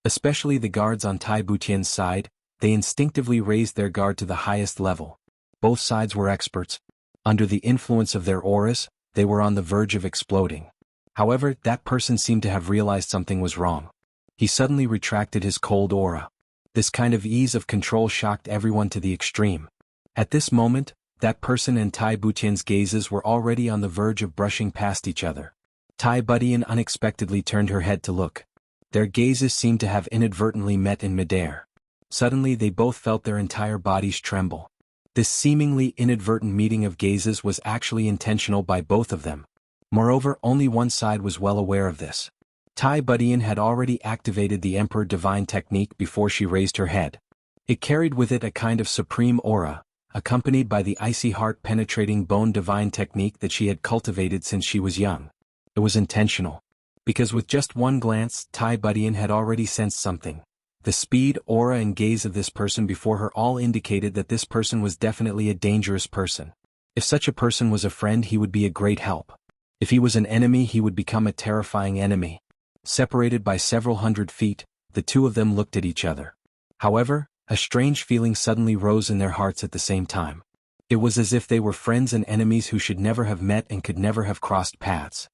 Speaker 1: Especially the guards on Tai Buqian's side, they instinctively raised their guard to the highest level. Both sides were experts. Under the influence of their auras, they were on the verge of exploding. However, that person seemed to have realized something was wrong. He suddenly retracted his cold aura. This kind of ease of control shocked everyone to the extreme. At this moment, that person and Tai Buqian's gazes were already on the verge of brushing past each other. Tai Buqian unexpectedly turned her head to look. Their gazes seemed to have inadvertently met in midair. Suddenly they both felt their entire bodies tremble. This seemingly inadvertent meeting of gazes was actually intentional by both of them. Moreover, only one side was well aware of this. Tai Buqian had already activated the Emperor Divine technique before she raised her head. It carried with it a kind of supreme aura, accompanied by the icy heart-penetrating bone divine technique that she had cultivated since she was young. It was intentional. Because with just one glance, Tai Buqian had already sensed something. The speed, aura and gaze of this person before her all indicated that this person was definitely a dangerous person. If such a person was a friend, he would be a great help. If he was an enemy, he would become a terrifying enemy. Separated by several hundred feet, the two of them looked at each other. However, a strange feeling suddenly rose in their hearts at the same time. It was as if they were friends and enemies who should never have met and could never have crossed paths.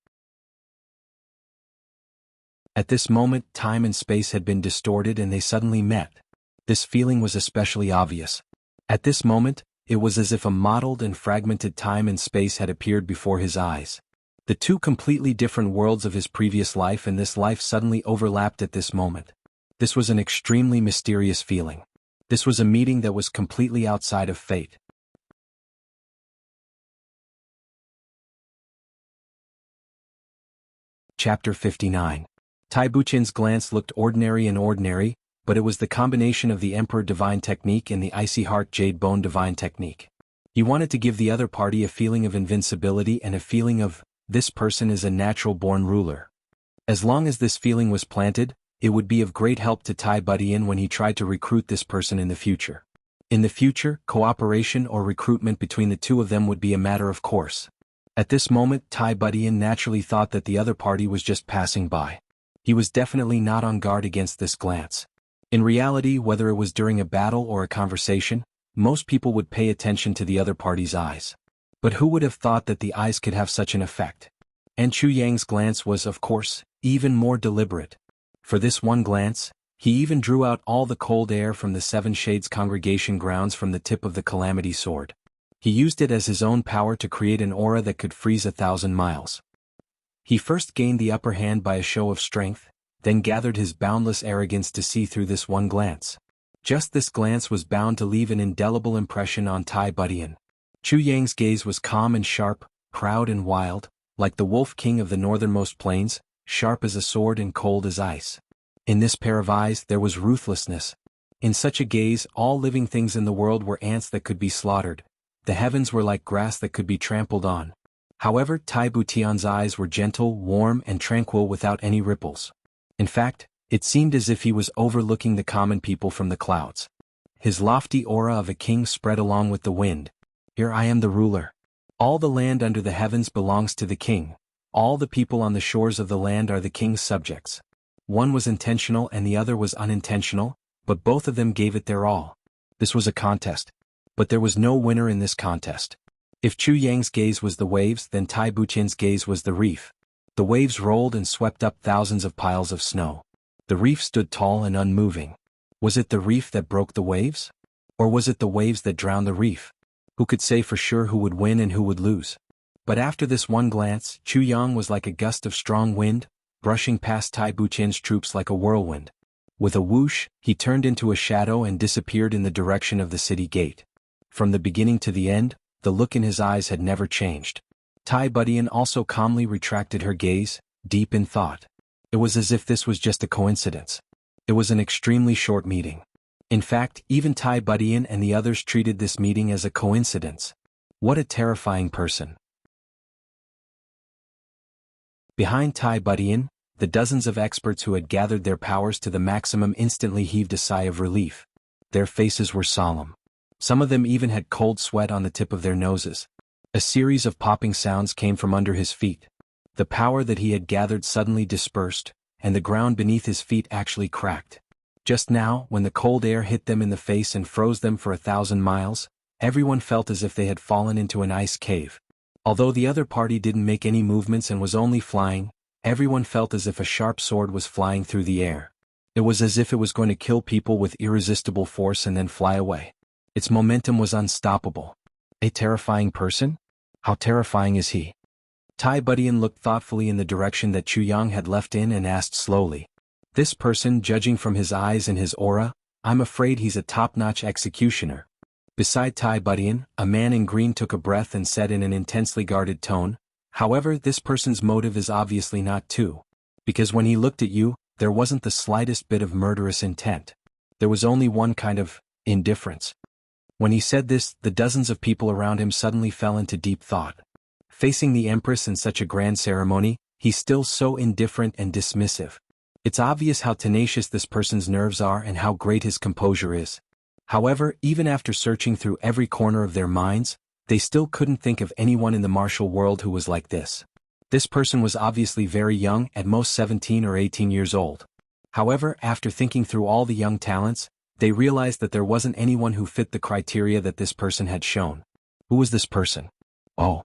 Speaker 1: At this moment, time and space had been distorted and they suddenly met. This feeling was especially obvious. At this moment, it was as if a mottled and fragmented time and space had appeared before his eyes. The two completely different worlds of his previous life and this life suddenly overlapped at this moment. This was an extremely mysterious feeling. This was a meeting that was completely outside of fate. Chapter 59. Tai Buqian's glance looked ordinary, but it was the combination of the Emperor Divine Technique and the Icy Heart Jade Bone Divine Technique. He wanted to give the other party a feeling of invincibility and a feeling of, this person is a natural-born ruler. As long as this feeling was planted, it would be of great help to Tai Buqian when he tried to recruit this person in the future. In the future, cooperation or recruitment between the two of them would be a matter of course. At this moment, Tai Buqian naturally thought that the other party was just passing by. He was definitely not on guard against this glance. In reality, whether it was during a battle or a conversation, most people would pay attention to the other party's eyes. But who would have thought that the eyes could have such an effect? And Chu Yang's glance was, of course, even more deliberate. For this one glance, he even drew out all the cold air from the Seven Shades congregation grounds from the tip of the Calamity Sword. He used it as his own power to create an aura that could freeze 1,000 miles. He first gained the upper hand by a show of strength, then gathered his boundless arrogance to see through this one glance. Just this glance was bound to leave an indelible impression on Tai Buqian. Chu Yang's gaze was calm and sharp, proud and wild, like the wolf king of the northernmost plains, sharp as a sword and cold as ice. In this pair of eyes there was ruthlessness. In such a gaze all living things in the world were ants that could be slaughtered. The heavens were like grass that could be trampled on. However, Tai Buqian's eyes were gentle, warm and tranquil without any ripples. In fact, it seemed as if he was overlooking the common people from the clouds. His lofty aura of a king spread along with the wind. Here I am the ruler. All the land under the heavens belongs to the king. All the people on the shores of the land are the king's subjects. One was intentional and the other was unintentional, but both of them gave it their all. This was a contest. But there was no winner in this contest. If Chu Yang's gaze was the waves, then Tai Buqian's gaze was the reef. The waves rolled and swept up thousands of piles of snow. The reef stood tall and unmoving. Was it the reef that broke the waves? Or was it the waves that drowned the reef? Who could say for sure who would win and who would lose? But after this one glance, Chu Yang was like a gust of strong wind, brushing past Tai Buqian's troops like a whirlwind. With a whoosh, he turned into a shadow and disappeared in the direction of the city gate. From the beginning to the end, the look in his eyes had never changed. Tai Buqian also calmly retracted her gaze, deep in thought. It was as if this was just a coincidence. It was an extremely short meeting. In fact, even Tai Buqian and the others treated this meeting as a coincidence. What a terrifying person. Behind Tai Buqian, the dozens of experts who had gathered their powers to the maximum instantly heaved a sigh of relief. Their faces were solemn. Some of them even had cold sweat on the tip of their noses. A series of popping sounds came from under his feet. The power that he had gathered suddenly dispersed, and the ground beneath his feet actually cracked. Just now, when the cold air hit them in the face and froze them for 1,000 miles, everyone felt as if they had fallen into an ice cave. Although the other party didn't make any movements and was only flying, everyone felt as if a sharp sword was flying through the air. It was as if it was going to kill people with irresistible force and then fly away. Its momentum was unstoppable. A terrifying person? How terrifying is he? Tai Buqian looked thoughtfully in the direction that Chu Yang had left in and asked slowly. This person, judging from his eyes and his aura, I'm afraid he's a top-notch executioner. Beside Tai Buqian, a man in green took a breath and said in an intensely guarded tone, however, this person's motive is obviously not to. Because when he looked at you, there wasn't the slightest bit of murderous intent. There was only one kind of indifference. When he said this, the dozens of people around him suddenly fell into deep thought. Facing the Empress in such a grand ceremony, he's still so indifferent and dismissive. It's obvious how tenacious this person's nerves are and how great his composure is. However, even after searching through every corner of their minds, they still couldn't think of anyone in the martial world who was like this. This person was obviously very young, at most 17 or 18 years old. However, after thinking through all the young talents, they realized that there wasn't anyone who fit the criteria that this person had shown. Who was this person? Oh.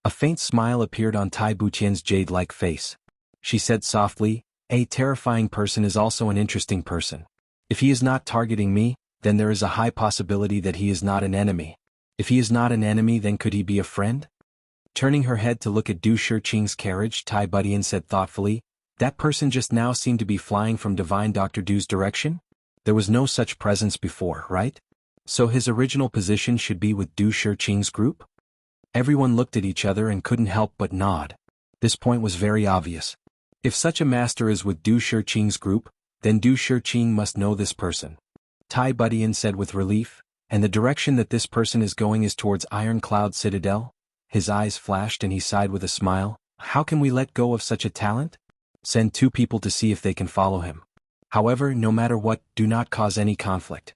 Speaker 1: A faint smile appeared on Tai Buqian's jade-like face. She said softly, a terrifying person is also an interesting person. If he is not targeting me, then there is a high possibility that he is not an enemy. If he is not an enemy, then could he be a friend? Turning her head to look at Du Shiqing's carriage, Tai Budian said thoughtfully, that person just now seemed to be flying from Divine Dr. Du's direction? There was no such presence before, right? So his original position should be with Du Shiqing's group? Everyone looked at each other and couldn't help but nod. This point was very obvious. If such a master is with Du Shiqing's group, then Du Shiqing must know this person. Tai Budian said with relief, and the direction that this person is going is towards Iron Cloud Citadel? His eyes flashed and he sighed with a smile. How can we let go of such a talent? Send 2 people to see if they can follow him. However, no matter what, do not cause any conflict.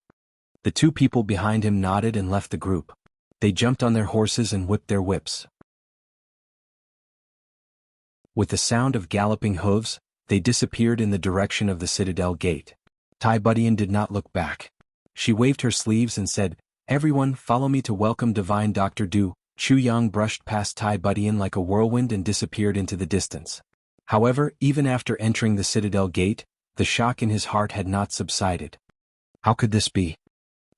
Speaker 1: The 2 people behind him nodded and left the group. They jumped on their horses and whipped their whips. With the sound of galloping hooves, they disappeared in the direction of the Citadel gate. Tai Budian did not look back. She waved her sleeves and said, "Everyone, follow me to welcome Divine Dr. Du." Chu Yang brushed past Tai Budian like a whirlwind and disappeared into the distance. However, even after entering the Citadel gate, the shock in his heart had not subsided. How could this be?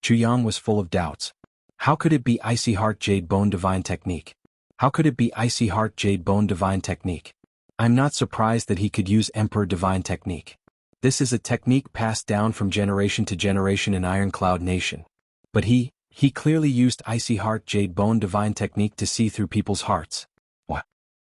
Speaker 1: Chu Yang was full of doubts. How could it be Icy Heart Jade Bone Divine Technique? How could it be Icy Heart Jade Bone Divine Technique? I'm not surprised that he could use Emperor Divine Technique. This is a technique passed down from generation to generation in Iron Cloud Nation. But he clearly used Icy Heart Jade Bone Divine Technique to see through people's hearts. What?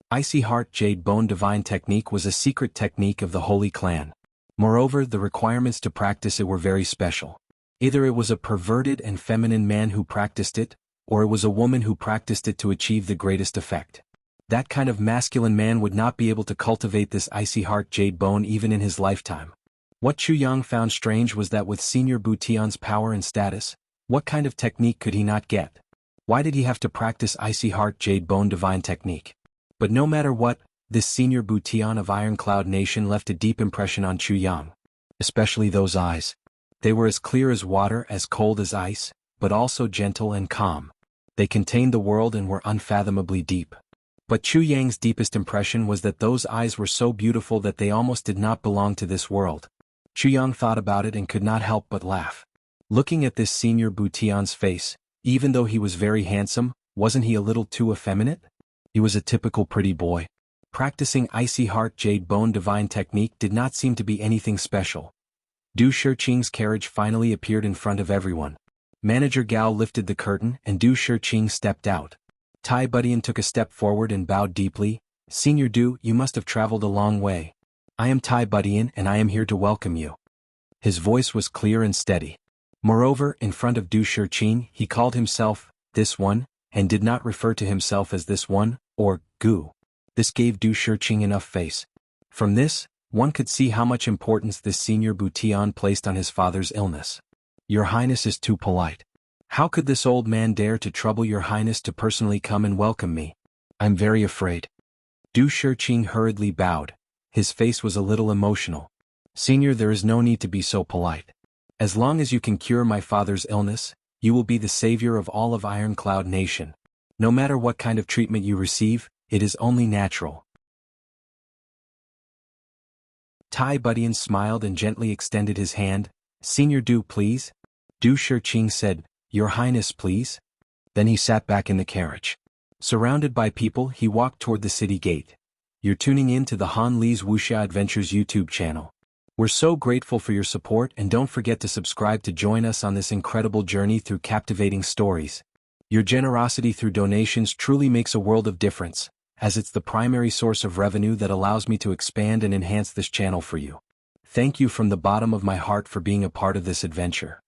Speaker 1: Icy Heart Jade Bone Divine Technique was a secret technique of the Holy Clan. Moreover, the requirements to practice it were very special. Either it was a perverted and feminine man who practiced it, or it was a woman who practiced it to achieve the greatest effect. That kind of masculine man would not be able to cultivate this Icy Heart Jade Bone even in his lifetime. What Chu Yang found strange was that with Senior Butian's power and status, what kind of technique could he not get? Why did he have to practice Icy Heart Jade Bone Divine Technique? But no matter what, this Senior Butian of Iron Cloud Nation left a deep impression on Chu Yang. Especially those eyes. They were as clear as water, as cold as ice, but also gentle and calm. They contained the world and were unfathomably deep. But Chu Yang's deepest impression was that those eyes were so beautiful that they almost did not belong to this world. Chu Yang thought about it and could not help but laugh. Looking at this Senior Butian's face, even though he was very handsome, wasn't he a little too effeminate? He was a typical pretty boy. Practicing Icy Heart Jade Bone Divine Technique did not seem to be anything special. Du Shiqing's carriage finally appeared in front of everyone. Manager Gao lifted the curtain and Du Shiqing stepped out. Tai Budian took a step forward and bowed deeply. "Senior Du, you must have traveled a long way. I am Tai Budian and I am here to welcome you." His voice was clear and steady. Moreover, in front of Du Shiqing, he called himself, "this one," and did not refer to himself as "this one," or "Gu." This gave Du Shiqing enough face. From this, one could see how much importance this Senior Butian placed on his father's illness. "Your Highness is too polite. How could this old man dare to trouble your Highness to personally come and welcome me? I'm very afraid." Du Shiqing hurriedly bowed. His face was a little emotional. "Senior, there is no need to be so polite. As long as you can cure my father's illness, you will be the savior of all of Iron Cloud Nation. No matter what kind of treatment you receive, it is only natural." Tai Budian smiled and gently extended his hand. "Senior Du, please." Du Shiqing said, "Your Highness, please." Then he sat back in the carriage. Surrounded by people, he walked toward the city gate. You're tuning in to the Han Li's Wuxia Adventures YouTube channel. We're so grateful for your support, and don't forget to subscribe to join us on this incredible journey through captivating stories. Your generosity through donations truly makes a world of difference, as it's the primary source of revenue that allows me to expand and enhance this channel for you. Thank you from the bottom of my heart for being a part of this adventure.